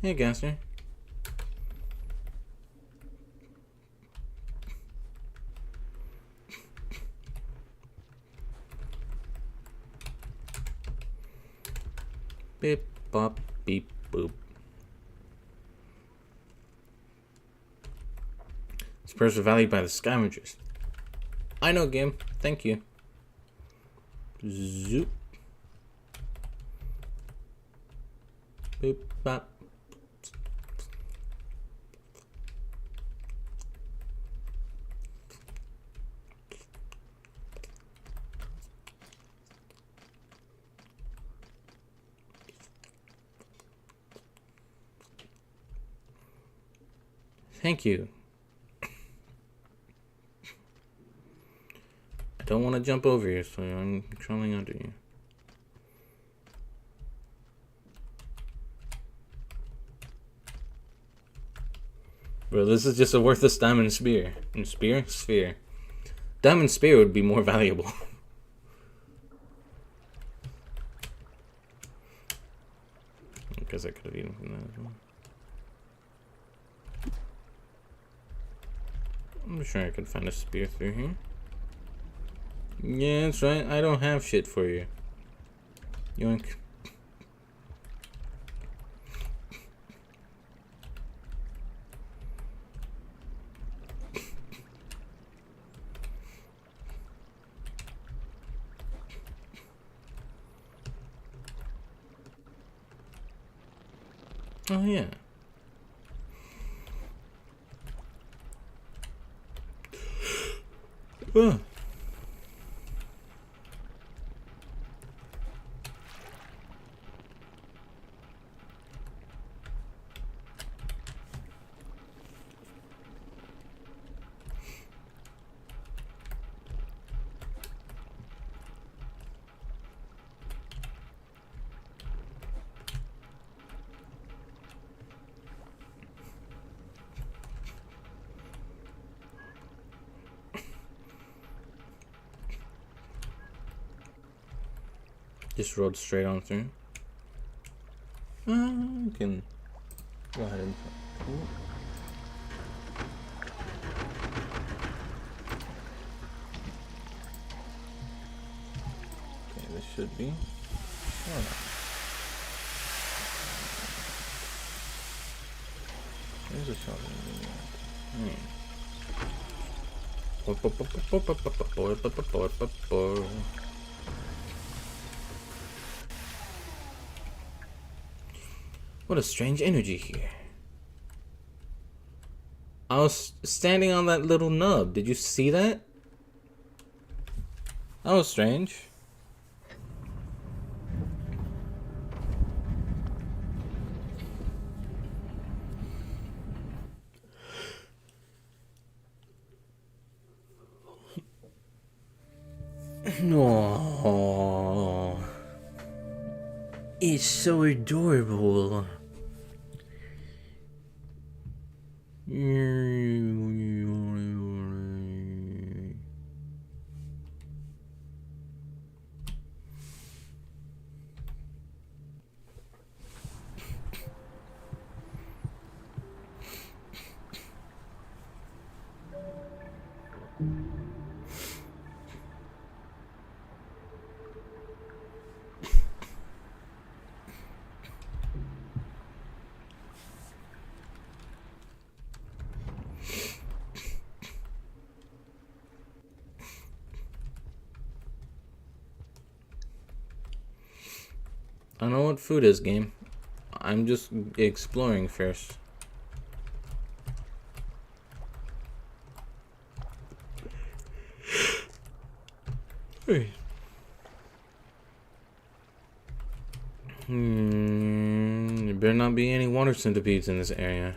Hey, Gaster. Beep, bop, beep, boop. This pearls are valued by the scavengers. I know, game. Thank you. Zoop. Boop, bop. Thank you. I don't want to jump over you, so I'm controlling under you. Bro, this is just a worthless diamond spear. And spear? Sphere. Diamond spear would be more valuable. Because I could have eaten from that as well. I'm sure I could find a spear through here. Yeah, that's right. I don't have shit for you. Yoink. Oh, yeah. Ugh. Just rode straight on through. You can go ahead and... Ooh. Okay, this should be... There's a shot in the What a strange energy here. I was standing on that little nub. Did you see that? That was strange. Oh, it's so adorable. I don't know what food is, game. I'm just exploring first. Hey. There better not be any water centipedes in this area.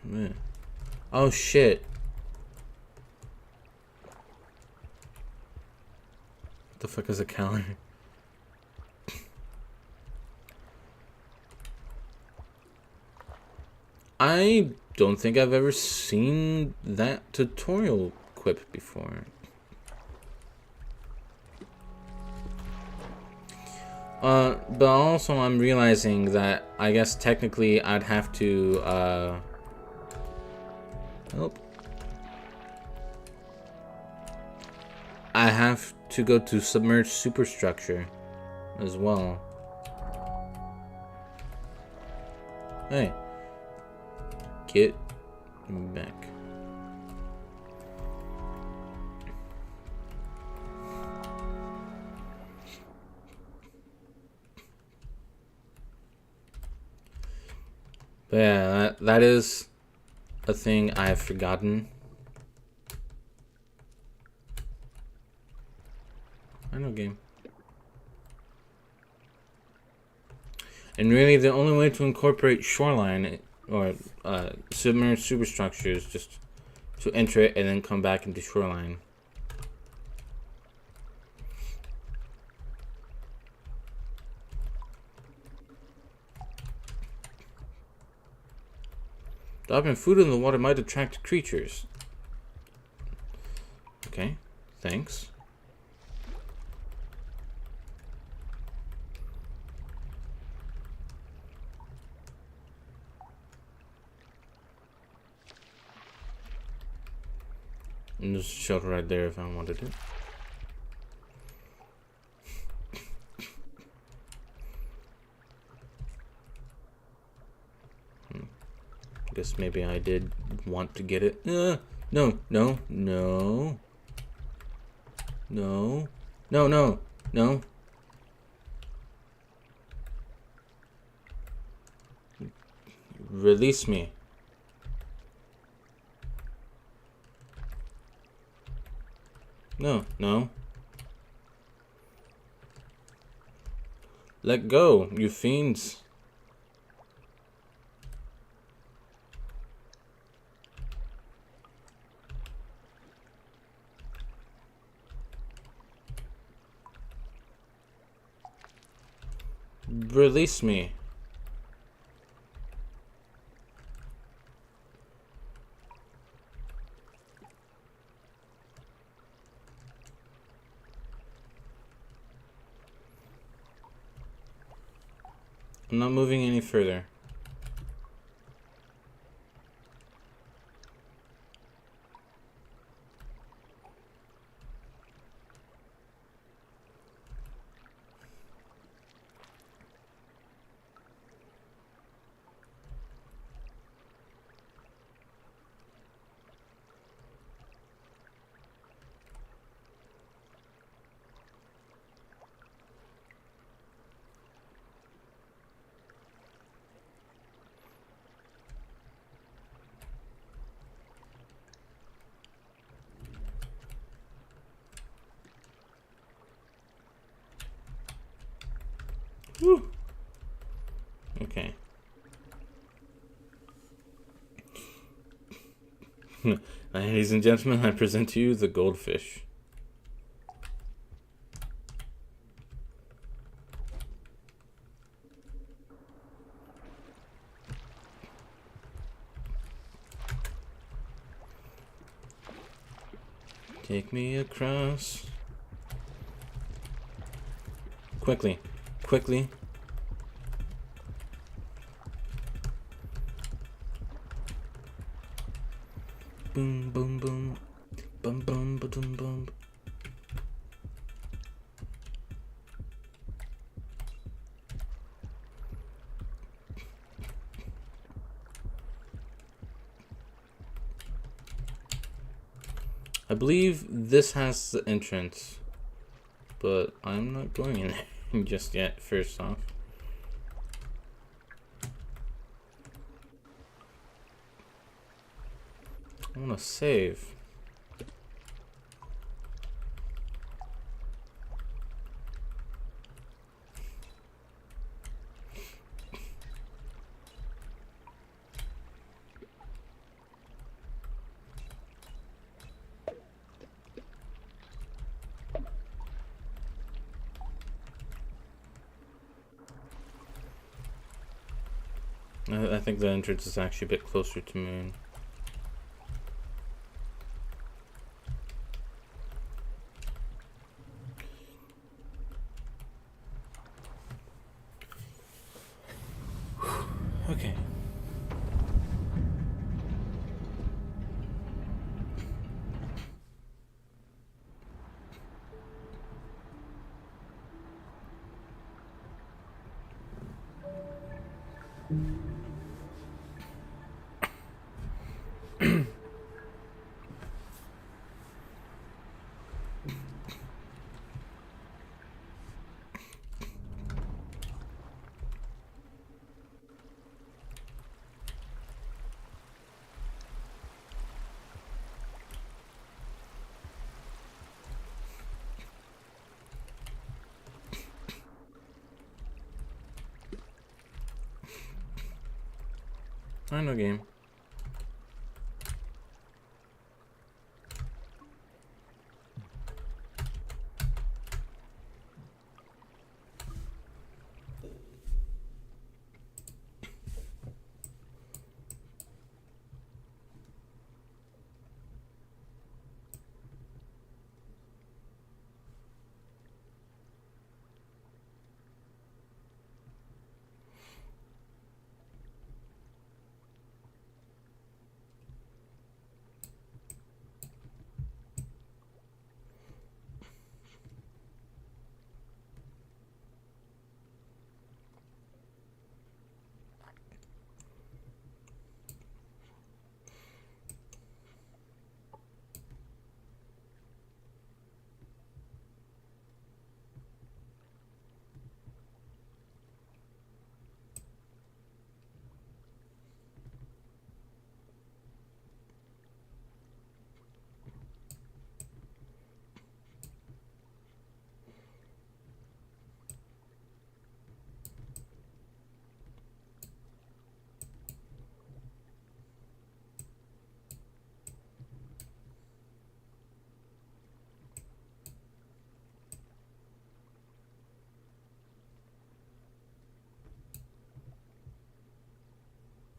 Man. Oh shit. What the fuck is a calorie? I don't think I've ever seen that tutorial quip before. But also I'm realizing that I guess technically I'd have to, I have to go to submerged superstructure as well. Hey. Get back. But yeah, that is a thing I have forgotten. I know, game. And really, the only way to incorporate shoreline or submerged superstructure is just to enter it and then come back into shoreline. Dropping food in the water might attract creatures. Okay, thanks. And there's a shelter right there if I wanted it. Guess maybe I did want to get it. No, no, no, no, no, no, no. Release me. No, no. Let go, you fiends. Release me. I'm not moving any further. Whew. Okay. Ladies and gentlemen, I present to you the goldfish. Take me across. Quickly. Quickly. Boom, boom, boom. Bum, bum, ba-dum, bum. I believe this has the entrance, but I'm not going in there just yet, first off. I want to save. I think the entrance is actually a bit closer to Moon. Okay. I know game.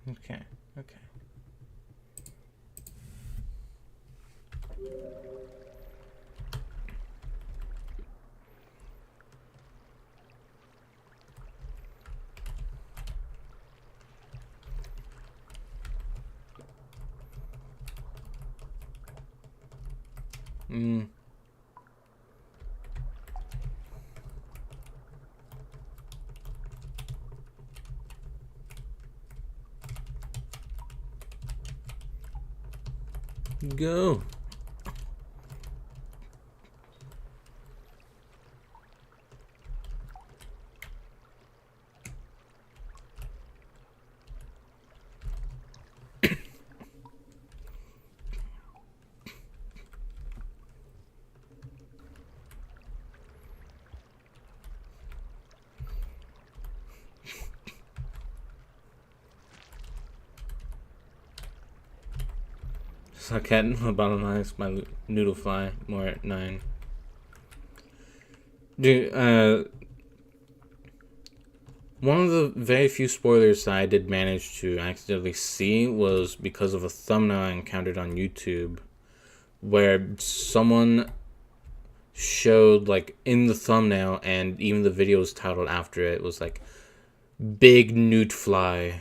Okay, okay. Go. So cat bottom line is my noodle fly more at 9. Dude, one of the very few spoilers that I did manage to accidentally see was because of a thumbnail I encountered on YouTube where someone showed, like, in the thumbnail, and even the video was titled after it, was like, Big Newt Fly,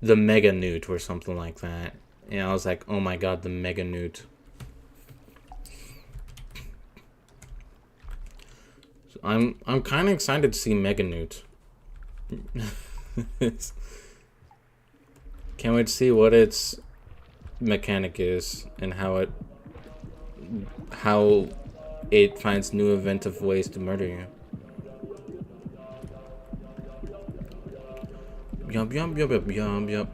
the Mega Newt, or something like that. And I was like, oh my god, the Mega Newt. So I'm kind of excited to see Mega Newt. Can't wait to see what its mechanic is and how it finds new inventive ways to murder you. Yum yum yum yum yum yum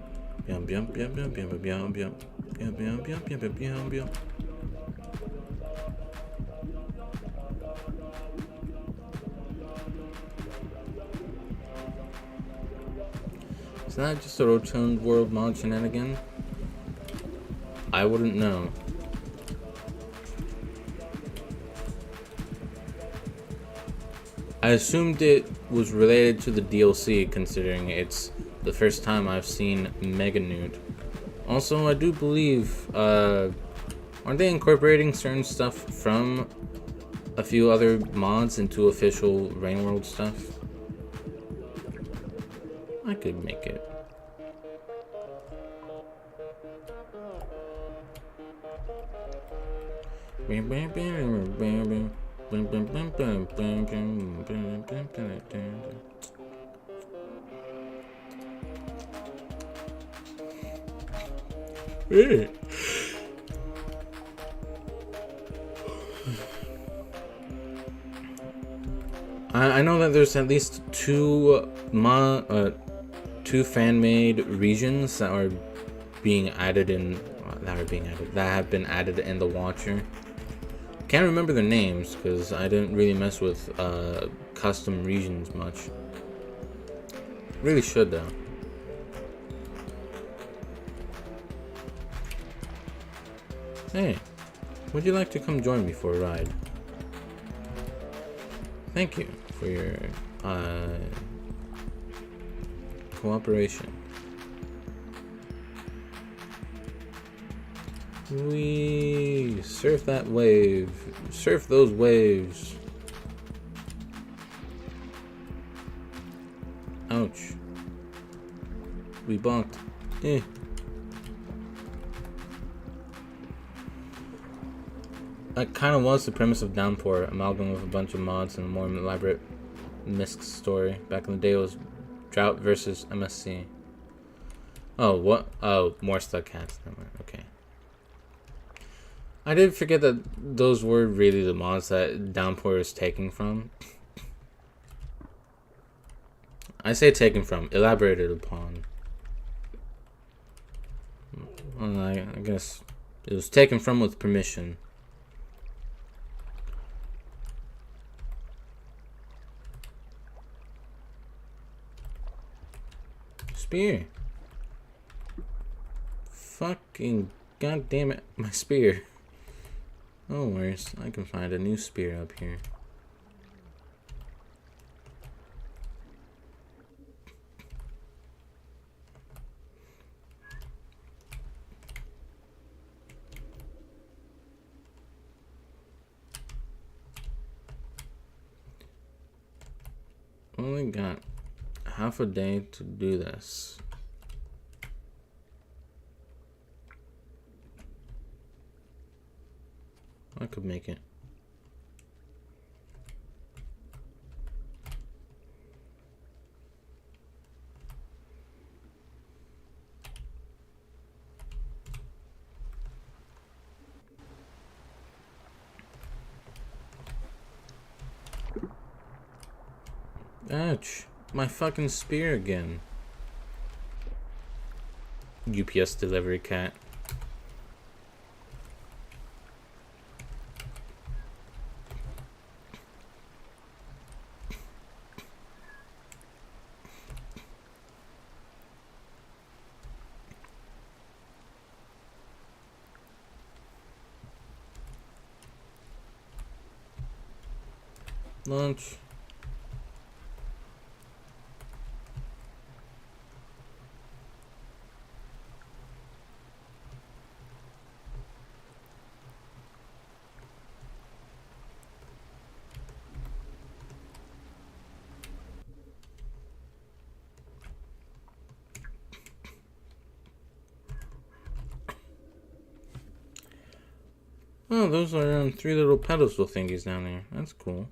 yum yum yum yum yum yum yum yum yum yum yum yum yum. Is that just a Rotund World mod shenanigan? I wouldn't know. I assumed it was related to the DLC, considering it's the first time I've seen Mega Newt. Also, I do believe, aren't they incorporating certain stuff from a few other mods into official Rain World stuff? I could make it. I know that there's at least two fan-made regions that are being added in that have been added in the Watcher. Can't remember their names because I didn't really mess with custom regions much. Really should though. Hey, would you like to come join me for a ride? Thank you for your cooperation. We surf that wave. Surf those waves. Ouch. We bonked. That kind of was the premise of Downpour, amalgam of a bunch of mods and a more elaborate Misk story. Back in the day, it was Drought versus MSC. Oh, what? Oh, more stuck cats. Okay. I did forget that those were really the mods that Downpour is taking from. I say taken from, elaborated upon. Well, I guess it was taken from with permission. Spear. Fucking goddamn it, my spear. No worries, I can find a new spear up here. Only got half a day to do this. I could make it. Ouch. My fucking spear again. UPS delivery cat. Lunch. Oh, those are 3 little pedestal thingies down there. That's cool.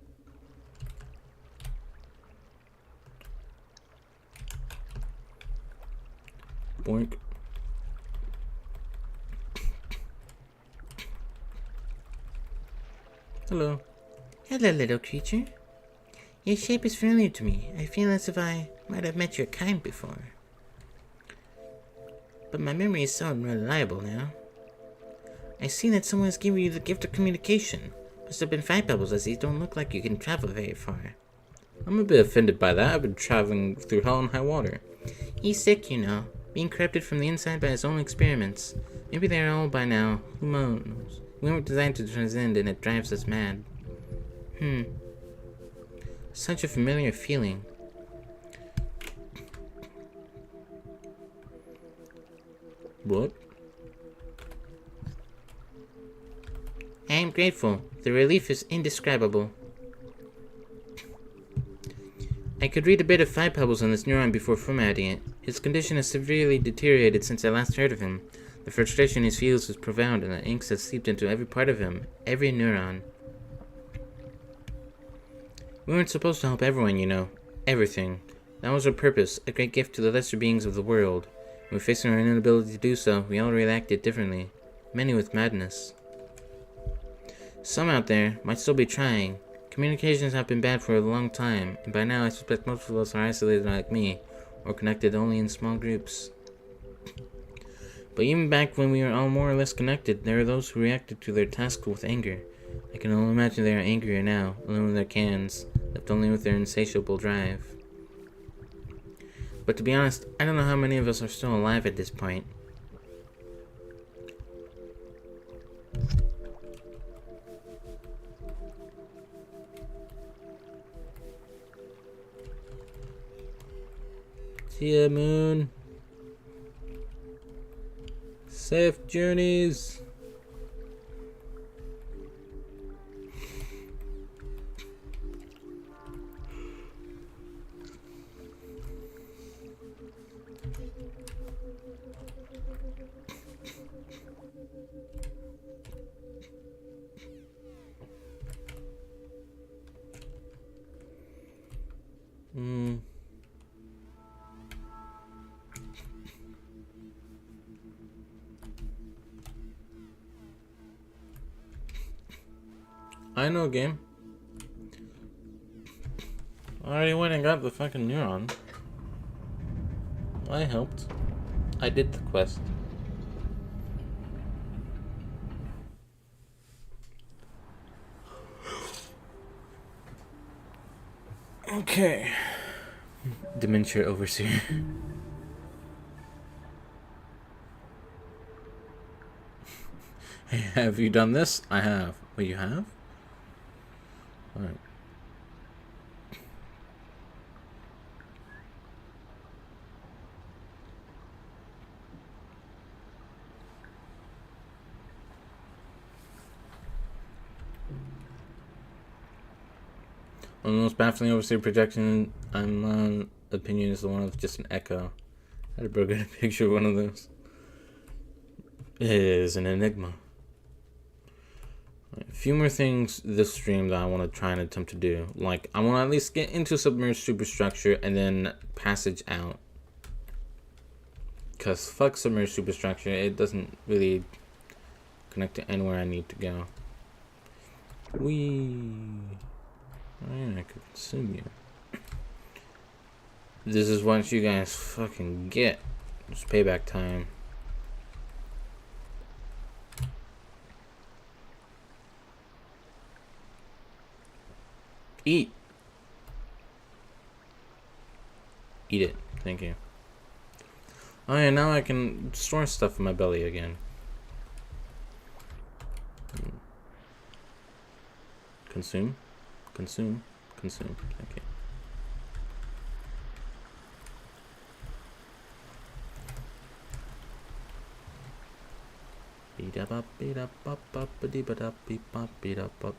Boink. Hello. Hello, little creature. Your shape is familiar to me. I feel as if I might have met your kind before. But my memory is so unreliable now. I see that someone has given you the gift of communication. Must have been 5 pebbles, as these don't look like you can travel very far. I'm a bit offended by that. I've been traveling through hell and high water. He's sick, you know, being corrupted from the inside by his own experiments. Maybe they're old by now. Who knows? We weren't designed to transcend, and it drives us mad. Such a familiar feeling. What? I am grateful. The relief is indescribable. I could read a bit of 5 pebbles on this neuron before formatting it. His condition has severely deteriorated since I last heard of him. The frustration he feels is profound, and the inks have seeped into every part of him, every neuron. We weren't supposed to help everyone, you know. Everything. That was our purpose, a great gift to the lesser beings of the world. When facing our inability to do so, we all reacted differently, many with madness. Some out there might still be trying. Communications have been bad for a long time, and by now I suspect most of us are isolated like me, or connected only in small groups. But even back when we were all more or less connected, there are those who reacted to their task with anger. I can only imagine they are angrier now, alone in their cans, left only with their insatiable drive. But to be honest, I don't know how many of us are still alive at this point. See ya, Moon. Safe journeys. I know, game. I already went and got the fucking neuron. I helped. I did the quest. Okay. Dementia overseer. Hey, have you done this? I have. Well, you have? Alright. One of the most baffling overseer projection in my opinion is the one of just an echo. I had to bro get a picture of one of those. It is an enigma. A few more things this stream that I want to try and attempt to do. Like, I want to at least get into submerged superstructure and then passage out. Because fuck submerged superstructure, it doesn't really connect to anywhere I need to go. Whee! Oh yeah, I could consume you. This is what you guys fucking get. It's payback time. Eat! Eat it. Thank you. Oh yeah, now I can store stuff in my belly again. Consume. Consume. Consume. Thank you. Beat up, beat up, up, beat up, beat up, beat up.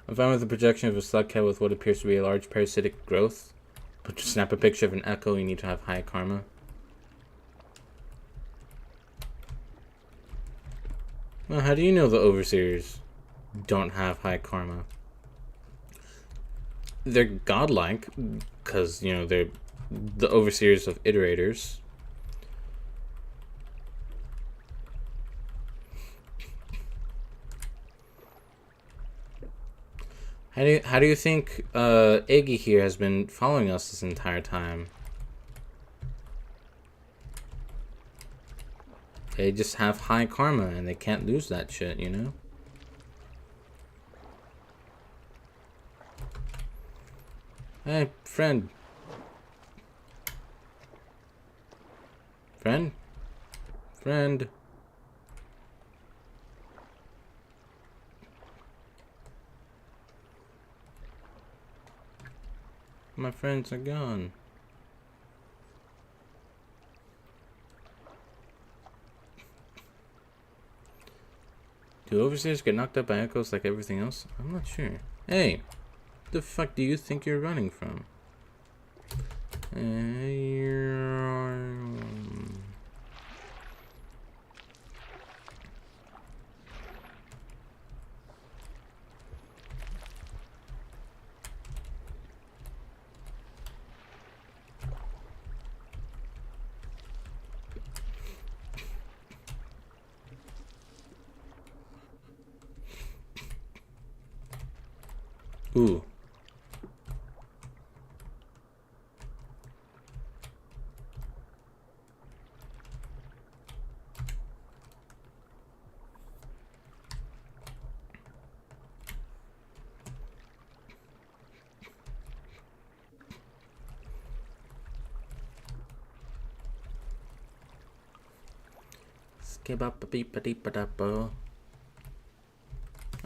I'm fine with the projection of a slug head with what appears to be a large parasitic growth. But to snap a picture of an echo, you need to have high karma. Well, how do you know the overseers don't have high karma? They're godlike, because, you know, they're the overseers of iterators. How do you think Iggy here has been following us this entire time? They just have high karma and they can't lose that shit, you know? Hey, friend. Friend? Friend. My friends are gone. Do overseers get knocked up by echoes like everything else? I'm not sure. Hey, the fuck do you think you're running from? Ooh.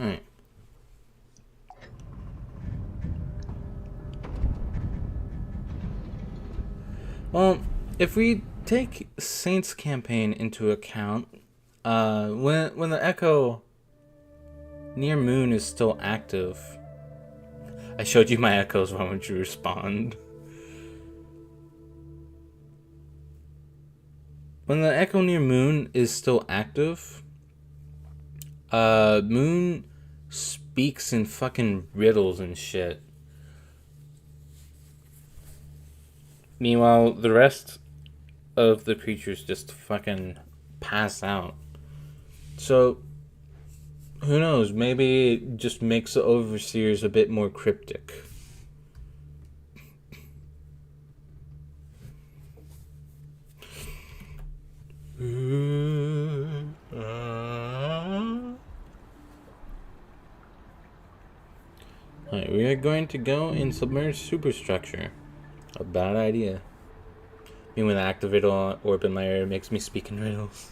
Alright. Well, if we take Saint's campaign into account, when the Echo near Moon is still active, I showed you my echoes. Why would you respond? When the Echo near Moon is still active, Moon speaks in fucking riddles and shit. Meanwhile, the rest of the creatures just fucking pass out. So, who knows? Maybe it just makes the overseers a bit more cryptic. Alright, we are going to go in submerged superstructure. A bad idea. Me when I activate orb in my area makes me speak in riddles.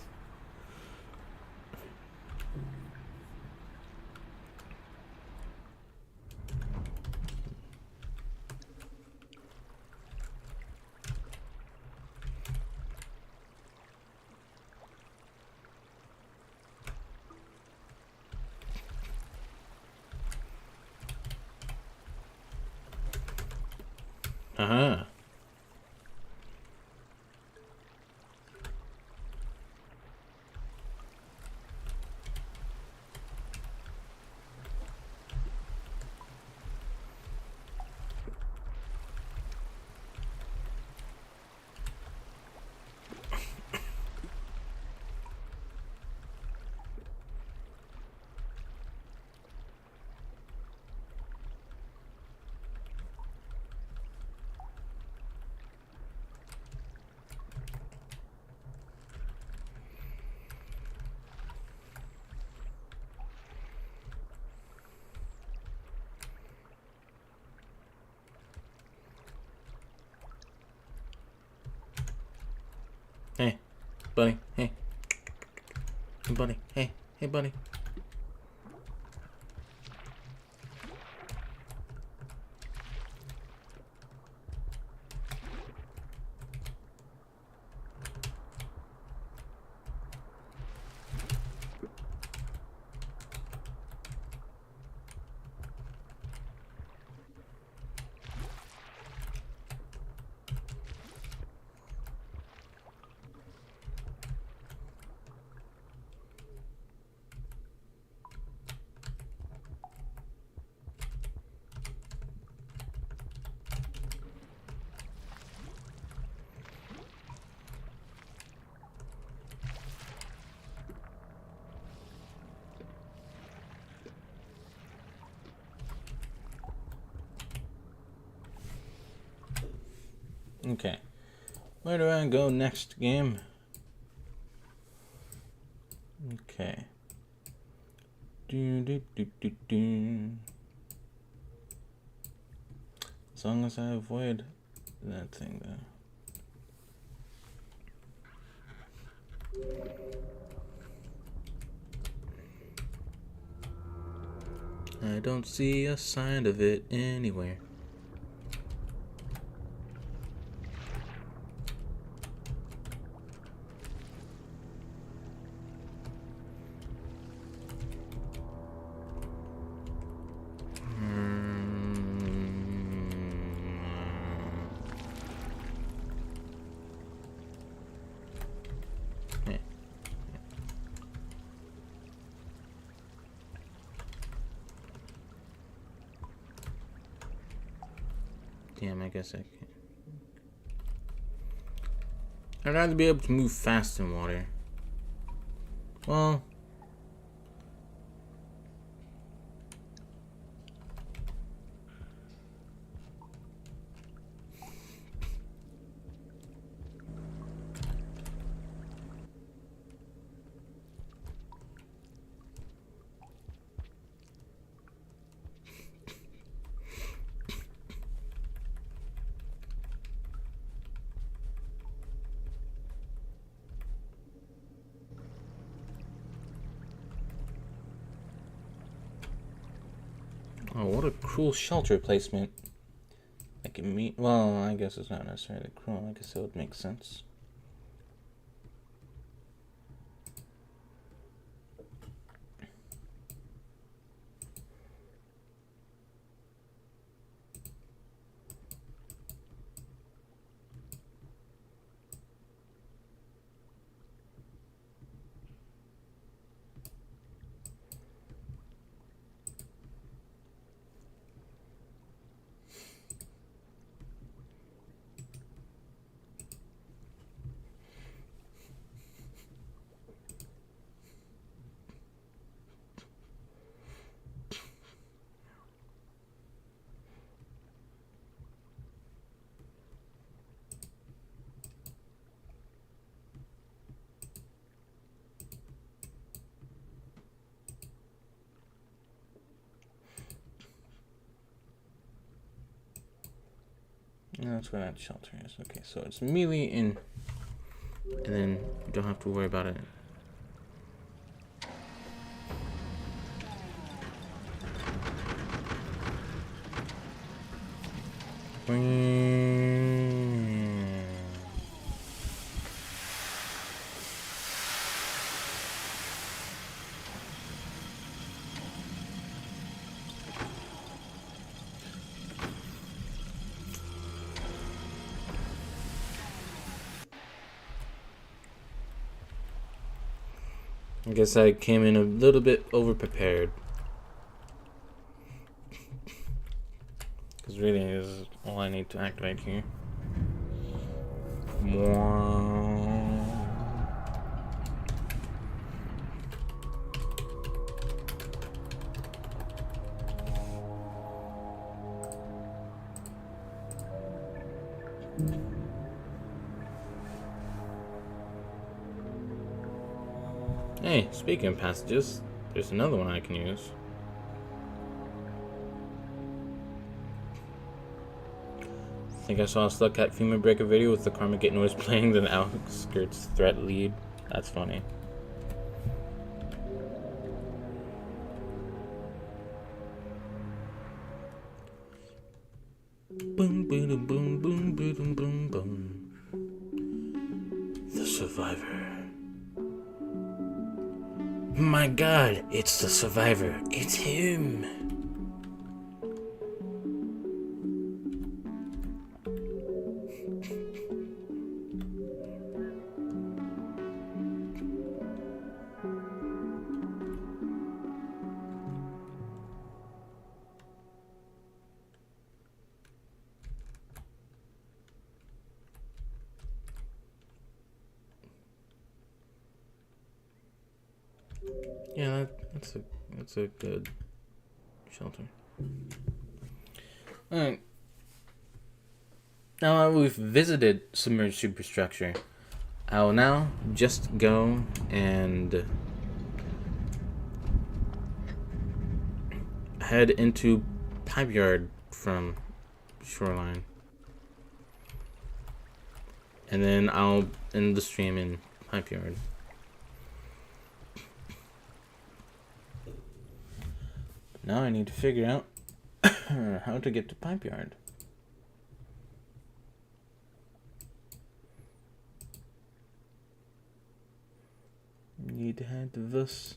Aha. Hey, buddy. Hey. Hey, buddy. Hey. Hey, buddy. Okay. Where do I go next, game? Okay. As long as I avoid that thing, though. I don't see a sign of it anywhere. Damn, I guess I can't. I'd rather be able to move fast in water. Well... Oh, what a cruel shelter placement. I can meet. Well, I guess it's not necessarily cruel. I guess it would make sense. No, that's where that shelter is. Okay, so it's immediately in, and then you don't have to worry about it. I guess I came in a little bit over-prepared. Because really is all I need to activate here. Hey, speaking of passages, there's another one I can use. I think I saw a Slug Cat Femur Breaker video with the Karma Gate noise playing the outskirts threat lead. That's funny. Boom, boom, boom, boom, boom, boom, boom. The survivor. My God, it's the survivor. It's him. Yeah, that's a good shelter. Alright. Now that we've visited submerged superstructure, I will now just go and head into Pipe Yard from Shoreline. And then I'll end the stream in Pipe Yard. Now I need to figure out how to get to Pipe Yard. Need to head to this.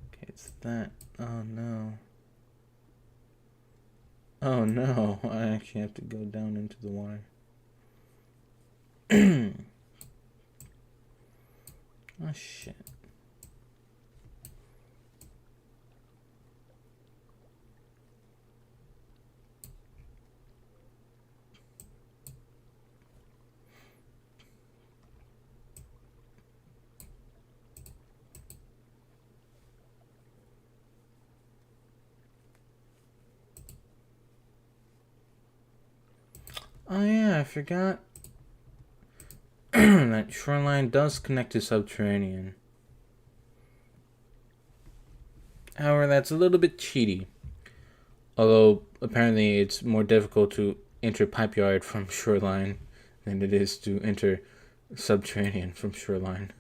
Okay, it's that. Oh no. Oh no, I actually have to go down into the water. Oh shit. Oh yeah, I forgot that Shoreline does connect to Subterranean. However, that's a little bit cheaty. Although, apparently it's more difficult to enter Pipe Yard from Shoreline than it is to enter Subterranean from Shoreline.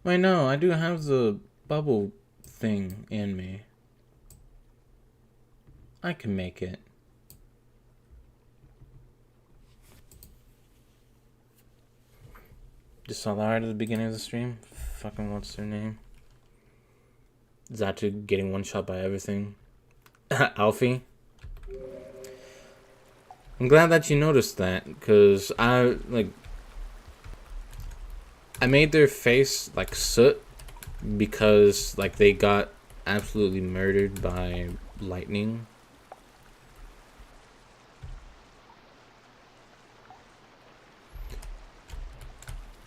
Wait, no, I do have the bubble thing in me. I can make it. Just saw that at the beginning of the stream. Fucking what's their name? Zatu getting one shot by everything. Alfie. I'm glad that you noticed that, because I made their face like soot because like they got absolutely murdered by lightning.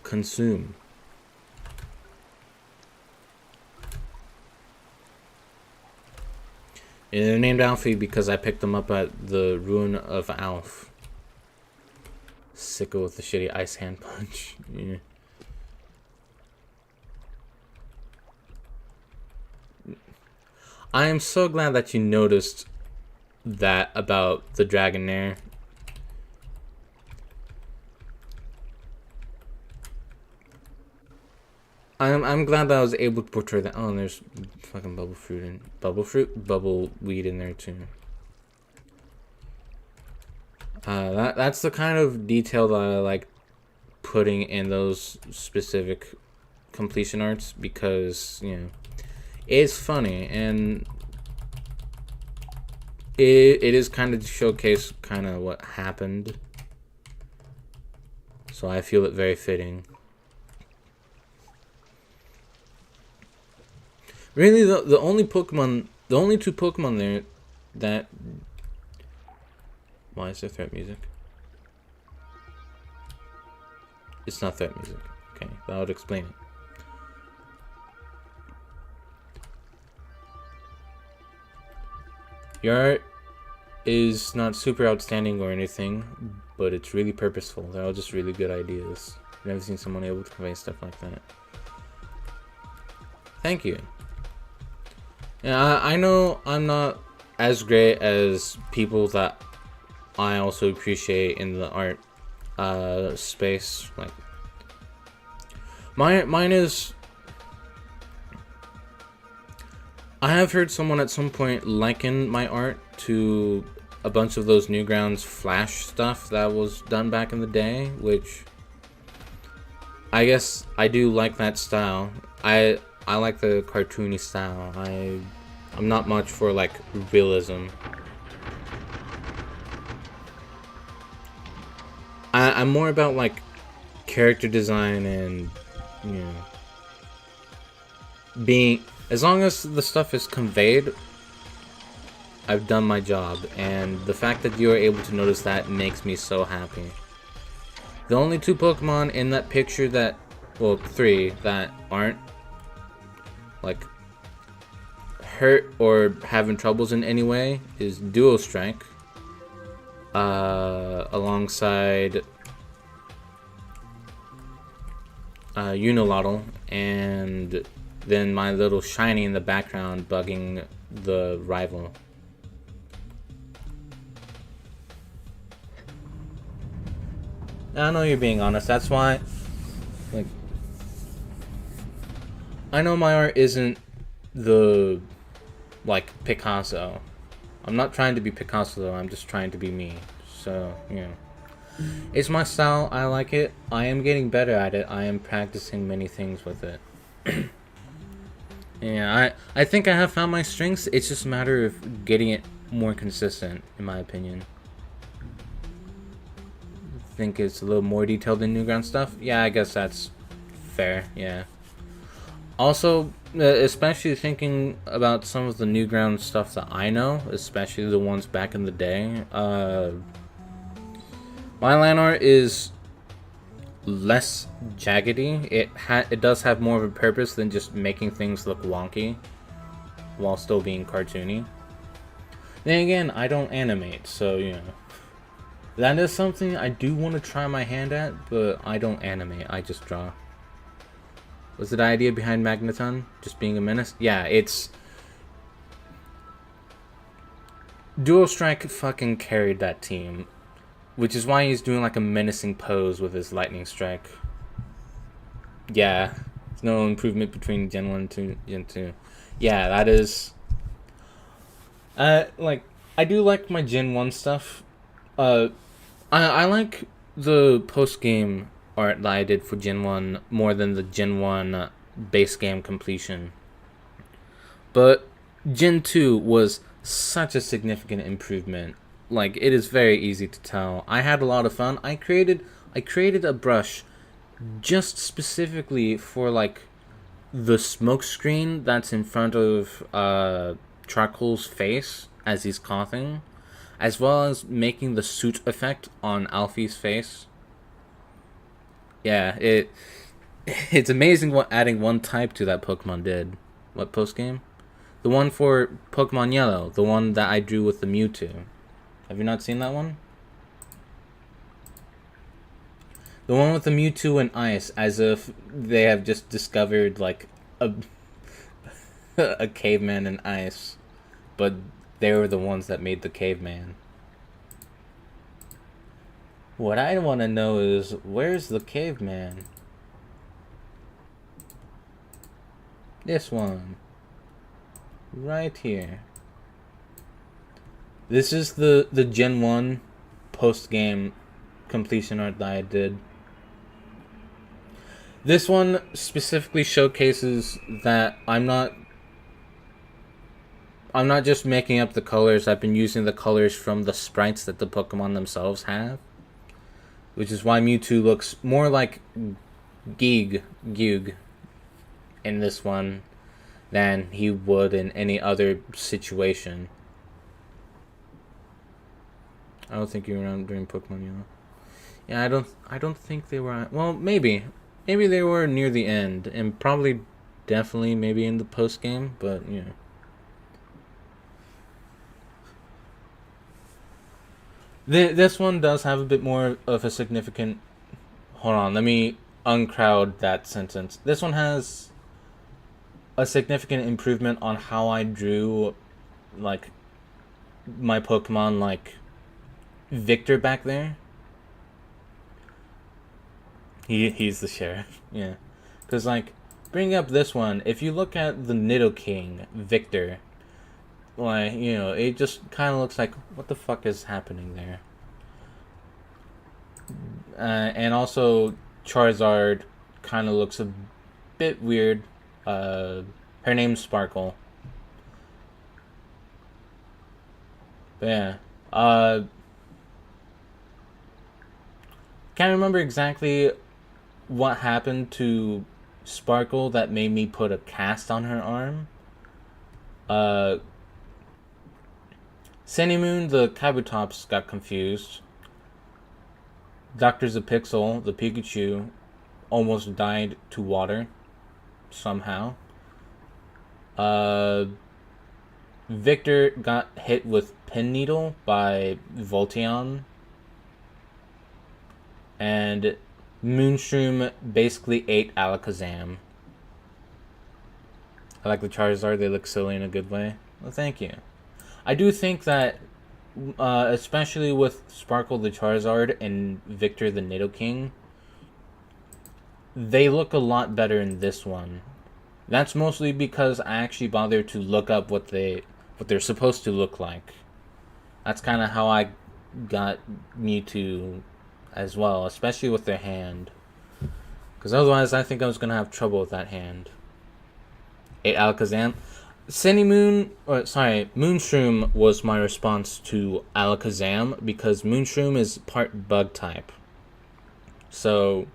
Consume. And they're named Alfie because I picked them up at the Ruin of Alf. Sicko with the shitty ice hand punch. Yeah. I am so glad that you noticed that about the Dragonair. I'm glad that I was able to portray that. Oh, and there's fucking bubble weed in there too. That's the kind of detail that I like putting in those specific completion arts, because it's funny, and it is kind of to showcase kind of what happened. So I feel it very fitting. Really, the only two Pokemon there that... Why is there threat music? It's not threat music. Okay, that would explain it. Your art is not super outstanding or anything, but it's really purposeful. They're all just really good ideas. I've never seen someone able to convey stuff like that. Thank you. Yeah, I know I'm not as great as people that I also appreciate in the art space. Like mine is... I have heard someone at some point liken my art to a bunch of those Newgrounds Flash stuff that was done back in the day, which I guess I do like that style. I like the cartoony style. I'm not much for like realism. I'm more about like character design and being... As long as the stuff is conveyed, I've done my job, and the fact that you are able to notice that makes me so happy. The only two Pokemon in that picture that, well, three, that aren't like hurt or having troubles in any way is Duo Strike, alongside Unilotl, and then my little shiny in the background bugging the rival. I know you're being honest, that's why, like, I know my art isn't the, like, Picasso. I'm not trying to be Picasso though, I'm just trying to be me. So, it's my style, I like it, I am getting better at it, I am practicing many things with it. Yeah, I think I have found my strengths. It's just a matter of getting it more consistent, in my opinion. I think it's a little more detailed than Newground stuff. Yeah, I guess that's fair, yeah. Also, especially thinking about some of the Newground stuff that I know, especially the ones back in the day, my line art is less jaggedy. It does have more of a purpose than just making things look wonky while still being cartoony. Then again, I don't animate, so that is something I do want to try my hand at, but I don't animate, I just draw. Was the idea behind Magneton just being a menace? Yeah, it's... Duo Strike fucking carried that team. Which is why he's doing like a menacing pose with his lightning strike. Yeah. There's no improvement between Gen 1 and Gen 2. Yeah, that is... like, I do like my Gen 1 stuff. I like the post-game art that I did for Gen 1 more than the Gen 1 base game completion. But Gen 2 was such a significant improvement. Like, it is very easy to tell. I had a lot of fun. I created a brush just specifically for like the smoke screen that's in front of Charcoal's face as he's coughing, as well as making the suit effect on Alfie's face. Yeah, it's amazing what adding one type to that Pokemon did. What post game? The one for Pokemon Yellow, the one that I drew with the Mewtwo. Have you not seen that one? The one with the Mewtwo and Ice, as if they have just discovered like a a caveman in ice. but they were the ones that made the caveman. What I want to know is, where's the caveman? This one. Right here. This is the Gen 1 post-game completion art that I did. This one specifically showcases that I'm not just making up the colors. I've been using the colors from the sprites that the Pokemon themselves have. Which is why Mewtwo looks more like Gyug in this one than he would in any other situation. I don't think you were around during Pokemon Yellow. Yeah, I don't think they were. Well, maybe they were near the end, and probably, definitely, maybe in the post game. But yeah. This one does have a bit more of a significant. Hold on, let me uncrowd that sentence. This one has a significant improvement on how I drew, like, my Pokemon, like Victor back there. He's the sheriff, yeah. Because, like, bringing up this one, if you look at the Nidoking Victor, like, you know, it just kind of looks like, what the fuck is happening there? And also, Charizard kind of looks a bit weird. Her name's Sparkle. But yeah. Can't remember exactly what happened to Sparkle that made me put a cast on her arm. Moon, the Kabutops got confused. Dr. Zapixel, the Pikachu, almost died to water. Somehow. Victor got hit with Pin Needle by Volteon. And Moonstream basically ate Alakazam. I like the Charizard, they look silly in a good way. Well, thank you. I do think that, especially with Sparkle the Charizard and Victor the Nidoking, they look a lot better in this one. That's mostly because I actually bothered to look up what they're supposed to look like. That's kind of how I got Mewtwo as well, especially with their hand. Because otherwise, I think I was going to have trouble with that hand. Alakazam. Moonstream was my response to Alakazam because Moonstream is part bug type. So,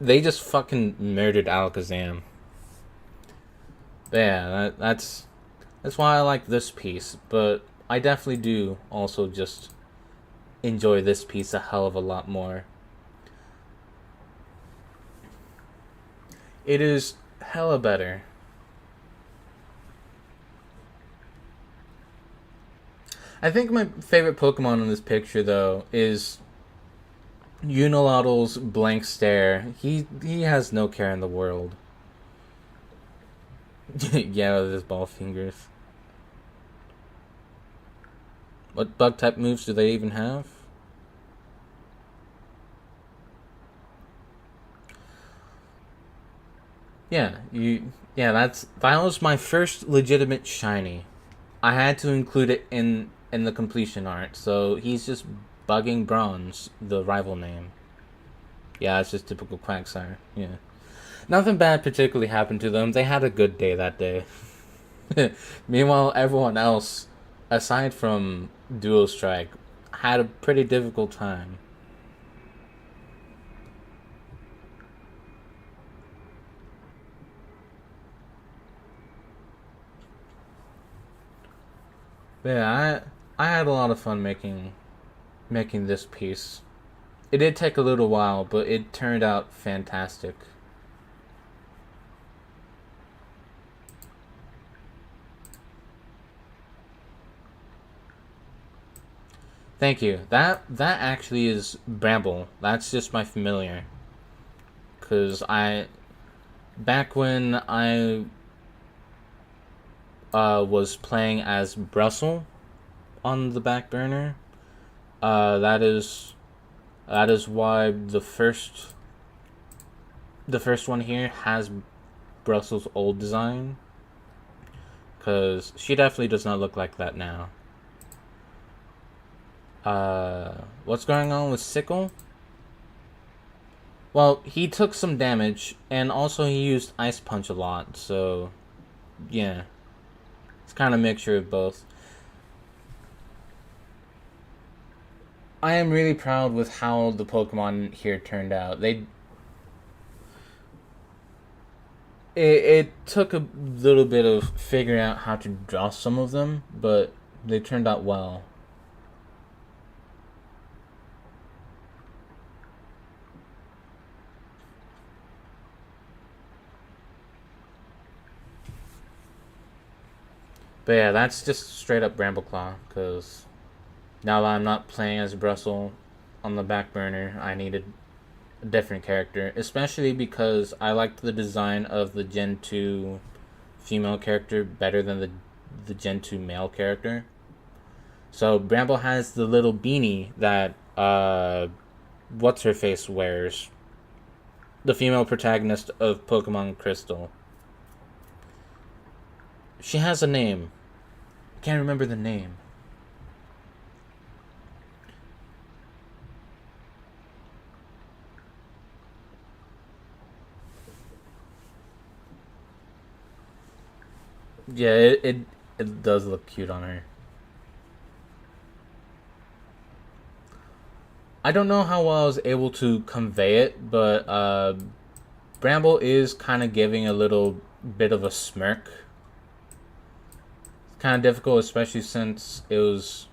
they just fucking murdered Alakazam. But yeah, that's why I like this piece. But I definitely do also just enjoy this piece a hell of a lot more. It is hella better. I think my favorite Pokemon in this picture, though, is Unilaudal's blank stare. He has no care in the world. Yeah, with his ball fingers. What bug type moves do they even have? Yeah, that was my first legitimate shiny. I had to include it in the completion art, so he's just bugging Bronze, the rival name. Yeah, it's just typical Quagsire. Yeah. Nothing bad particularly happened to them. They had a good day that day. Meanwhile, everyone else, aside from Duo Strike, had a pretty difficult time. But yeah, I had a lot of fun making this piece. It did take a little while, but it turned out fantastic. Thank you. That actually is Bramble. That's just my familiar. Cause back when I was playing as Brussels on the back burner. That is why the first one here has Brussels' old design, because she definitely does not look like that now. What's going on with Sickle? Well, he took some damage, and also he used Ice Punch a lot, so yeah. It's kind of a mixture of both. I am really proud with how the Pokemon here turned out. It took a little bit of figuring out how to draw some of them, but they turned out well. But yeah, that's just straight up Brambleclaw, because now that I'm not playing as Brussels on the back burner, I needed a different character, especially because I liked the design of the Gen 2 female character better than the Gen 2 male character. So Bramble has the little beanie that what's her face wears, the female protagonist of Pokemon Crystal. She has a name. I can't remember the name. Yeah, it does look cute on her. I don't know how well I was able to convey it, but Bramble is kind of giving a little bit of a smirk. It's kind of difficult, especially since it was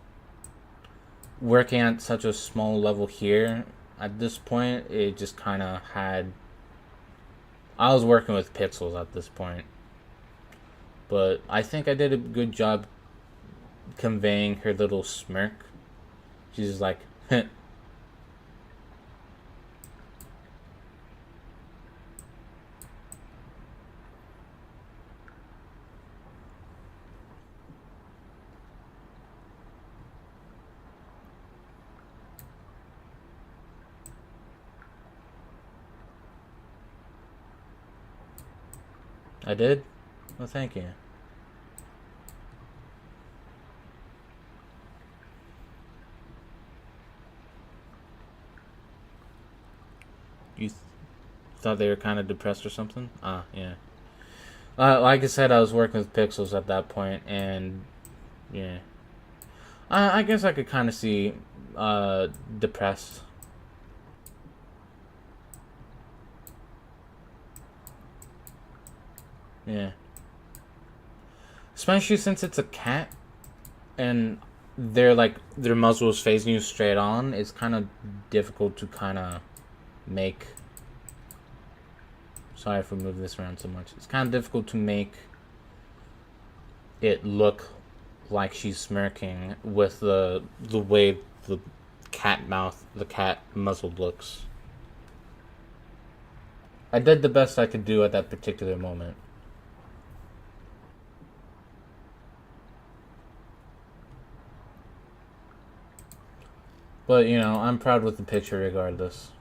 working at such a small level here. At this point, it just kind of had. I was working with pixels at this point. But I think I did a good job conveying her little smirk. She's just like, I did? Well, thank you. You thought they were kind of depressed or something? Ah, yeah. Like I said, I was working with pixels at that point, and yeah. I guess I could kind of see depressed. Yeah. Especially since it's a cat, and their muzzle is facing you straight on. It's kind of difficult to kind of make. Sorry if we move this around so much. It's kind of difficult to make it look like she's smirking with the way the cat muzzle looks. I did the best I could do at that particular moment. But, I'm proud with the picture regardless.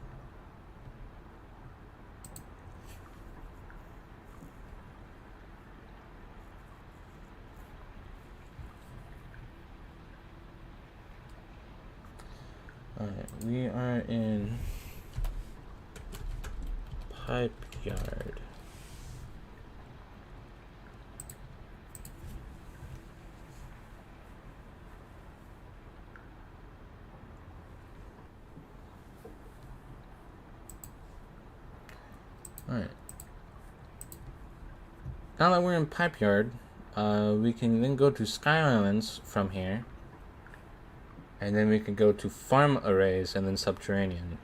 Alright, we are in Pipe Yard. Alright. Now that we're in Pipe Yard, we can then go to Sky Islands from here. And then we can go to Farm Arrays and then Subterranean.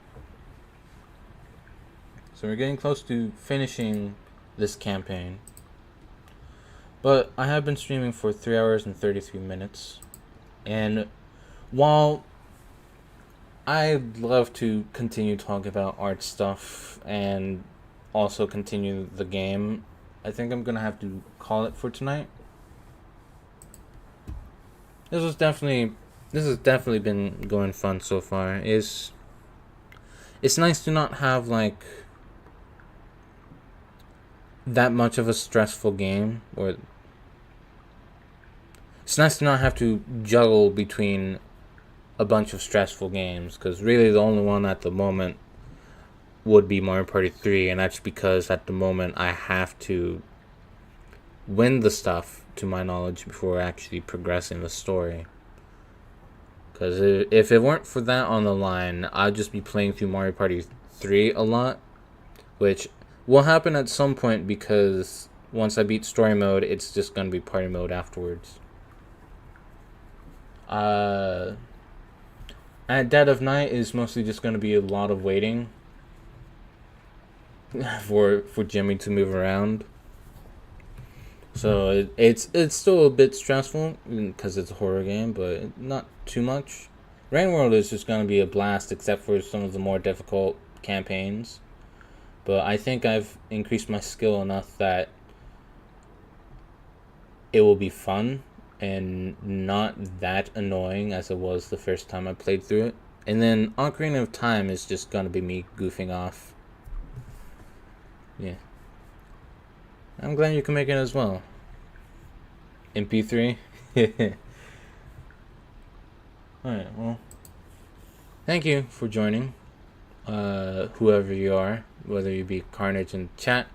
So we're getting close to finishing this campaign. But I have been streaming for 3 hours and 33 minutes. And while I'd love to continue talking about art stuff and also continue the game, I think I'm going to have to call it for tonight. this has definitely been going fun so far. It's nice to not have like that much of a stressful game, or it's nice to not have to juggle between a bunch of stressful games, because really the only one at the moment would be Mario Party 3, and that's because at the moment I have to win the stuff to my knowledge before actually progressing the story. Because if it weren't for that on the line, I'd just be playing through Mario Party 3 a lot, which will happen at some point because once I beat story mode, it's just going to be party mode afterwards. At Dead of Night is mostly just going to be a lot of waiting for Jimmy to move around. So it's still a bit stressful because it's a horror game, but not too much. Rain World is just going to be a blast, except for some of the more difficult campaigns. But I think I've increased my skill enough that it will be fun and not that annoying as it was the first time I played through it. And then Ocarina of Time is just going to be me goofing off. Yeah. I'm glad you can make it as well. MP3? Alright, well. Thank you for joining. Whoever you are, whether you be Carnage in chat,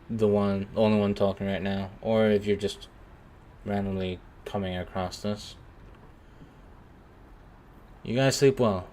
the only one talking right now, or if you're just randomly coming across this. You guys sleep well.